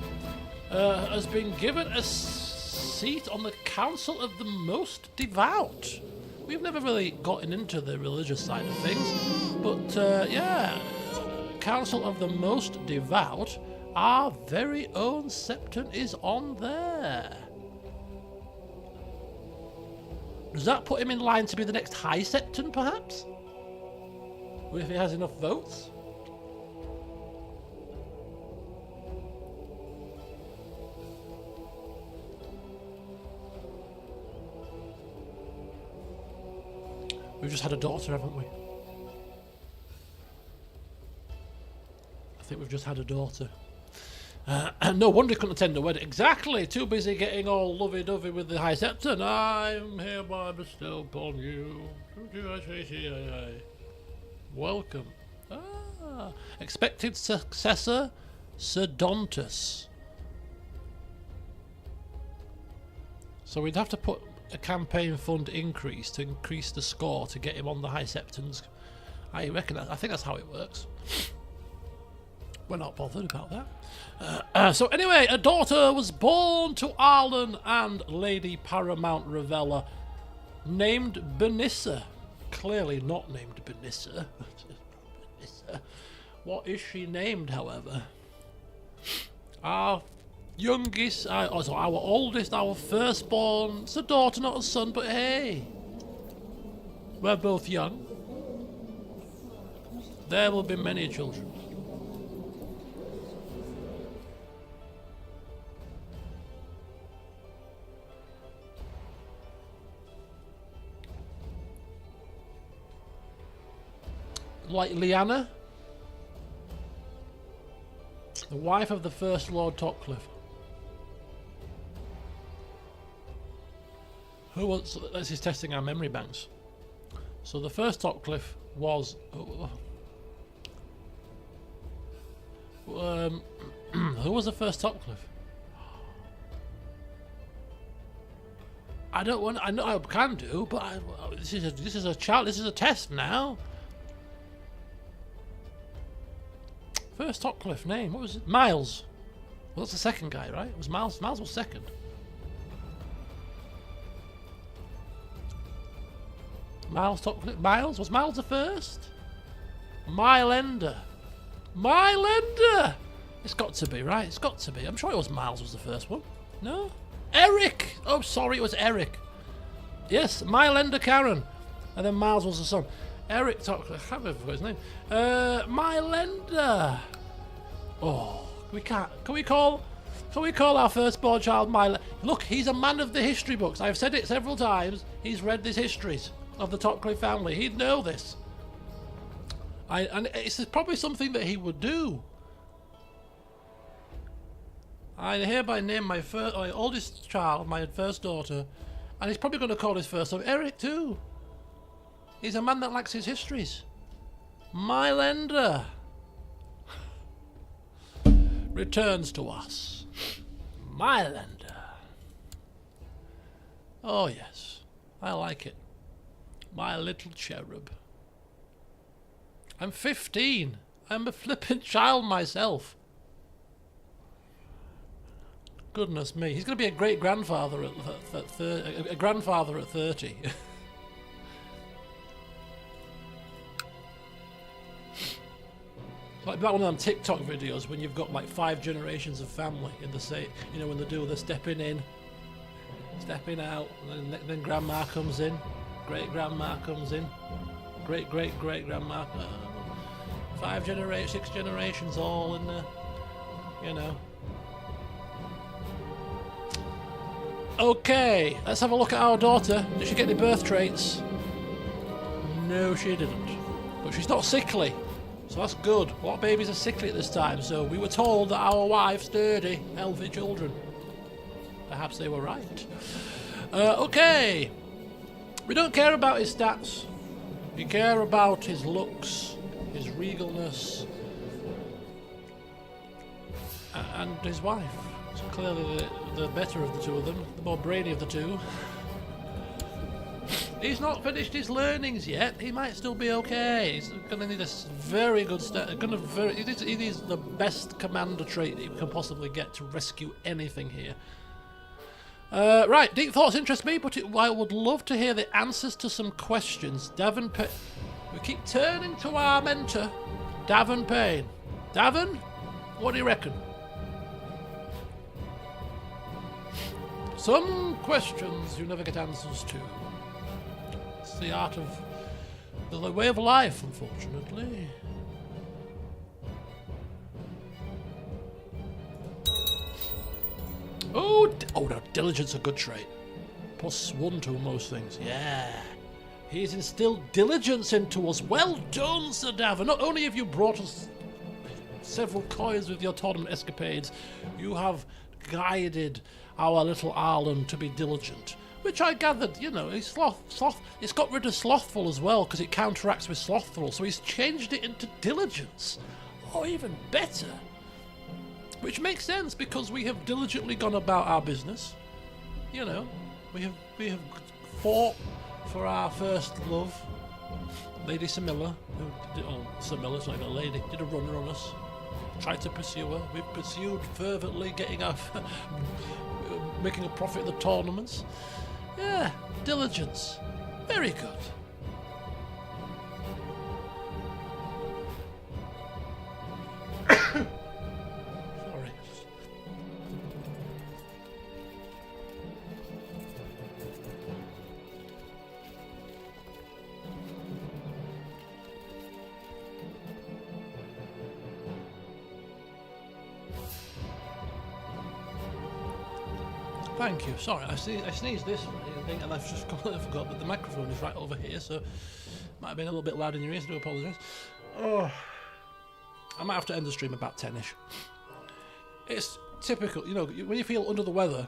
Has been given a seat on the Council of the Most Devout. We've never really gotten into the religious side of things, but yeah, Council of the Most Devout, our very own Septon is on there. Does that put him in line to be the next High Septon, perhaps? If he has enough votes? We've just had a daughter, haven't we? I think we've just had a daughter. No wonder he couldn't attend a wedding. Exactly! Too busy getting all lovey-dovey with the High Septon. I'm hereby bestow upon you. Welcome. Ah, expected successor, Sir Dontus. So we'd have to put a campaign fund increase to increase the score to get him on the High Septons. I think that's how it works. We're not bothered about that. So anyway, a daughter was born to Arlan and Lady Paramount Ravella, named Benissa. Clearly not named Benissa. Benissa. What is she named, however? Our youngest, our oldest, our firstborn. It's a daughter, not a son, but hey, we're both young. There will be many children. Like Lyanna, the wife of the first Lord Topcliffe. Who was? This is testing our memory banks. So the first Topcliffe was. Who was the first Topcliffe? I don't want. I know I can do, but this is a child. This is a test now. First Topcliffe name. What was it? Miles. Well, that's the second guy, right? It was Miles. Miles was second. Miles Topcliffe. Miles? Was Miles the first? Mylender. Mylender! It's got to be, right? It's got to be. I'm sure it was Miles was the first one. No? Eric! Oh, sorry, it was Eric. Yes, Mylender Karen. And then Miles was the son. Eric Topcliffe. I can't remember his name. Mylender. Oh, we can't. Can we call our firstborn child Mylender? Look, he's a man of the history books. I've said it several times. He's read these histories of the Topcliffe family. He'd know this. And it's probably something that he would do. I hereby name my oldest child, my first daughter, and he's probably going to call his first son Eric too. He's a man that likes his histories. Mylender returns to us. Mylender. Oh yes, I like it. My little cherub. I'm 15. I'm a flippant child myself. Goodness me, he's going to be a great grandfather at a grandfather at 30. Like that one of them TikTok videos when you've got like 5 generations of family in the same, you know, when they do the stepping in, stepping out, and then grandma comes in, great grandma comes in, great grandma, 5 generations, 6 generations all in the, you know. Okay, let's have a look at our daughter. Did she get any birth traits? No, she didn't. But she's not sickly. So that's good. A lot of babies are sickly at this time, so we were told that our wife sturdy, healthy children. Perhaps they were right. Okay. We don't care about his stats. We care about his looks, his regalness, and his wife. So clearly the better of the two of them, the more brainy of the two. He's not finished his learnings yet. He might still be okay. He's going to need a very good start. He needs the best commander trait that he can possibly get to rescue anything here. Right, deep thoughts interest me, but I would love to hear the answers to some questions. Davin Payne. We keep turning to our mentor, Davin Payne. Davin, what do you reckon? Some questions you never get answers to. It's the art of the way of life, unfortunately. Oh, no, diligence a good trait. +1 to most things. Yeah. He's instilled diligence into us. Well done, Sir Davin. Not only have you brought us several coins with your tournament escapades, you have guided our little Arlan to be diligent. Which I gathered, you know, he's sloth. It's got rid of slothful as well, because it counteracts with slothful. So he's changed it into diligence. Oh, even better. Which makes sense, because we have diligently gone about our business. You know, we have fought for our first love, Lady Samilla, Samilla's like a lady, did a runner on us, tried to pursue her. We pursued fervently, getting our making a profit at the tournaments. Yeah, diligence, very good. Sorry. Thank you. Sorry, I sneezed this thing, and I've just completely forgot that the microphone is right over here, so might have been a little bit loud in your ears. I do apologise. Oh, I might have to end the stream about 10ish. It's typical, you know, when you feel under the weather.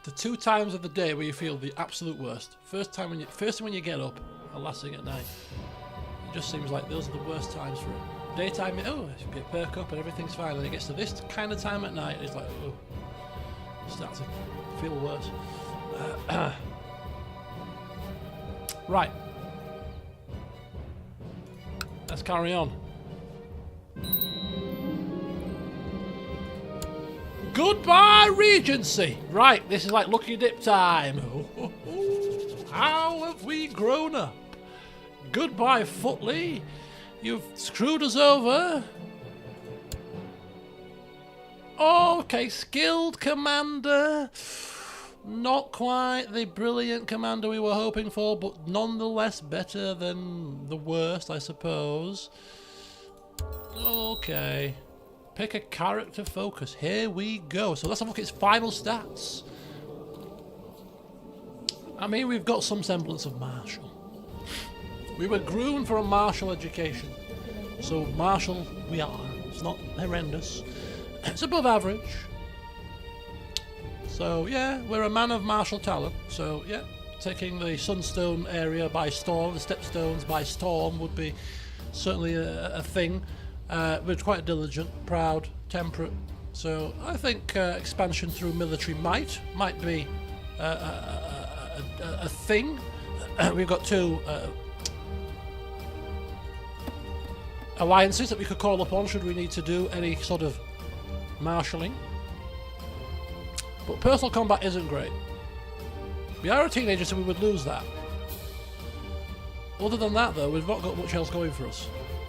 The 2 times of the day where you feel the absolute worst. First thing when you get up, and last thing at night. It just seems like those are the worst times for it. Daytime, it's a bit perk up and everything's fine. And it gets to this kind of time at night, and it's like, oh. Start to feel worse. Right. Let's carry on. Goodbye, Regency! Right, this is like Lucky Dip time. How have we grown up? Goodbye, Footley. You've screwed us over. Okay, skilled commander. Not quite the brilliant commander we were hoping for, but nonetheless better than the worst, I suppose. Okay. Pick a character focus. Here we go. So let's have a look at its final stats. I mean, we've got some semblance of martial. We were groomed for a martial education. So martial we are. It's not horrendous. It's above average. So yeah, we're a man of martial talent. So yeah, taking the Sunstone area by storm, the Stepstones by storm would be certainly a thing. We're quite diligent, proud, temperate. So I think expansion through military might be a thing. We've got 2 alliances that we could call upon should we need to do any sort of marshalling. But personal combat isn't great. We are a teenager, so we would lose that. Other than that, though, we've not got much else going for us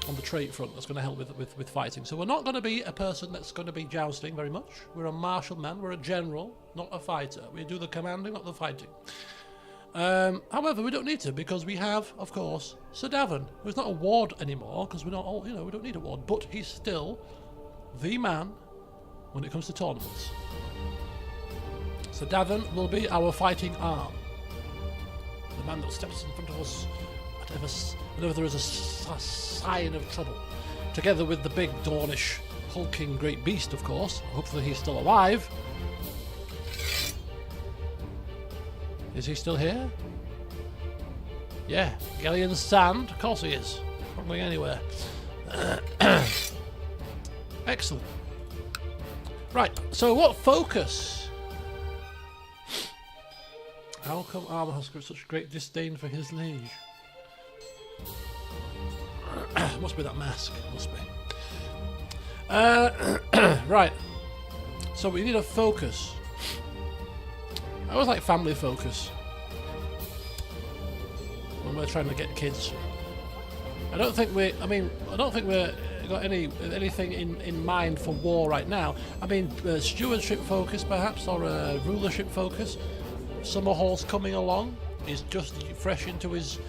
on the trait front that's going to help with fighting. So we're not going to be a person that's going to be jousting very much. We're a martial man. We're a general, not a fighter. We do the commanding, not the fighting. However, we don't need to, because we have, of course, Sir Davin, who's not a ward anymore, because we're not all, we don't need a ward, but he's still the man when it comes to tournaments. So Davin will be our fighting arm. The man that steps in front of us whenever there is a sign of trouble. Together with the big Dornish hulking great beast, of course. Hopefully he's still alive. Is he still here? Yeah, Galleon Sand. Of course he is. Not going anywhere. Excellent. Right, so what focus? How come Armor has got such great disdain for his liege? Must be that mask. Must be. Right. So we need a focus. I always like family focus when we're trying to get kids. I don't think we're got anything in mind for war right now. I mean, stewardship focus perhaps, or a rulership focus. Summerhall's coming along. He's just fresh into his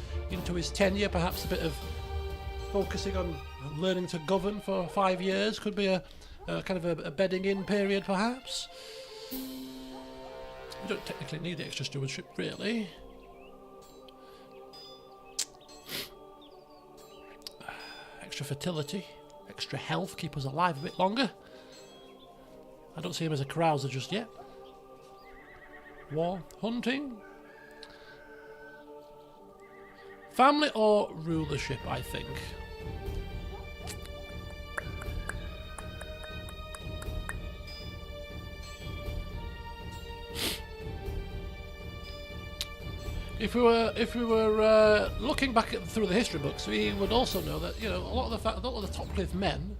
tenure. Perhaps a bit of focusing on learning to govern for 5 years could be a kind of a bedding in period, perhaps. We don't technically need the extra stewardship, really. Extra fertility, extra health, keep us alive a bit longer. I don't see him as a carouser just yet. War, hunting. Family or rulership, I think. If we were looking back through the history books, we would also know that a lot of the Topcliffe men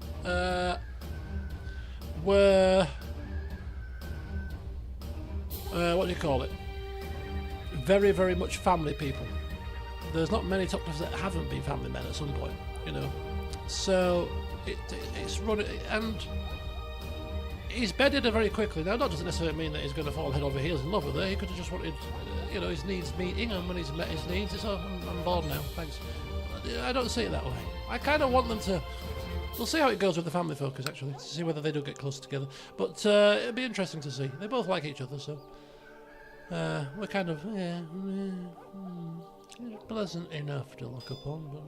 were what do you call it? Very, very much family people. There's not many Topcliffes that haven't been family men at some point, So it's running, and he's bedded her very quickly. Now, that doesn't necessarily mean that he's going to fall head over heels in love with her. He could have just wanted, his needs meeting, and when he's met his needs, it's, I'm bored now, thanks. I don't see it that way. I kind of want them to. We'll see how it goes with the family focus, actually, to see whether they do get close together. But it'll be interesting to see. They both like each other, so we're kind of pleasant enough to look upon.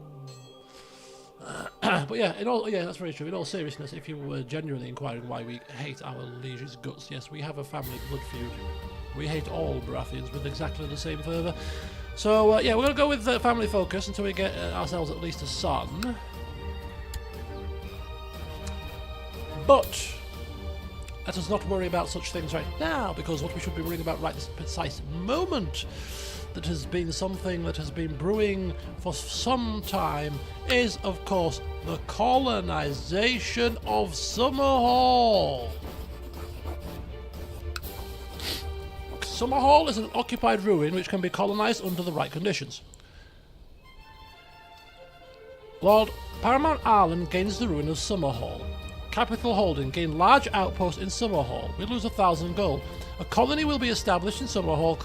But yeah, that's very true. In all seriousness, if you were genuinely inquiring why we hate our liege's guts, yes, we have a family blood feud. We hate all Baratheons with exactly the same fervour. So yeah, we're going to go with family focus until we get ourselves at least a son. But let us not worry about such things right now, because what we should be worrying about right this precise moment, that has been something that has been brewing for some time, is of course the colonization of Summerhall. Summerhall is an occupied ruin which can be colonized under the right conditions. Lord Paramount Arlan gains the ruin of Summerhall. Capital holding, gain large outpost in Summerhall. We lose 1,000 gold. A colony will be established in Summerhall.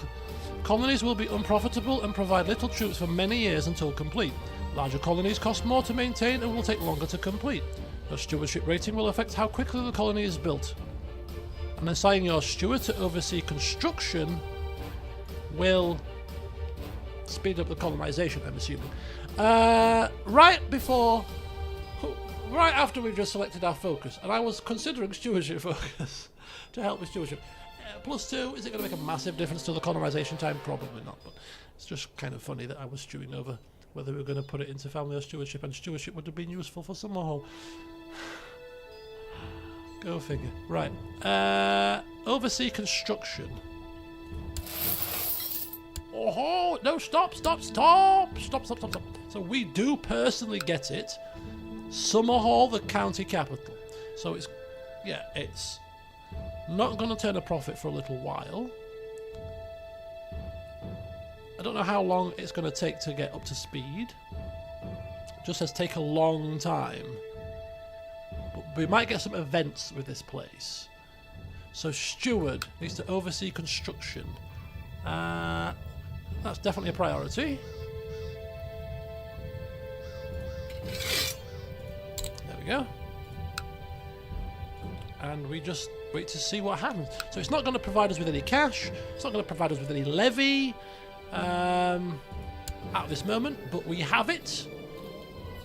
Colonies will be unprofitable and provide little troops for many years until complete. Larger colonies cost more to maintain and will take longer to complete. Your stewardship rating will affect how quickly the colony is built. And assigning your steward to oversee construction will speed up the colonization, I'm assuming. Right after we've just selected our focus, and I was considering stewardship focus to help with stewardship. +2, is it going to make a massive difference to the colonization time? Probably not, but it's just kind of funny that I was stewing over whether we were going to put it into family or stewardship, and stewardship would have been useful for Summerhall. Go figure. Right. Oversee construction. Oh, no, stop. So we do personally get it. Summerhall, the county capital. So it's not going to turn a profit for a little while. I don't know how long it's going to take to get up to speed. Just says take a long time. But we might get some events with this place. So steward needs to oversee construction. That's definitely a priority. There we go. And we just wait to see what happens. So it's not going to provide us with any cash. It's not going to provide us with any levy at this moment, but we have it,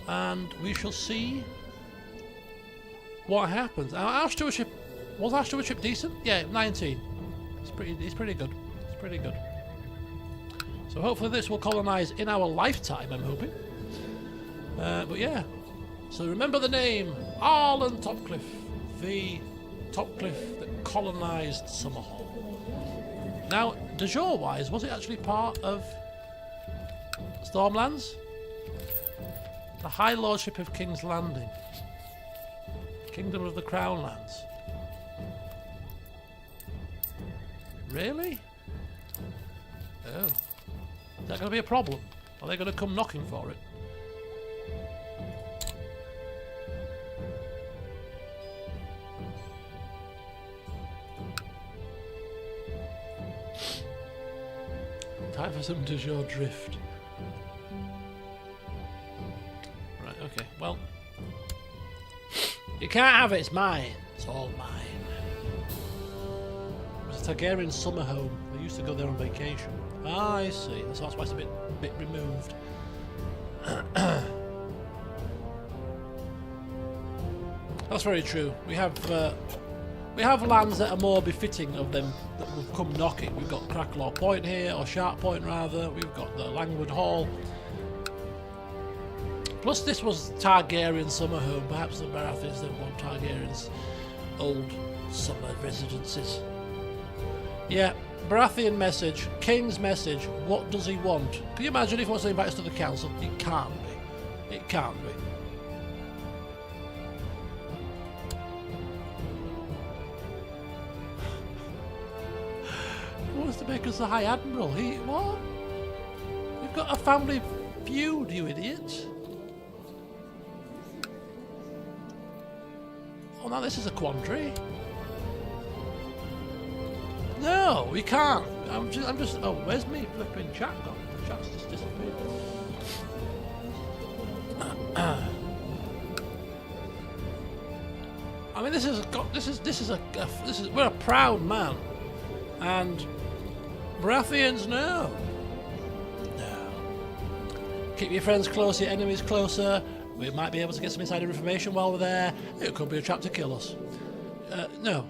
and we shall see what happens. Our stewardship, was our stewardship decent? Yeah, 19. It's pretty good. It's pretty good. So hopefully this will colonize in our lifetime, I'm hoping. But yeah. So remember the name, Arlan Topcliffe, the Topcliffe that colonized Summerhall. Now, de jure wise, was it actually part of Stormlands? The High Lordship of King's Landing. Kingdom of the Crownlands. Really? Oh. Is that going to be a problem? Are they going to come knocking for it? Time for some de jure drift. Right, okay, well. You can't have it, it's mine. It's all mine. It was a Targaryen summer home. They used to go there on vacation. Ah, I see. That's why it's a bit removed. That's very true. We have lands that are more befitting of them that will come knocking. We've got Cracklaw Point here, or Sharp Point rather. We've got the Langwood Hall. Plus this was Targaryen summer home. Perhaps the Baratheons didn't want Targaryen's old summer residences. Yeah, Baratheon message, King's message, what does he want? Can you imagine if he wants to invite us to the council? It can't be. It can't be. He wants to make us the High Admiral. What? We've got a family feud, you idiot. Oh, now this is a quandary. No, we can't. I'm just. Oh, where's me flipping chat gone? The chat's just disappeared. I mean, we're a proud man, and Baratheons, no. Keep your friends close, your enemies closer. We might be able to get some insider information while we're there. It could be a trap to kill us. No.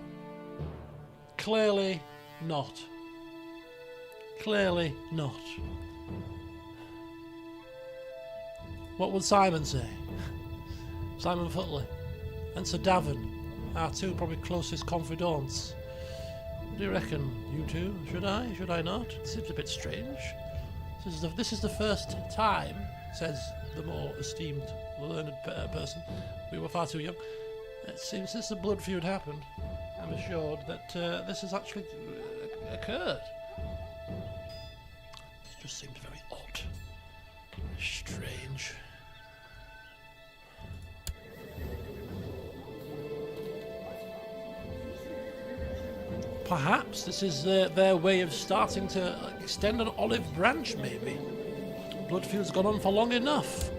Clearly not. Clearly not. What would Simon say? Simon Futley and Sir Davin, our two probably closest confidants. What do you reckon? You two? Should I? Should I not? It seems a bit strange. This is the first time, says the more esteemed, learned person. We were far too young. It seems since the blood feud happened, I'm assured that this has actually occurred. It just seemed very odd. Strange. Perhaps this is their way of starting to extend an olive branch, maybe. Blood feud's gone on for long enough.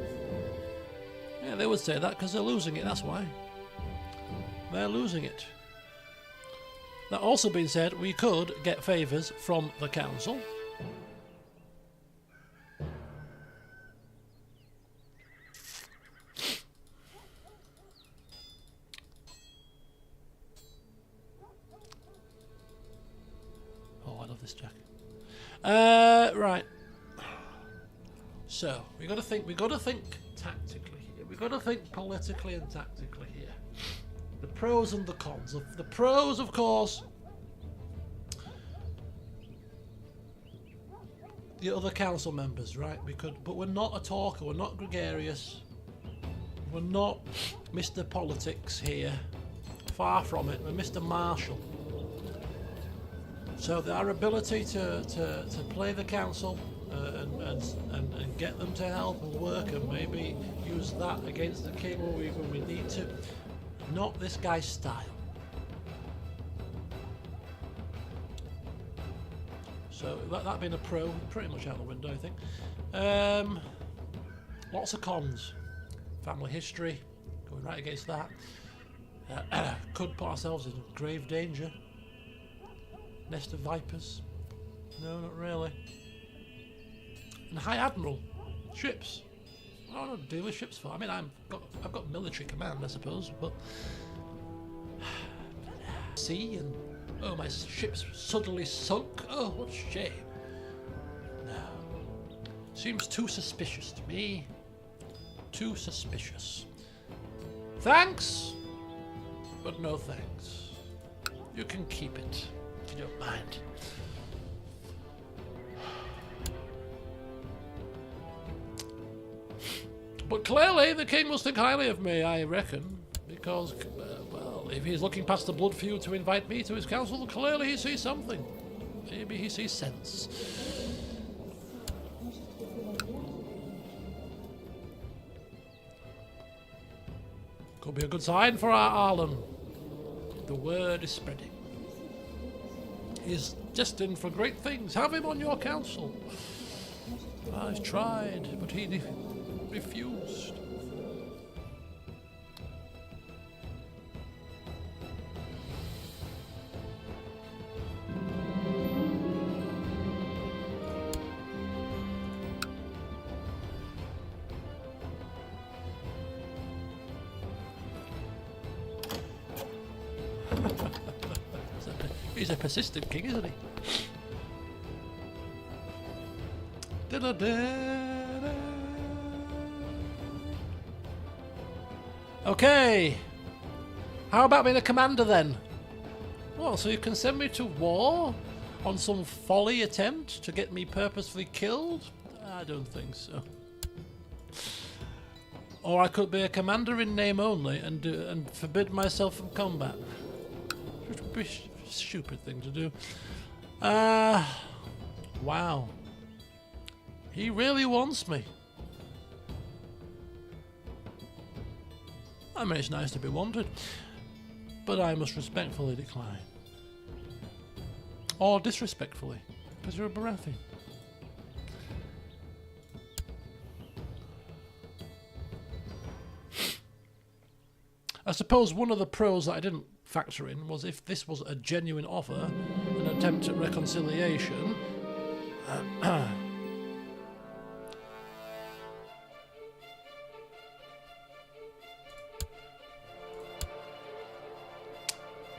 Yeah, they would say that because they're losing it, that's why. They're losing it. That also being said, we could get favours from the council. Oh, I love this jacket. Right. So we got to think tactically here. We got to think politically and tactically here. The pros and the cons. The pros, of course, the other council members, right? But we're not a talker. We're not gregarious. We're not Mr. Politics here. Far from it. We're Mr. Marshall. So our ability to play the council and get them to help and work and maybe use that against the king when we need to. Not this guy's style. So that being a pro, pretty much out the window, I think. Lots of cons. Family history, going right against that. Could put ourselves in grave danger. Nest of vipers. No, not really. And High Admiral. Ships. I don't deal with ships for. I mean, I've got military command, I suppose, but sea and oh, my ship's suddenly sunk. Oh, what a shame. No, seems too suspicious to me. Too suspicious. Thanks, but no thanks. You can keep it if you don't mind. But clearly the king must think highly of me, I reckon, because, well, if he's looking past the blood feud to invite me to his council, clearly he sees something. Maybe he sees sense. Could be a good sign for our Arlan. The word is spreading. He's destined for great things. Have him on your council. I've tried, but he refused. He's a persistent king, isn't he? Da-da-da-da. Okay. How about being a commander then? Oh, so you can send me to war? on some folly attempt to get me purposefully killed? I don't think so. Or I could be a commander in name only and forbid myself from combat. Which would be a stupid thing to do. Wow. He really wants me. I mean, it's nice to be wanted, but I must respectfully decline. Or disrespectfully, because you're a Baratheon. I suppose one of the pros that I didn't factor in was if this was a genuine offer, an attempt at reconciliation.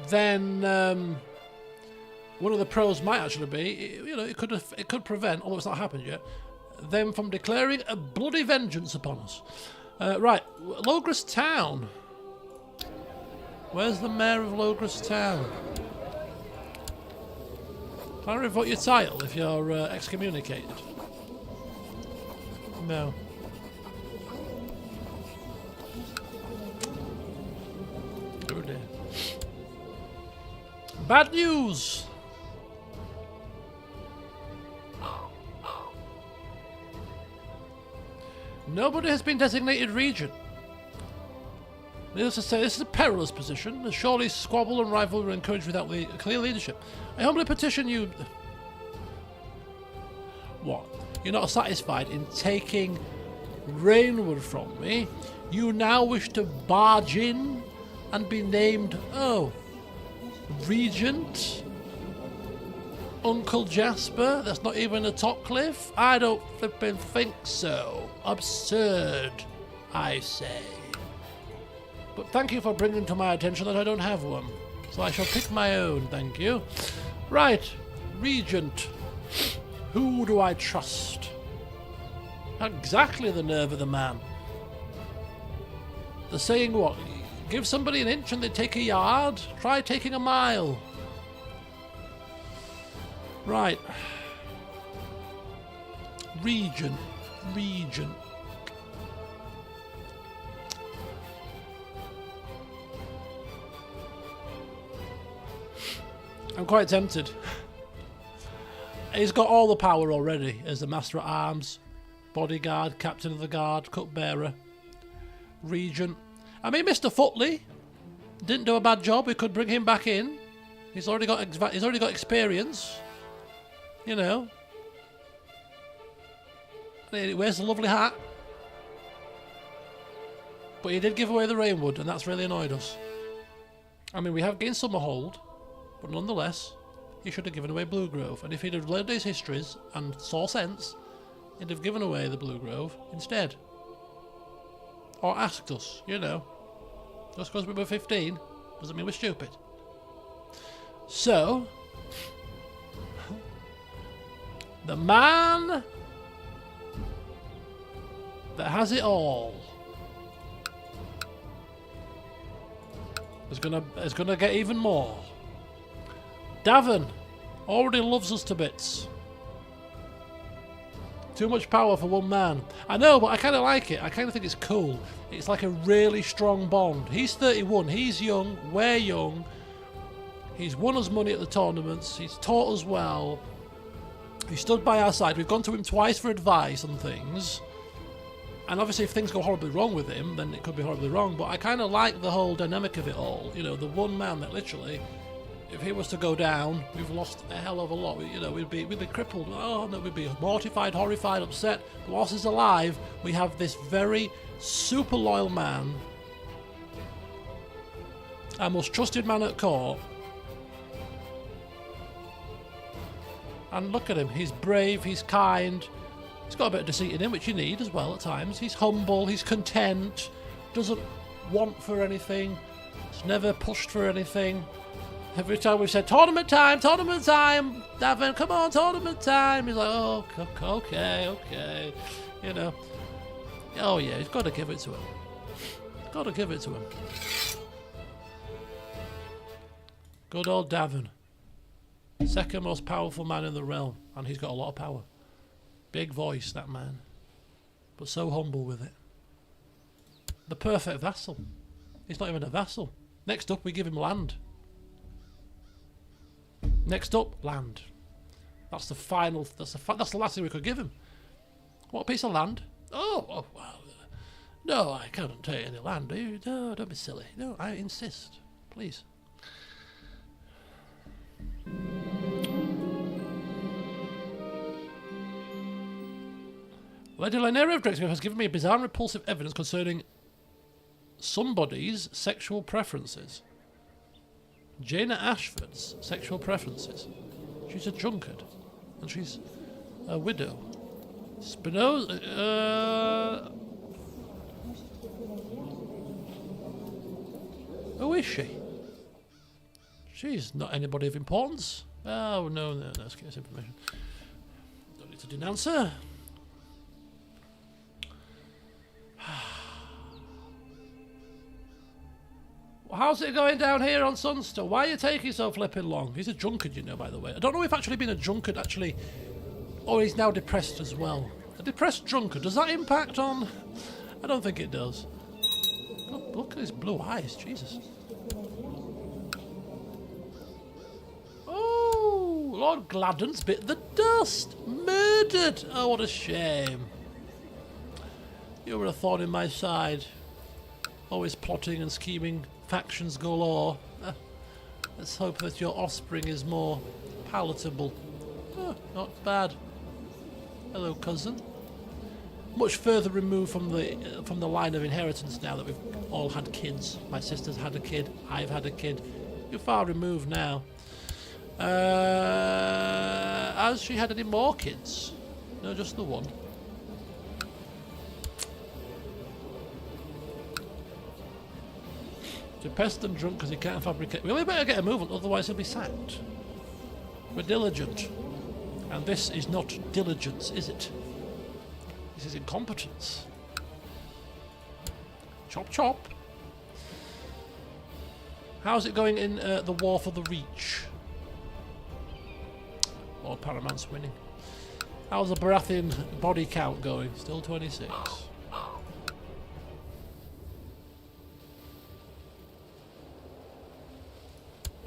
Then one of the pros might actually be, you know, it could prevent, although it's not happened yet, them from declaring a bloody vengeance upon us. Right, Logres Town. Where's the mayor of Logres Town? Can I revoke your title if you're excommunicated? No. Oh dear. Bad news! Nobody has been designated regent. Needless to say, this is a perilous position, as surely squabble and rivalry are encouraged without clear leadership. I humbly petition you... What? You're not satisfied in taking Rainwood from me? You now wish to barge in and be named, oh, Regent? Uncle Jasper? That's not even a top cliff? I don't flippin' think so. Absurd, I say. But thank you for bringing to my attention that I don't have one. So I shall pick my own, thank you. Right, Regent. Who do I trust? Exactly the nerve of the man. The saying what? Give somebody an inch and they take a yard? Try taking a mile. Right. Regent. I'm quite tempted. He's got all the power already as the Master at Arms, Bodyguard, Captain of the Guard, Cupbearer, Regent. I mean, Mr. Footley didn't do a bad job. We could bring him back in. He's already got experience. You know. He wears a lovely hat. But he did give away the Rainwood, and that's really annoyed us. I mean, we have gained Summerhold, but nonetheless, he should have given away Blue Grove. And if he'd have learned his histories and saw sense, he'd have given away the Blue Grove instead. Or asked us, you know. Just because we were 15 doesn't mean we're stupid. So, the man that has it all is gonna get even more. Davin already loves us to bits. Too much power for one man. I know, but I kind of like it. I kind of think it's cool. It's like a really strong bond. He's 31. He's young. We're young. He's won us money at the tournaments. He's taught us well. He stood by our side. We've gone to him twice for advice on things. And obviously if things go horribly wrong with him, then it could be horribly wrong. But I kind of like the whole dynamic of it all. You know, the one man that literally... If he was to go down, we've lost a hell of a lot. You know, we'd be crippled. Oh no, we'd be mortified, horrified, upset. But whilst he's alive, we have this very super loyal man, our most trusted man at court. And look at him. He's brave. He's kind. He's got a bit of deceit in him, which you need as well at times. He's humble. He's content. Doesn't want for anything. He's never pushed for anything. Every time we've said, tournament time, Davin, come on, tournament time. He's like, oh, okay. You know. Oh, yeah, he's got to give it to him. Good old Davin. Second most powerful man in the realm, and he's got a lot of power. Big voice, that man, but so humble with it. The perfect vassal. He's not even a vassal. Next up, we give him land. Next up, land. That's the final. That's the last thing we could give him. What, a piece of land? Oh well. No, I can't take any land. No, don't be silly. No, I insist. Please. Lady Lynera of Drexel has given me bizarre and repulsive evidence concerning somebody's sexual preferences. Jaina Ashford's sexual preferences. She's a drunkard, and she's a widow. Spinoza. Who is she? She's not anybody of importance. Oh no, let's get this information. Don't need to denounce her. How's it going down here on Sunster? Why are you taking so flipping long? He's a drunkard, you know, by the way. I don't know if actually being a drunkard actually... Oh, he's now depressed as well. A depressed drunkard, does that impact on... I don't think it does. Look at his blue eyes, Jesus. Oh, Lord Gladden's bit the dust. Murdered. Oh, what a shame. You were a thorn in my side. Always plotting and scheming. Factions galore. Let's hope that your offspring is more palatable. Oh, not bad. Hello, cousin. Much further removed from the line of inheritance now that we've all had kids. My sister's had a kid. I've had a kid. You're far removed now. Has she had any more kids? No, just the one. Depressed and drunk because he can't fabricate. We better get a move on, otherwise he'll be sacked. We're diligent. And this is not diligence, is it? This is incompetence. Chop chop. How's it going in the War for the Reach? Lord Paramount's winning. How's the Baratheon body count going? Still 26.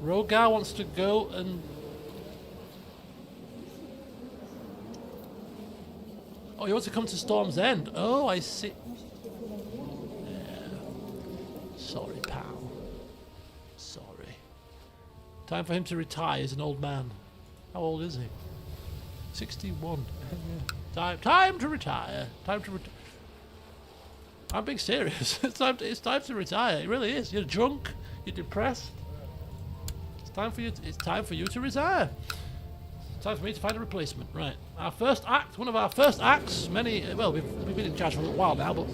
Rogar wants to go and... Oh, he wants to come to Storm's End. Oh, I see. Yeah. Sorry, pal. Sorry. Time for him to retire. He's an old man. How old is he? 61. Time to retire. Time to retire. I'm being serious. It's time to retire. It really is. You're drunk. You're depressed. It's time for you to retire. It's time for me to find a replacement. Right. Our first act, one of our first acts, well, we've been in charge for a little while now, but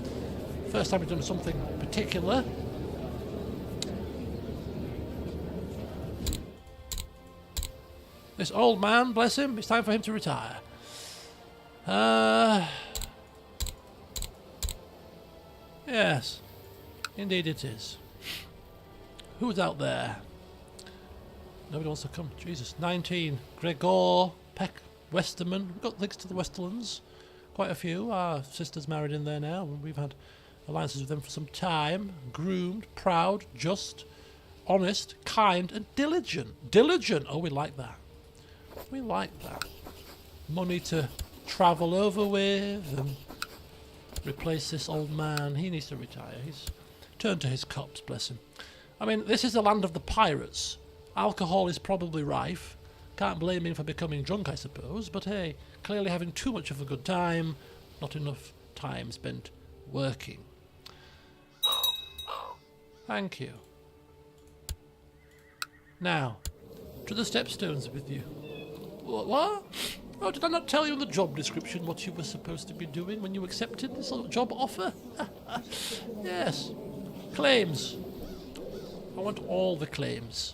first time we've done something particular. This old man, bless him, it's time for him to retire. Yes. Indeed it is. Who's out there? Nobody wants to come. Jesus. 19. Gregor, Peck, Westerman. We've got links to the Westerlands. Quite a few. Our sister's married in there now. We've had alliances with them for some time. Groomed, proud, just, honest, kind, and diligent. Diligent. Oh, we like that. We like that. Money to travel over with and replace this old man. He needs to retire. He's turned to his cups, bless him. I mean, this is the land of the pirates. Alcohol is probably rife. Can't blame him for becoming drunk, I suppose. But hey, clearly having too much of a good time. Not enough time spent working. Thank you. Now, to the stepstones with you. What? Oh, did I not tell you in the job description what you were supposed to be doing when you accepted this job offer? Yes. Claims. I want all the claims.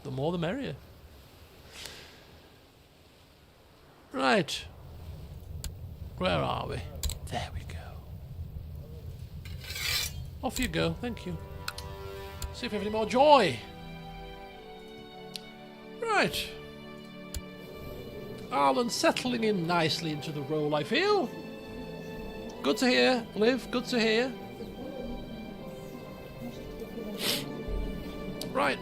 The more the merrier. Right. Where are we? There we go. Off you go. Thank you. See if we have any more joy. Right. Arlan settling in nicely into the role, I feel. Good to hear, Liv, good to hear. Right,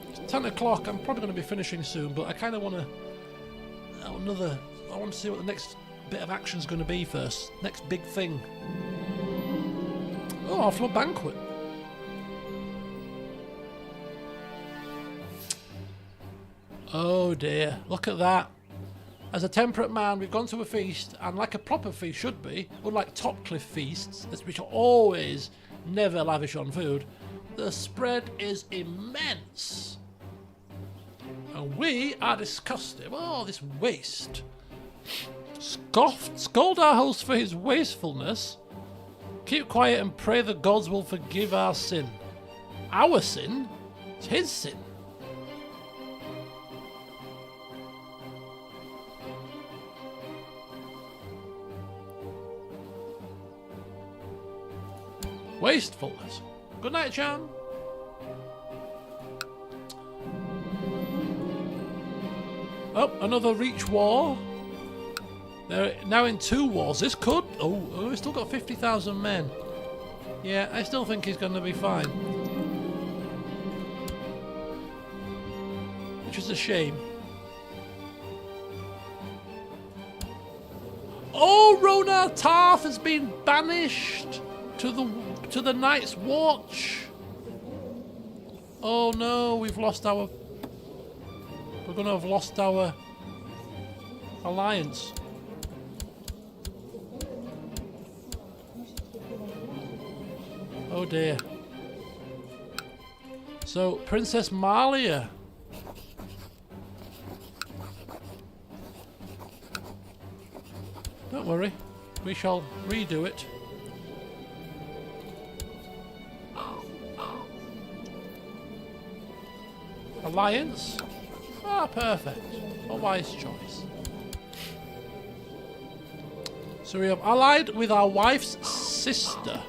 it's 10 o'clock, I'm probably going to be finishing soon, but I kind of want to... I want to see what the next bit of action is going to be first. Next big thing. Oh, offload banquet. Oh dear, look at that. As a temperate man, we've gone to a feast, and like a proper feast should be, unlike Topcliffe feasts, which are always never lavish on food, the spread is immense. And we are disgusted. Oh, this waste. Scold our host for his wastefulness. Keep quiet and pray the gods will forgive our sin. Our sin? It's his sin. Wastefulness. Good night, Chan. Oh, another reach war. They're now in 2 wars. This could... Oh, we've still got 50,000 men. Yeah, I still think he's going to be fine. Which is a shame. Oh, Ronar Tarth has been banished to the Night's Watch. Oh no, we've lost our... We're going to have lost our alliance. Oh dear. So, Princess Malia. Don't worry, we shall redo it. Alliance? Ah, perfect. A wise choice. So we have allied with our wife's sister.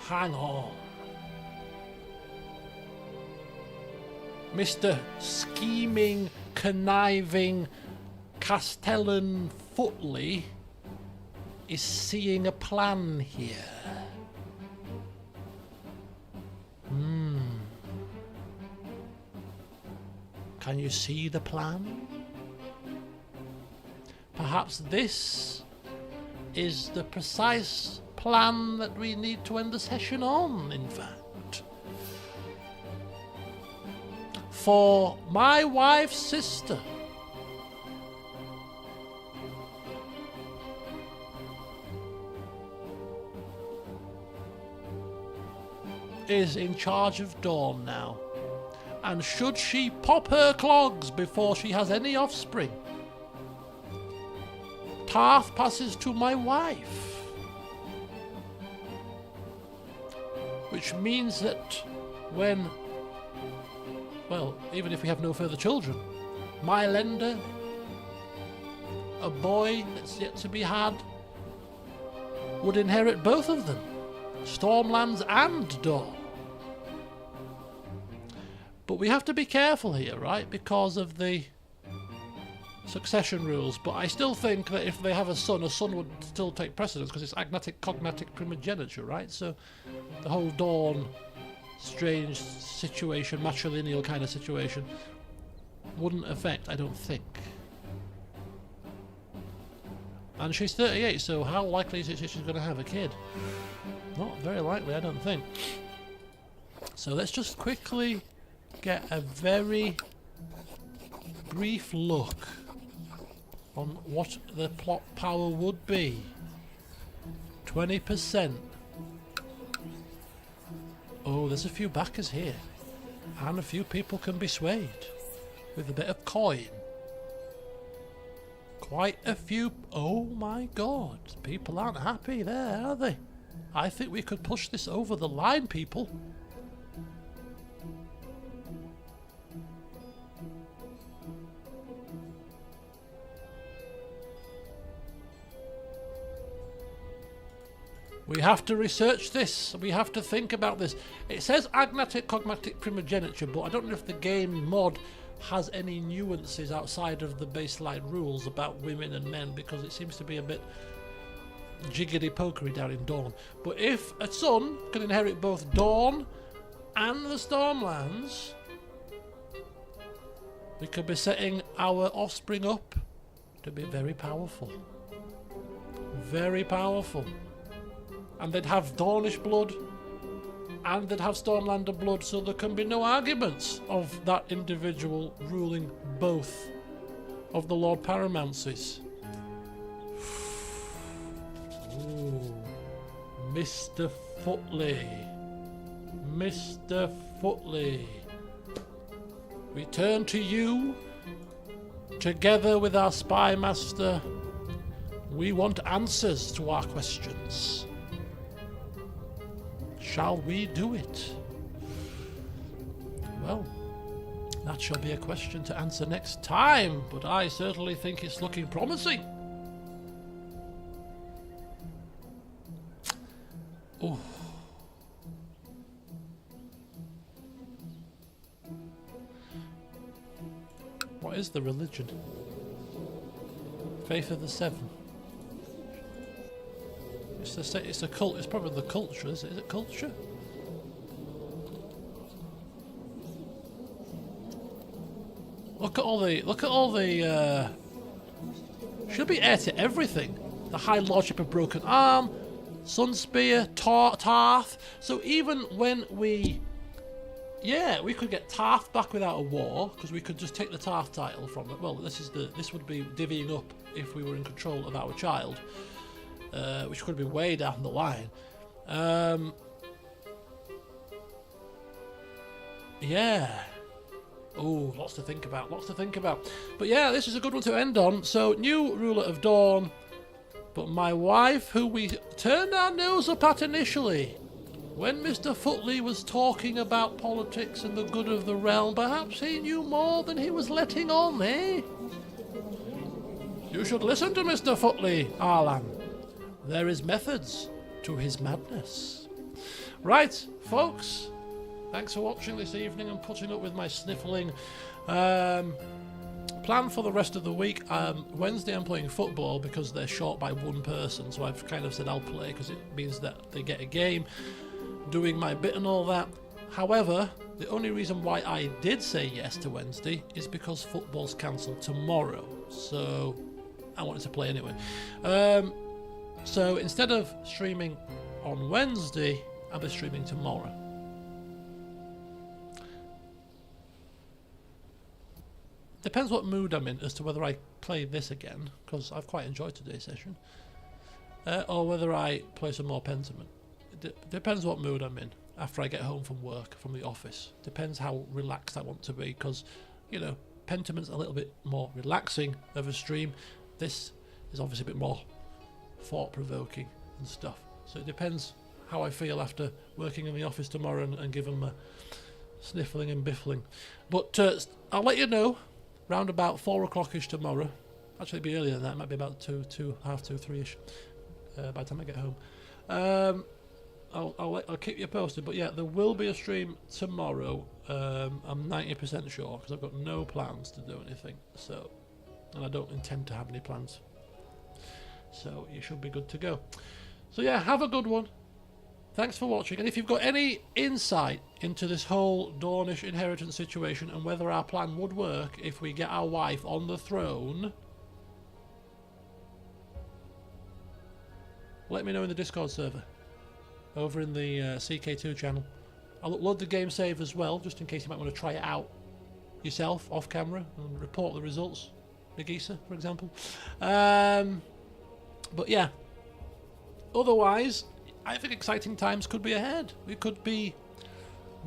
Hang on. Mr. Scheming, Conniving, Castellan Footley is seeing a plan here. Can you see the plan? Perhaps this is the precise plan that we need to end the session on, in fact. For my wife's sister is in charge of Dawn now, and should she pop her clogs before she has any offspring, Tarth passes to my wife, which means that when, well, even if we have no further children, my lender, a boy that's yet to be had, would inherit both of them, Stormlands and Dawn. But we have to be careful here, right? Because of the succession rules. But I still think that if they have a son would still take precedence because it's agnatic, cognatic primogeniture, right? So the whole Dawn strange situation, matrilineal kind of situation, wouldn't affect, I don't think. And she's 38, so how likely is it she's going to have a kid? Not very likely, I don't think. So let's just quickly get a very brief look on what the plot power would be. 20%. Oh, there's a few backers here. And a few people can be swayed with a bit of coin. Quite a few. Oh my god, people aren't happy there, are they? I think we could push this over the line, people. We have to research this. We have to think about this. It says agnatic cognatic primogeniture, but I don't know if the game mod has any nuances outside of the baseline rules about women and men, because it seems to be a bit jiggity-pokery down in Dawn. But if a son can inherit both Dawn and the Stormlands, we could be setting our offspring up to be very powerful. Very powerful. And they'd have Dawnish blood and they'd have Stormlander blood, so there can be no arguments of that individual ruling both of the Lord Paramounces. Ooh, Mr. Footley. Mr. Footley. We turn to you, together with our spy master. We want answers to our questions. Shall we do it? Well, that shall be a question to answer next time, but I certainly think it's looking promising. Oh. What is the religion? Faith of the Seven. It's a cult. It's probably the culture. Is it culture? Look at all the. Should be heir to everything. The High Lordship of Broken Arm, Sunspear, Tarth. So even when we could get Tarth back without a war, because we could just take the Tarth title from it. Well, this would be divvying up if we were in control of our child. Which could be way down the line. Yeah. Oh, lots to think about, But yeah, this is a good one to end on. So, new ruler of Dawn, but my wife, who we turned our nose up at initially, when Mr. Footley was talking about politics and the good of the realm, perhaps he knew more than he was letting on, eh? You should listen to Mr. Footley, Arlan. There is methods to his madness. Right, folks. Thanks for watching this evening and putting up with my sniffling. Plan for the rest of the week. Wednesday I'm playing football because they're short by one person. So I've kind of said I'll play because it means that they get a game. Doing my bit and all that. However, the only reason why I did say yes to Wednesday is because football's cancelled tomorrow. So I wanted to play anyway. So instead of streaming on Wednesday, I'll be streaming tomorrow. Depends what mood I'm in as to whether I play this again, because I've quite enjoyed today's session, or whether I play some more Pentiment. Depends what mood I'm in after I get home from work, from the office. Depends how relaxed I want to be, because, you know, Pentiment's a little bit more relaxing of a stream. This is obviously a bit more thought-provoking and stuff. So it depends how I feel after working in the office tomorrow and give them a sniffling and biffling. But I'll let you know round about 4 o'clock-ish tomorrow. Actually, it'll be earlier than that. It might be about half 2, 3-ish by the time I get home. I'll keep you posted. But yeah, there will be a stream tomorrow. I'm 90% sure because I've got no plans to do anything. So, and I don't intend to have any plans. So you should be good to go. So yeah, have a good one. Thanks for watching. And if you've got any insight into this whole Dawnish inheritance situation and whether our plan would work if we get our wife on the throne, let me know in the Discord server over in the CK2 channel. I'll upload the game save as well, just in case you might want to try it out yourself off camera and report the results. Big Issa, for example. But yeah, otherwise, I think exciting times could be ahead. We could be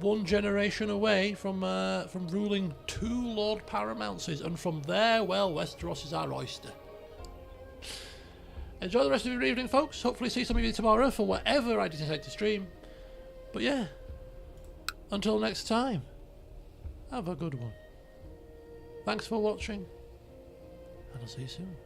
one generation away from ruling 2 Lord Paramounces, and from there, well, Westeros is our oyster. Enjoy the rest of your evening, folks. Hopefully see some of you tomorrow for whatever I decide to stream. But yeah, until next time, have a good one. Thanks for watching, and I'll see you soon.